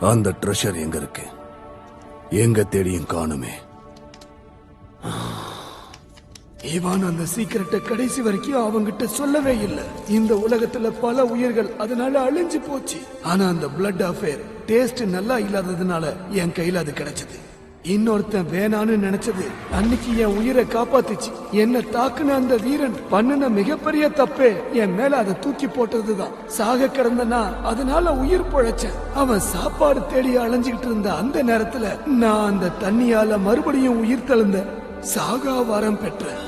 அந்த ட்ரெஷர் எங்க இருக்கு? எங்க தேடியும் காணுமே. இவான் அந்த சீக்கிரட்டை கடைசி வரைக்கும் அவங்கிட்ட சொல்லவே இல்லை. இந்த உலகத்துல பல உயிர்கள் அதனால அழிஞ்சு போச்சு. ஆனா அந்த பிளட் அஃபேர் டேஸ்ட் நல்லா இல்லாததுனால என் கையில அது கிடைச்சது. இன்னொருத்தன் வேணான்னு நினைச்சது அன்னைக்கு என் உயிரை காப்பாத்துச்சு. என்ன தாக்குன அந்த வீரன் பண்ணுன மிகப்பெரிய தப்பே என் மேல அதை தூக்கி போட்டதுதான். சாக கிடந்தனா அதனால உயிர் பொழைச்சேன். அவன் சாப்பாடு தேடி அலைஞ்சுகிட்டு இருந்த அந்த நேரத்துல நான் அந்த தண்ணியால மறுபடியும் உயிர் தெழுந்த சாகா வரம் பெற்றேன்.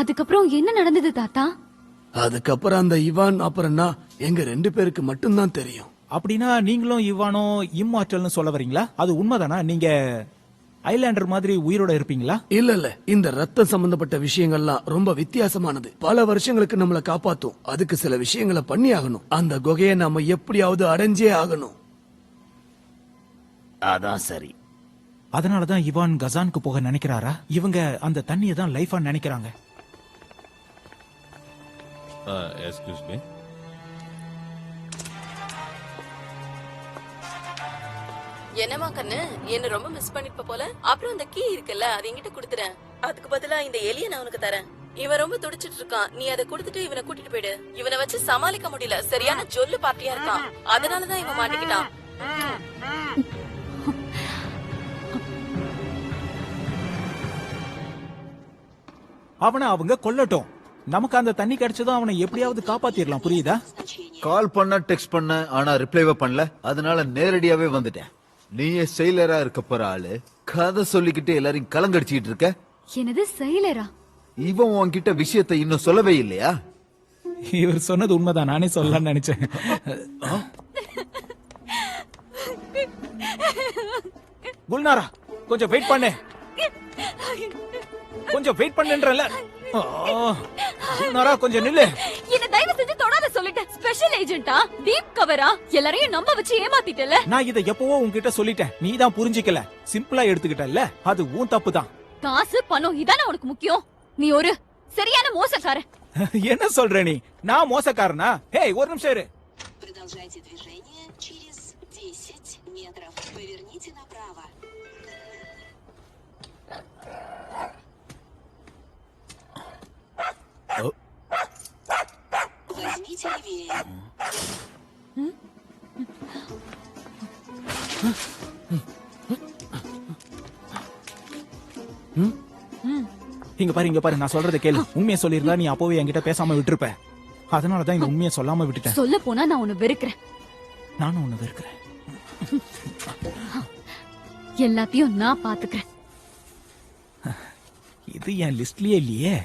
அதுக்கப்புறம் என்ன நடந்தது தாத்தா? அதுக்கப்புறம் அந்த இவான் அப்புறம் நான் எங்க 2 பேருக்கு மட்டும்தான் தெரியும். அப்படின்னா நீங்களும் இவானோ இம்மார்டல்னு சொல்ல வரீங்களா? அது உண்மைதானா? நீங்க ஐலாண்டர் மாதிரி உயிரோட இருப்பீங்களா? இல்ல இந்த ரத்தம் சம்பந்தப்பட்ட விஷயங்கள்லாம் ரொம்ப வித்தியாசமானது. பல வருஷங்களுக்கு நம்மள காப்பாத்தும். அதுக்கு சில விஷயங்களை பண்ணி ஆகணும். அந்த குகையை நாம எப்படியாவது அடைஞ்சே ஆகணும். அதான் சரி. அதனாலதான் இவான் கசானுக்கு போக நினைக்கிறாரா? இவங்க அந்த தண்ணியை தான் லைஃபா நினைக்கிறாங்க. Excuse me. என்னமா கண்ணு, என்ன ரொம்ப மிஸ் பண்ணிப்ப போல. அப்புறம் அந்த கீ இருக்குல்ல, அது என்கிட்ட குடுத்துறேன். அதுக்கு பதிலா இந்த எலிய நான் உனக்கு தரேன். இவன் ரொம்ப துடிச்சிட்டு இருக்கான். நீ அதை கொடுத்துட்டு இவனை கூட்டிட்டு போயிடு. இவனை வச்சு சமாளிக்க முடியல. சரியான ஜொல்லு பார்ட்டியா இருக்கான். அதனாலதான் இவன் மாட்டிக்கிட்டான். அவனை அவங்க கொல்லட்டும். நமக்கு அந்த தண்ணி கிடைச்சதும் அவனை எப்படியாவது காப்பாத்திரலாம். புரியுதா? கால் பண்ண டெக்ஸ்ட் பண்ண ஆனா ரிப்ளைவே பண்ணல. அதனால நேரடியாவே வந்துட்டேன். நீயே செயலரா இருக்க போற ஆளு கதை சொல்லிக்கிட்டு எல்லாரையும் கலங்கடிச்சிட்டு இருக்க. என்னது செயலரா? இவன் உன்கிட்ட விஷயத்தை இன்னும் சொல்லவே இல்லையா? இவர் சொன்னது உண்மைதான். நானே சொல்லலாம்னு நினைச்சேன். குல்நாரா கொஞ்சம் வெயிட் பண்ணு. கொஞ்சம் வெயிட் பண்ணுன்றல. குல்நாரா கொஞ்சம் நில்லு. என்ன தயவு செஞ்சு தொடாத சொல்லிட்டேன். ஸ்பெஷல் ஏஜென்ட்டா, டீப் கவரா, எல்லாரையும் நம்ப வச்சு ஏமாத்திட்டல. நான் இதை எப்பவோ உன்கிட்ட சொல்லிட்டேன். நீ தான் புரிஞ்சிக்கல. சிம்பிளா எடுத்துக்கிட்டல்ல. அது உன் தப்பு தான். காசு பணம் இதானே உனக்கு முக்கியம். நீ ஒரு சரியான மோசக்காரன். என்ன சொல்ற நீ? நான் மோசக்காரனா? ஹேய் ஒரு நிமிஷம் இரு. Продолжайте движение через 10 метров. Поверните направо. Возьмите левее. இங்க பாரு நான் சொல்றதை கேளு. உண்மையை சொல்லிருந்தா நீ அப்பவே என்கிட்ட பேசாம விட்டுருப்ப. அதனாலதான் இந்த உண்மையை சொல்லாம விட்டுட்டேன். சொல்ல போனா நான் உன்னை வெறுக்கிறேன். நானும் உன்னை வெறுக்கிறேன். எல்லாத்தையும் நான் பாத்துக்கிறேன். இது என் லிஸ்ட்லயே இல்லையே.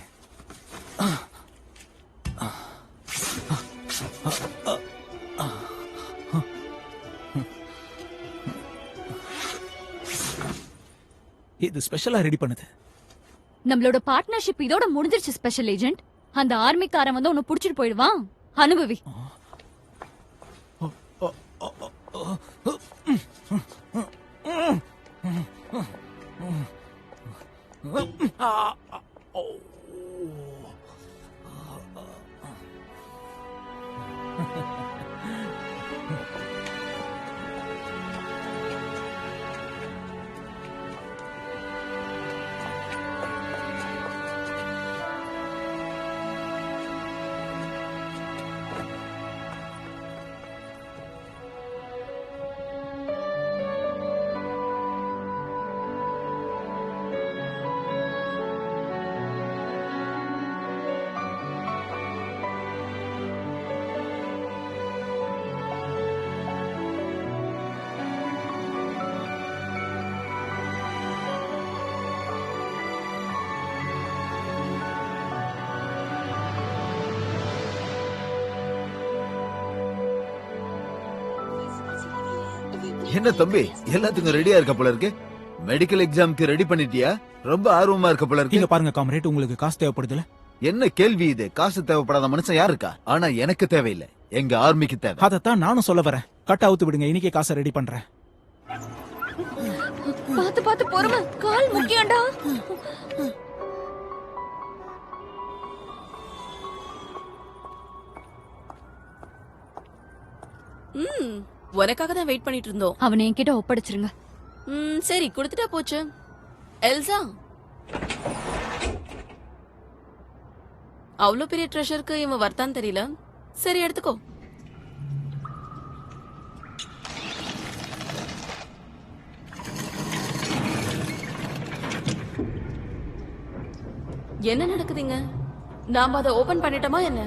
இது ஸ்பெஷலா ரெடி பண்ணுது. நம்மளோட பார்ட்னர்ஷிப் இதோட முடிஞ்சிருச்சு ஸ்பெஷல் ஏஜென்ட். அந்த ஆர்மிக்காரன் வந்து உன்னை புடிச்சிட்டு போயிடுவான். அனுபவி. என்ன தம்பி எல்லாத்துக்கும் ரெடியா இருக்க போல இருக்கு. மெடிக்கல் எக்ஸாம்க்கு ரெடி பண்ணிட்டியா? ரொம்ப ஆர்வமா இருக்க போல இருக்கு. இங்க பாருங்க காம்ரேட், உங்களுக்கு காசு தேவைப்படுதுல? என்ன கேள்வி இது? காசு தேவைப்படாத மனுஷன் யாரு இருக்கா? ஆனா எனக்கு தேவையில்லை, எங்க ஆர்மிக்கு தேவை. அதத்தான் நானும் சொல்ல வரேன். கட் அவுத்து விடுங்க, இன்னைக்கே காசை ரெடி பண்றேன். பாத்து பாத்து பொறுமை, கால் முக்கியம்டா. உனக்காக தான் வெயிட் பண்ணிட்டு இருந்தோம். அவனை என்கிட்ட ஒப்படைச்சிருங்க. சரி கொடுத்துட்டா போச்சு. எல்சா, அவ்வளவு பெரிய ட்ரெஷருக்கு இவன் வர்த்தான்னு தெரியல. சரி எடுத்துக்கோ. என்ன நடக்குதுங்க? நாம அதை ஓபன் பண்ணிட்டோமா என்ன?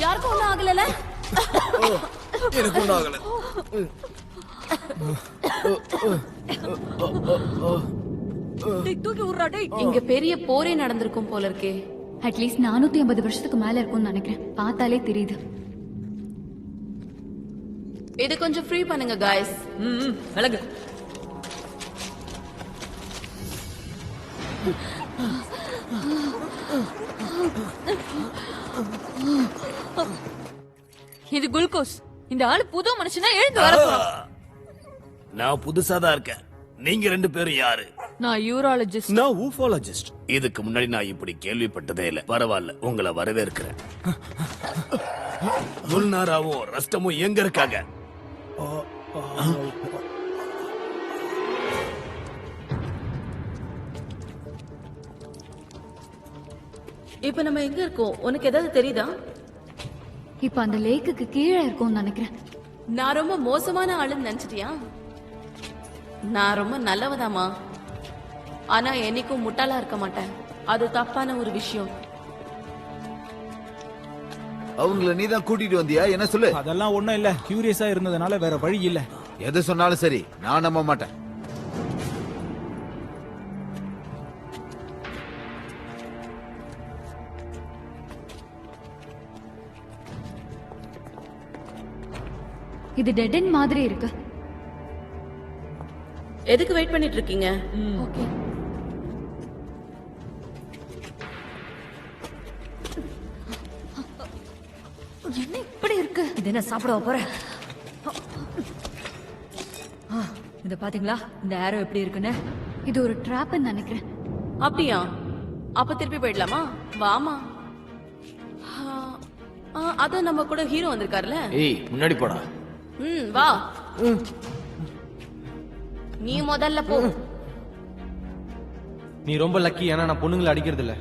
யாருக்கும் ஒண்ணும் ஆகல. எனக்கு ஒன்றாகல. தூக்கி விடுறா டேய். இங்க பெரிய போரே நடந்திருக்கும் போல இருக்கே. அட்லீஸ்ட் 450 வருஷத்துக்கு மேல இருக்கும்னு நினைக்கிறேன். பார்த்தாலே தெரியுது. இது கொஞ்சம் ஃப்ரீ பண்ணுங்க गाइस. விலகு. இது குளுக்கோஸ். இந்த ஆளு புது மனுஷனா எழுந்து வர போறான். நான் புதுசா தான் இருக்கேன். நீங்க 2 பேரும் யாரு? நான் யூராலஜிஸ்ட். நான் ஊஃபாலஜிஸ்ட். இதுக்கு முன்னாடி நான் இப்படி கேள்விப்பட்டதே இல்ல. பரவாயில்ல, உங்களை வரவேற்கிறேன். முல்நாராவும் ரஸ்டமும் எங்க இருக்காங்க? இப்ப நம்ம எங்க இருக்கோம்? உனக்கு ஏதாவது தெரியுதா? இப்ப அந்த லேக்குக்கு கீழே இருக்கும்னு நினைக்கிறேன். நான் ரொம்ப மோசமான ஆளுன்னு நினைச்சிட்டியா? நான் ரொம்ப நல்லவதாமா. ஆனா என்னைக்கும் முட்டாளா இருக்க மாட்டேன். அது தப்பான ஒரு விஷயம். அவங்கள நீதான் கூட்டிட்டு வந்தியா? என்ன சொல்லு. அதெல்லாம் ஒண்ணும் இல்ல. கியூரியஸா இருந்ததுனால வேற வழி இல்ல. எது சொன்னாலும் சரி, நான் நம்ப மாட்டேன். இது டெட் எண்ட் மாதிரி இருக்கு. எதுக்கு வெயிட் பண்ணிட்டு இருக்கீங்க? ஓகே. என்ன இப்படி இருக்கு? இது என்ன சாப்பிட போற? இத பாத்தீங்களா? இந்த ஏரோ எப்படி இருக்குன்னு? இது ஒரு ட்ராப்னு நினைக்கிறேன். அப்படியா? அப்ப திருப்பி போயிடலாமா? வாமா. அதான் நம்ம கூட ஹீரோ வந்திருக்காருல. ஏய், முன்னாடி போடா. வா. நீ முதல்ல போ. நீ ரொம்ப லக்கி. ஏன்னா நான் பொண்ணுங்களை அடிக்கிறது இல்ல.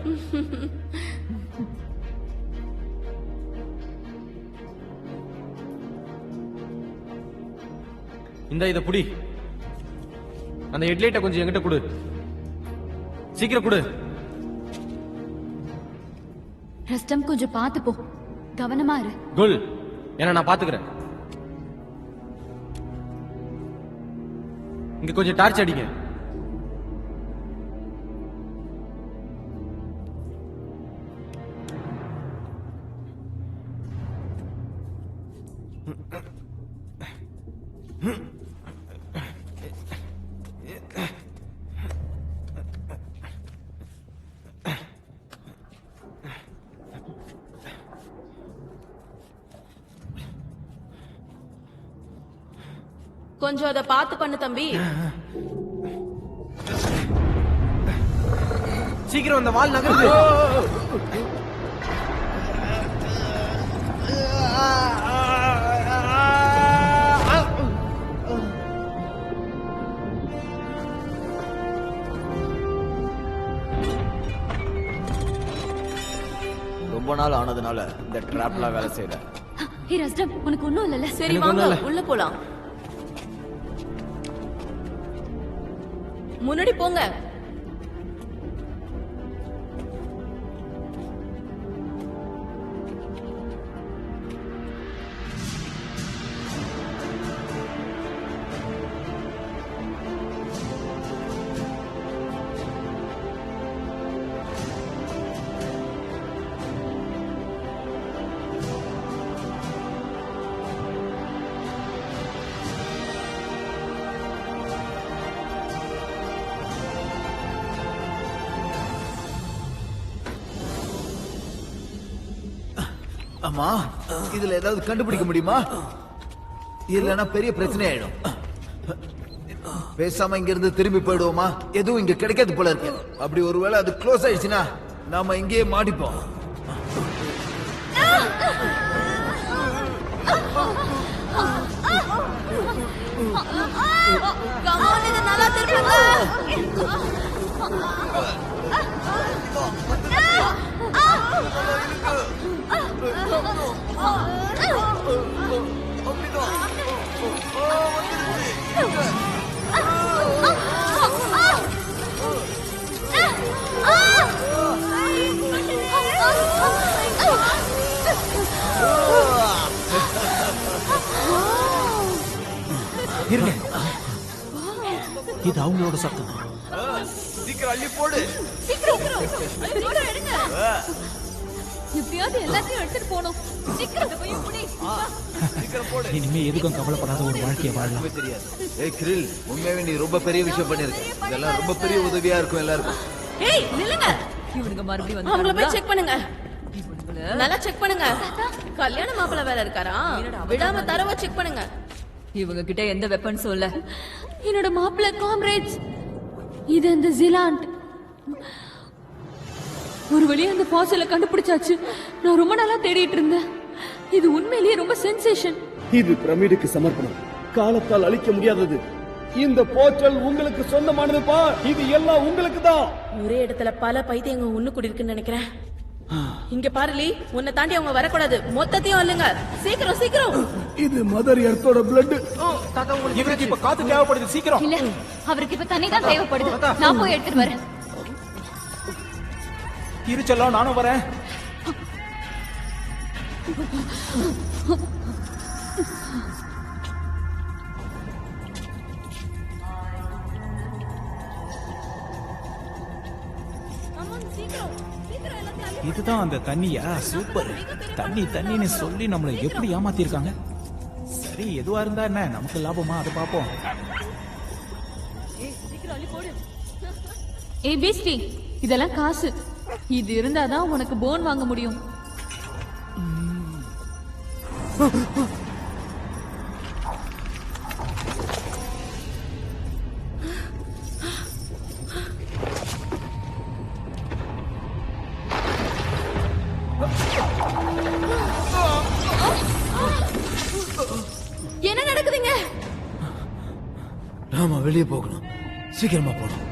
இந்த இத புடி. அந்த ஹெட்லைட்ட கொஞ்சம் என்கிட்ட கொடு. சீக்கிரம் கொடு. ரஸ்டம் கொஞ்சம் பார்த்து போ. கவனமா இரு. குல். ஏன்னா நான் பாத்துக்கிறேன். இங்க கொஞ்சம் டார்ச் அடிங்க. கொஞ்சம் அதை பார்த்து பண்ணு தம்பி. சீக்கிரம் அந்த வால் நகருது. ரொம்ப நாள் ஆனதுனால இந்த ட்ராப்லாம் வேலை செய்யல. ஹே ரஸ்டம், உனக்கு ஒண்ணும் இல்லல? சரி வாங்க உள்ள போலாம். முன்னாடி போங்க. அம்மா, இதுல ஏதாவது கண்டுபிடிக்க முடியுமா? இல்லனா பெரிய பிரச்சனை ஆயிடும். பேசாம இங்க இருந்து திரும்பி போயிடுவோமா? எதுவும் இங்க கிடைக்காது போல இருக்கு. அப்படி ஒருவேளை அது க்ளோஸ் ஆயிடுச்சுன்னா நாம இங்கேயே மாட்டிப்போம். கமான், இத நல்லா திருப்புங்க. இருங்க, இது அவங்களோட சத்தம். சீக்கிரம் அள்ளி போடு. எப்படியாவது எல்லாத்தையும் எடுத்துட்டு போகணும். சீக்கிரம் போய் புடி. சீக்கிரம் போடு. இனிமே எதுக்கும் கவலைப்படாத ஒரு வாழ்க்கையை வாழலாம். தெரியாது. ஏய் கிரில், உண்மையாவே நீ ரொம்ப பெரிய விஷயம் பண்ணிருக்க. இதெல்லாம் ரொம்ப பெரிய உதவியா இருக்கும் எல்லாருக்கும். ஏய் நில்லுங்க, இவனுங்க மறுபடியும் அவங்கள வந்து போய் செக் பண்ணுங்க. நல்லா செக் பண்ணுங்க. கல்யாண மாப்பிள்ளை வேற இருக்காரா? விடாம தரவா செக் பண்ணுங்க. இவங்க கிட்ட எந்த வெப்பன்ஸும் இல்ல. என்னோட மாப்பிள்ளை காம்ரேட்ஸ், இது அந்த ஜிலாண்ட். ஒரு வழியா அந்த ஃபாசிலை கண்டுபிடிச்சாச்சு. நான் ரொம்ப நாளா தேடிட்டு இருந்தேன். இது உண்மையிலேயே ரொம்ப சென்சேஷன். இது பிரமிடுக்கு சமர்ப்பணம், காலத்தால் அழிக்க முடியாதது. இந்த போர்ட்டல் உங்களுக்கு சொந்தமானதுப்பா. இது எல்லாம் உங்களுக்கு தான். ஒரே இடத்துல பல பைத்தியங்க ஒண்ணு கூடி இருக்குன்னு நினைக்கிறேன். இங்க பாருலி, உன்னை தாண்டி அவங்க வரக்கூடாது. மொத்தத்தையும் அல்லுங்க. சீக்கிரம் சீக்கிரம். இது மதர் எர்த்தோட பிளட். இவருக்கு இப்ப காத்து தேவைப்படுது. சீக்கிரம். இல்ல, அவருக்கு இப்ப தண்ணி தான் தேவைப்படுது. நான் போய் எடுத்துட்டு வரேன். இருச்செல்லாம் நானும் வரேன். இதுதான் அந்த தண்ணியா? சூப்பர். தண்ணி தண்ணின்னு சொல்லி நம்மளை எப்படி ஏமாத்திருக்காங்க. சரி, எதுவா இருந்தா என்ன, நமக்கு லாபமா அதை பாப்போம். ஏய் பீஸ்டி, இதெல்லாம் காசு. இது இருந்தாதான் உனக்கு போன் வாங்க முடியும். என்ன நடக்குதுங்க? நாம வெளியே போகணும், சீக்கிரமா போகணும்.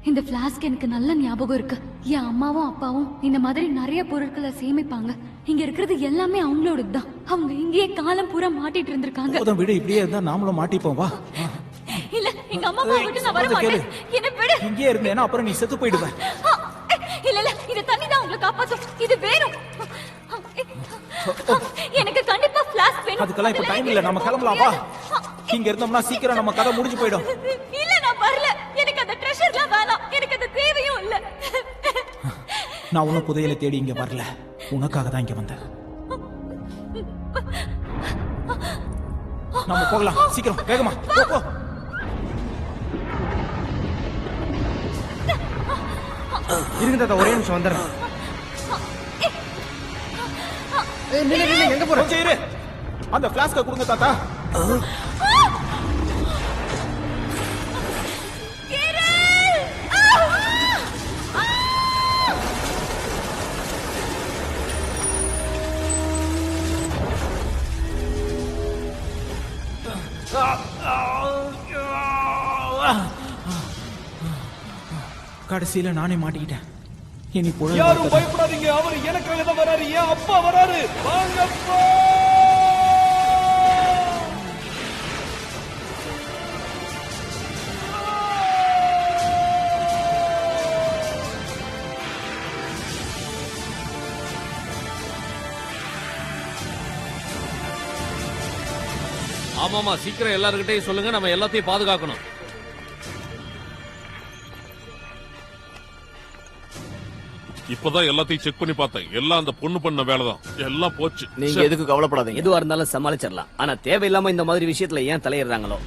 இந்த பிளாஸ்க் எனக்கு நல்ல ஞாபகம் இருக்கு. என் அம்மாவும் அப்பாவும் இந்த மாதிரி நிறைய பொருட்களை சேமிப்பாங்க. இங்க இருக்கிறது எல்லாமே அவங்களோடது தான். அவங்க இங்கேயே காலம் பூரா மாட்டிட்டு இருந்திருக்காங்க. போதும் விடு, இப்படியே இருந்தா நாமளும் மாட்டிப்போம். வா. இல்ல, எங்க அம்மா அப்பா விட்டு நான் வர மாட்டேன். என்ன விடு. இங்கேயே இருந்தேன்னா அப்புறம் நீ செத்து போயிடுவ. இல்ல இல்ல, இந்த தண்ணி தான் உங்களை காப்பாத்தும். இது வேணும். எனக்கு கண்டிப்பா ஃபிளாஸ்க் வேணும். அதுக்கெல்லாம் இப்ப டைம் இல்ல, நம்ம கிளம்பலாம். வா. இங்க இருந்தோம்னா சீக்கிரம் நம்ம கதை முடிஞ்சு போயிடும். இல்ல, நான் வரல. எனக்கு அந்த ட்ரெஷர்லாம் வேணாம். எனக்கு அது தேவையும் இல்ல. நான் உன்ன புதையலை தேடி இங்க வரல, உனக்காக தான் இங்க வந்தேன். நம்ம போகலாம். சீக்கிரம் வேகமா போ போ. இருங்க தாத்தா, ஒரே நிமிஷம் வந்துடுறேன். எங்க போற? கொஞ்சம் இரு. அந்த பிளாஸ்க கொடுங்க தாத்தா. கடைசியில நானே மாட்டிக்கிட்டேன். இனி யாரும் பயப்படாதீங்க, அவர் எனக்காக தான் வராரு. என் அப்பா வராரு. வாங்கப்பா. ஆமாமா, சீக்கிரம் எல்லாருக்கிட்டையும் சொல்லுங்க, நம்ம எல்லாத்தையும் பாதுகாக்கணும். இப்பதான் எல்லாத்தையும் செக் பண்ணி பார்த்தேன். எல்லாம் அந்த பொண்ணு பண்ண வேலைதான். எல்லாம் போச்சு. நீங்க எதுக்கு கவலைப்படாதீங்க, எதுவா இருந்தாலும் சமாளிச்சிடலாம். ஆனா தேவையில்லாம இந்த மாதிரி விஷயத்துல ஏன் தலையிடுறாங்களோ?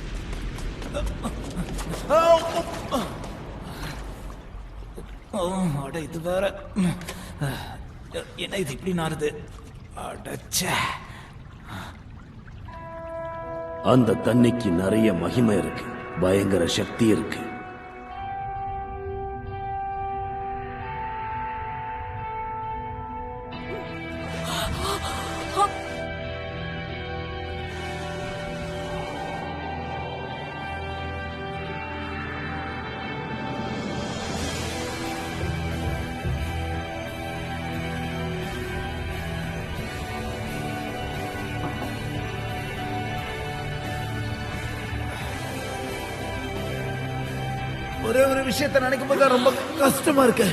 அட, இது வேற என்ன, இது இப்படி நாறுது. அடச்சே. அந்த தண்ணிக்கு நிறைய மகிமை இருக்கு, பயங்கர சக்தி இருக்கு. ஒரே ஒரு விஷயத்தை நினைக்கும் போது ரொம்ப கஷ்டமா இருக்கு.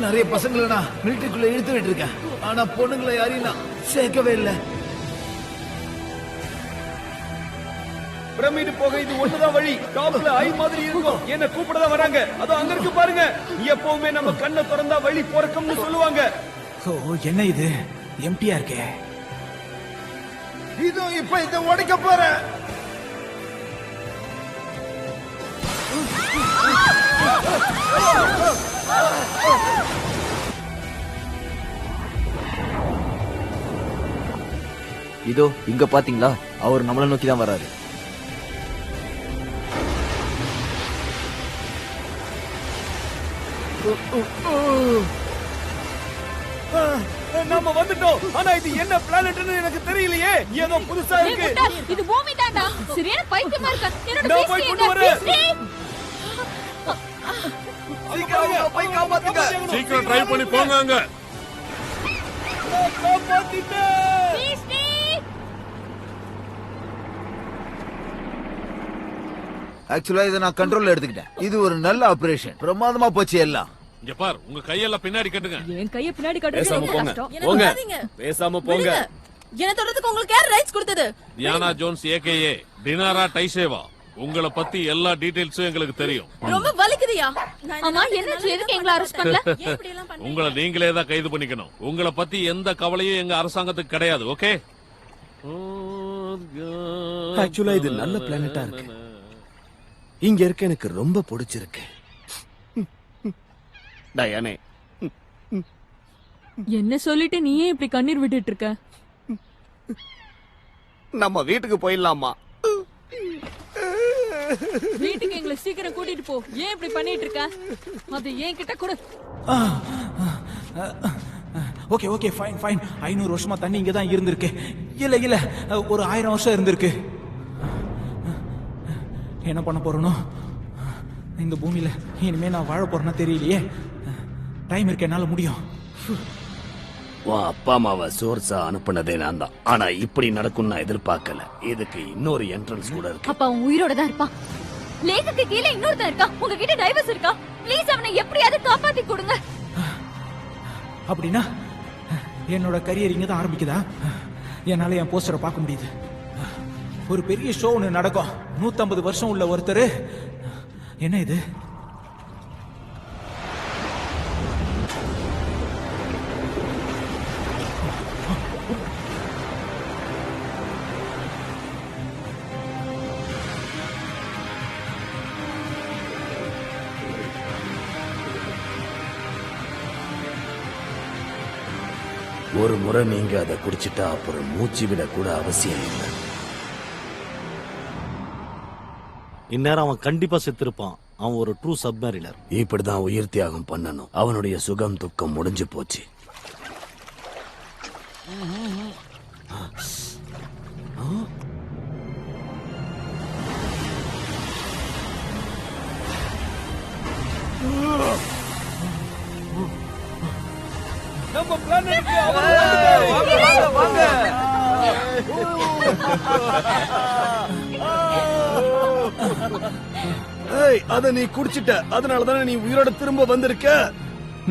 நிறைய பசங்களை நான் மிலிட்டரிக்குள்ள இழுத்து விட்டு இருக்கேன், ஆனா பொண்ணுங்களை யாரையும் நான் சேர்க்கவே இல்லை. பிரமிடு போக இது ஒண்ணுதான் வழி. டாப்ல ஐ மாதிரி இருக்கும், என்ன கூப்பிடதான் வராங்க. அதோ அங்க இருக்கு பாருங்க. எப்பவுமே நம்ம கண்ணை திறந்தா வழி பிறக்கும்னு சொல்லுவாங்க. ஓ, என்ன இது எம்டியா இருக்கே. இதோ இப்ப இதை உடைக்க போறேன். இதோ இங்க பாத்தீங்களா, அவர் நம்மள நோக்கி தான் வராரு. நம்ம வந்துட்டோம். ஆனா இது என்ன பிளானட்னு எனக்கு தெரியலையே. ஏதோ புதுசா இருக்கு. இது பூமி தான்டா. சரியான பைத்தியமா இருக்க. என்னோட நான் போய் கொண்டு வரேன். சீக்கிரம் போய் காப்பாத்துங்க. சீக்கிரம் ட்ரை பண்ணி போங்க. அங்க ஆக்சுவலா இதை நான் கண்ட்ரோல்ல எடுத்துக்கிட்டேன். இது ஒரு நல்ல ஆபரேஷன், பிரமாதமா போச்சு எல்லாம். இங்க பார், உங்க கையெல்லாம் பின்னாடி கட்டுங்க. என் கைய பின்னாடி பேசாம போங்க. கட்டுறது போங்க. பேசாம போங்க. என்ன தொடர்றதுக்கு உங்களுக்கு யார் ரைட்ஸ் கொடுத்தது? தியானா ஜோன்ஸ் ஏகேஏ டினாரா டைசேவா. உங்களை பத்தி எல்லா டீடைல்ஸும் எங்களுக்கு தெரியும். ரொம்ப வலிக்குதியா? அம்மா என்னாச்சு? எதுக்கு எங்களை அரெஸ்ட் பண்ணல? உங்களை நீங்களே தான் கைது பண்ணிக்கணும். உங்களை பத்தி எந்த கவலையும் எங்க அரசாங்கத்துக்கு கிடையாது. ஓகே? ஆக்சுவலா இது நல்ல பிளானட்டா இருக்கு. இங்க இருக்க எனக்கு ரொம்ப பிடிச்சிருக்கு. டயானே, என்ன சொல்லிட்டு நீயே இப்படி கண்ணீர் விட்டுட்டு இருக்க? நம்ம வீட்டுக்கு போயிடலாமா? வீட்டுக்கு எங்களை சீக்கிரம் கூட்டிட்டு போ. ஏன் இப்படி பண்ணிட்டு இருக்க? அது ஏன் கிட்ட கொடு. Okay okay, fine fine. 500 வருஷமா தண்ணி இங்க தான் இருந்திருக்கு. இல்ல இல்ல, ஒரு 1000 வருஷம் இருந்திருக்கு. என்ன பண்ண போறனோ இந்த பூமியில, இனிமே நான் வாழ போறேன்னா தெரியலையே. டைம் இருக்கு, என்னால முடியும். உன் அப்பா அம்மாவை சோர்ஸா அனுப்புனதே நான் தான், ஆனா இப்படி நடக்கும் நான் எதிர்பார்க்கல. இதுக்கு இன்னொரு என்ட்ரன்ஸ் கூட இருக்கு. அப்ப அவன் உயிரோட தான் இருப்பான். லேக்குக்கு கீழே இன்னொருத்தன் இருக்கா. உங்ககிட்ட டைவர்ஸ் இருக்கா? ப்ளீஸ் அவனை எப்படியாவது காப்பாத்தி கொடுங்க. அப்படின்னா என்னோட கரியர் இங்க தான் ஆரம்பிக்குதா? என்னால என் போஸ்டரை பார்க்க முடியுது. ஒரு பெரிய ஷோ ஒன்று நடக்கும். 150 வருஷம் உள்ள ஒருத்தர். என்ன இது? ஒரு முறை நீங்க அதை குடிச்சிட்டா அப்புறம் மூச்சு விட கூட அவசியம் இல்லை. இந்நேரம் அவன் கண்டிப்பா செத்திருப்பான். அவன் ஒரு ட்ரூ சப்மரீனர். இப்படிதான் உயிர் தியாகம் பண்ணணும். அவனுடைய சுகம் துக்கம் முடிஞ்சு போச்சு. நம்ம பிளானட் வாங்க. ஏய், அத நீ குடிச்சிட்ட, அதனாலதானே நீ உயிரோட திரும்ப வந்திருக்க.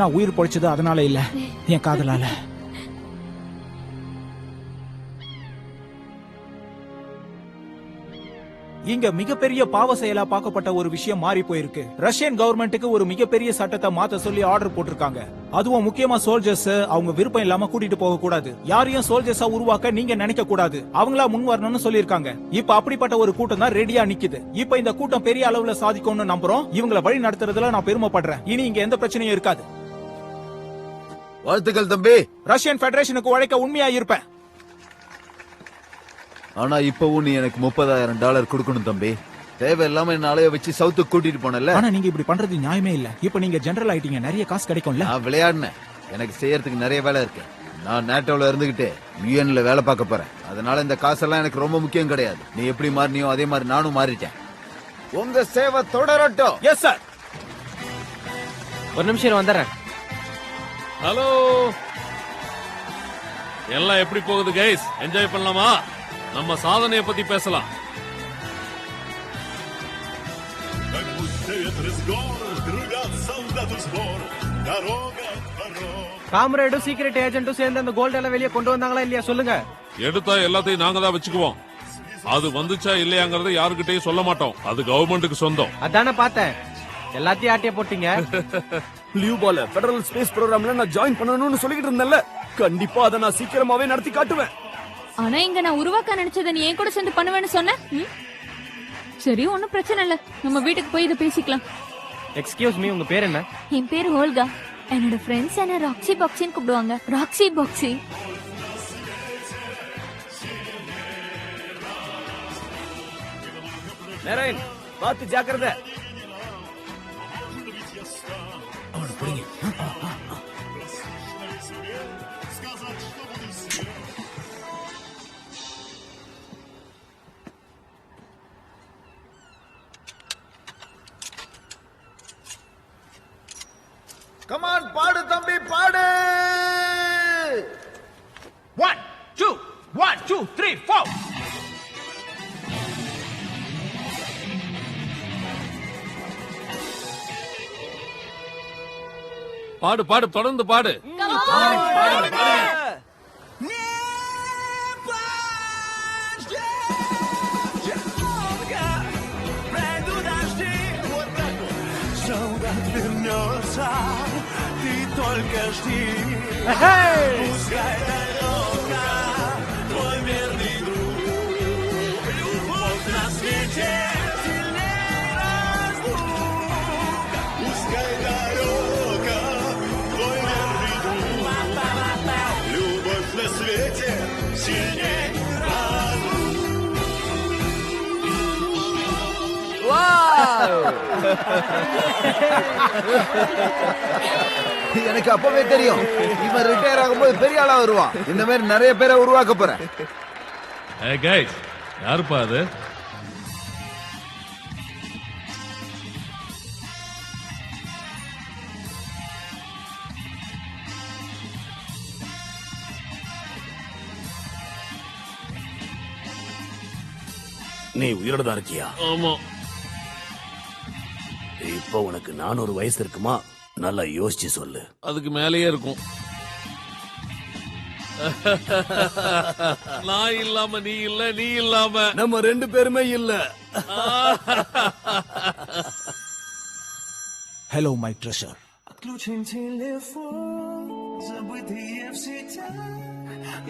நான் உயிர் பொழைச்சது அதனால இல்ல, என் காதலால. இங்க மிகப்பெரிய பாவ செயலா பார்க்கப்பட்ட ஒரு விஷயம் மாறி போயிருக்கு. ரஷ்யன் கவர்மெண்ட்டுக்கு ஒரு மிகப்பெரிய சட்டத்தை மாத்த சொல்லி ஆர்டர் போட்டிருக்காங்க. அதுவும் முக்கியமா சோல்ஜர்ஸ் அவங்க விருப்பம் இல்லாம கூட்டிட்டு போக கூடாது. யாரையும் சோல்ஜர்ஸா உருவாக்க நீங்க நினைக்க கூடாது. அவங்களா முன் வரணும்னு சொல்லிருக்காங்க. இப்ப அப்படிப்பட்ட ஒரு கூட்டம் தான் ரெடியா நிக்குது. இப்ப இந்த கூட்டம் பெரிய அளவுல சாதிக்கும்னு நம்புறோம். இவங்களை வழி நடத்துறதுல நான் பெருமைப்படுறேன். இனி இங்க எந்த பிரச்சனையும் இருக்காது. வாழ்த்துக்கள் தம்பி. ரஷ்யன் ஃபெடரேஷனுக்கு உழைக்க உண்மையா இருப்பேன். ஆனா இப்பவும் நீ எனக்கு $30,000 கொடுக்கணும் தம்பி. தேவையில்லாம என்ன அலைய வச்சு சவுத்துக்கு கூட்டிட்டு போனல. ஆனா நீங்க இப்படி பண்றது நியாயமே இல்ல. இப்ப நீங்க ஜெனரல் ஆயிட்டீங்க, நிறைய காசு கிடைக்கும்ல. நான் விளையாடுனேன், எனக்கு செய்யறதுக்கு நிறைய வேலை இருக்கு. நான் நேட்டோல இருந்துகிட்டு யுஎன்ல வேலை பார்க்க போறேன். அதனால இந்த காசெல்லாம் எனக்கு ரொம்ப முக்கியம் கிடையாது. நீ எப்படி மாறினியோ அதே மாதிரி நானும் மாறிட்டேன். உங்க சேவை தொடரட்டும். Yes sir. ஒரு நிமிஷம் வந்துடுறேன். ஹலோ, எல்லாம் எப்படி போகுது கைஸ்? என்ஜாய் பண்ணலாமா? நம்ம சாதனையை பத்தி பேசலாம். காம்ரேடும் சீக்ரெட் ஏஜென்ட்டும் சேர்ந்து அந்த கோல்ட் எல்லாம் வெளியே கொண்டு வந்தாங்களா இல்லையா சொல்லுங்க. எடுத்தா எல்லாத்தையும் நாங்க தான் வச்சுக்குவோம். அது வந்துச்சா இல்லையாங்கறத யாருக்கிட்டையும் சொல்ல மாட்டோம். அது கவர்மெண்ட்டுக்கு சொந்தம். அதானே பார்த்தேன், எல்லாத்தையும் ஆட்டிய போட்டீங்க. லியூ பால ஃபெடரல் ஸ்பேஸ் ப்ரோகிராம்ல நான் ஜாயின் பண்ணணும்னு சொல்லிட்டு இருந்தேன்ல, கண்டிப்பா அதை நான் சீக்கிரமாவே நடத்தி காட்டுவேன். ஆனா இங்க நான் உருவாக்க நினைச்சதை நீ ஏன் கூட சேர்ந்து பண்ணுவேன்னு சொன்ன. சரி, ஒன்னும் பிரச்சனை இல்ல, நம்ம வீட்டுக்கு போய் இதை பேசிக்கலாம். எக்ஸ்கியூஸ் மீ, உங்க பேர் என்ன? என் பேர் ஹோல்கா. என்னோட ஃப்ரெண்ட்ஸ் என்ன ராக்ஸி பாக்ஸின்னு கூப்பிடுவாங்க. ராக்ஸி பாக்ஸி. நரேன், பாத்து ஜாக்கிரதை. கமான், பாடு தம்பி, பாடு. 1 2 1 2 3 4. பாடு பாடு, தொடர்ந்து பாடு. எனக்கு அப்பவே தெரியும் இவன் ரிட்டையர் ஆகும்போது பெரிய ஆளா வருவான். இந்த மாதிரி நிறைய பேரை உருவாக்க போறேன். ஏய் கைஸ், யாருப்பா அது? நீ உயிரோட தான் இருக்கியா? ஆமா. இப்ப உனக்கு 400 வயசு இருக்குமா? நல்லா யோசிச்சு சொல்லு. அதுக்கு மேலேயே இருக்கும். நான் இல்லாம நீ இல்ல, நீ இல்லாம நம்ம 2 பேருமே இல்ல. Hello my treasure. Отключен телефон, забытые в сетях.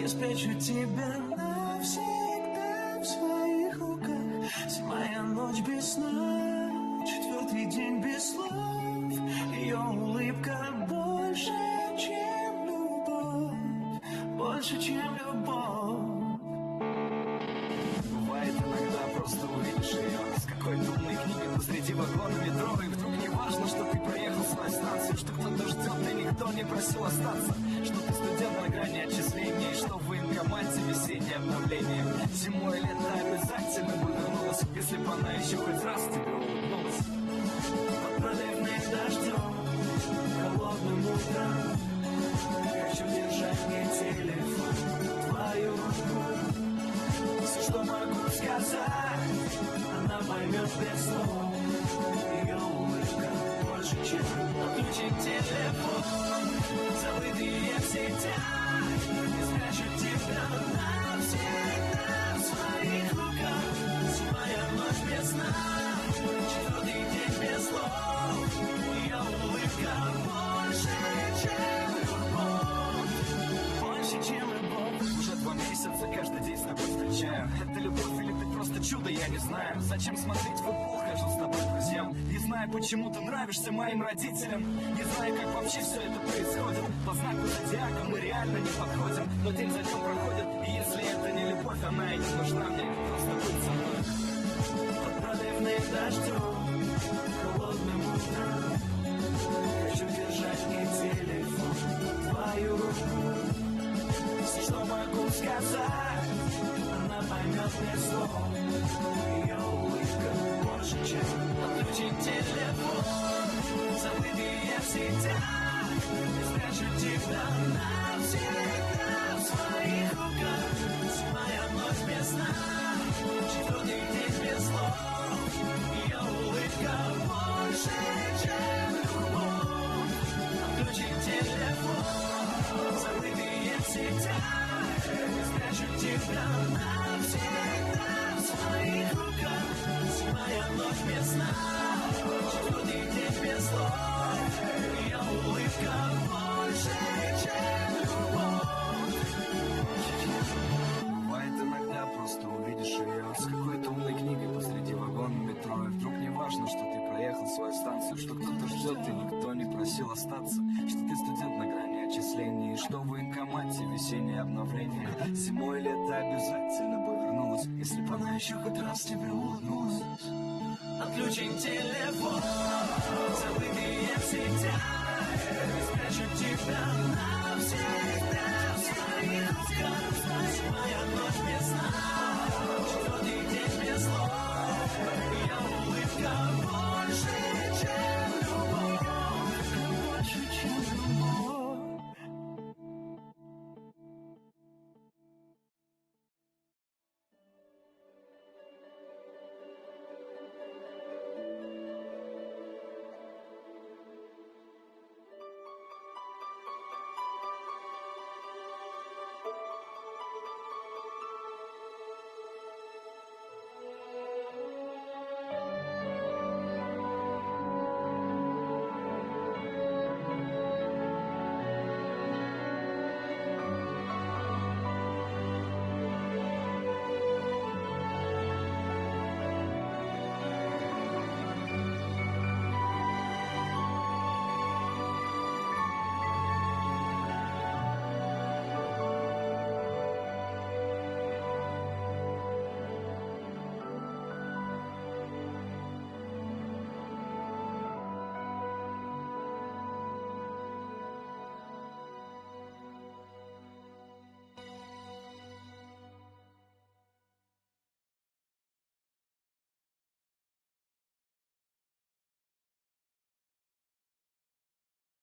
Я спрячу тебя навсегда в своих руках. Седьмая ночь без сна, 4-й день без слов. Ее улыбка больше, чем любовь, больше, чем любовь. Бывает иногда просто увидишь ее с какой-то умной книгой посреди вагона метро, и вдруг не важно, что ты проехал свою станцию, что кто-то ждет и никто не просил остаться, что ты студент на грани отчислений, что в военкомате весеннее обновление. Зимой и лето обязательно бы вернулась, если бы она еще хоть раз тебе улыбнулась. Под проливным дождем, холодным утром, хочу держать мне телефон, твою руку. Все, что могу сказать, она поймет без слов. Ее улыбка больше, чем отключить телефон. Забытые в сетях, не спрячу тебя навсегда в своих руках. Седьмая ночь без сна, 4-й день без слов. Ее улыбка больше, чем любовь, больше, чем любовь. Уже 2 месяца каждый день с тобой встречаю. Это любовь или ты просто чудо, я не знаю. Зачем смотреть футбол, хожу с тобой к друзьям. Не знаю, почему ты нравишься моим родителям. Не знаю, как вообще все это происходит. По знаку зодиака мы реально не подходим. Но день за днем проходит, и если это не любовь, страх, она и не нужна мне, просто будь со мной. Под проливным дождем, холодным утром, хочу держать не телефон, твою руку. Все, что могу сказать, она поймет мне слов. Ее улыбка больше, чем отключить телефон. Забытые всегда, спрячу тебя навсегда в своих руках. Зимая ночь без сна, четвертый день без слов. Ее улыбка больше, чем любовь. Отключить телефон, забытые всегда, спрячу тебя навсегда в своих руках. Зимая ночь без сна, четвертый день без слов. Ее улыбка больше, чем любовь. Бывает иногда, просто увидишь ее с какой-то умной книгой посреди вагона метро. И вдруг не важно, что ты проехал свою станцию, что кто-то ждет и никто не просил остаться, что ты студент на грани отчислений, и что в военкомате весеннее обновление зимой лето обязательно бы вернулась, если бы она еще хоть раз тебе улыбнулась. Отключить телефон, забытые всегда, спрячу тебя навсегда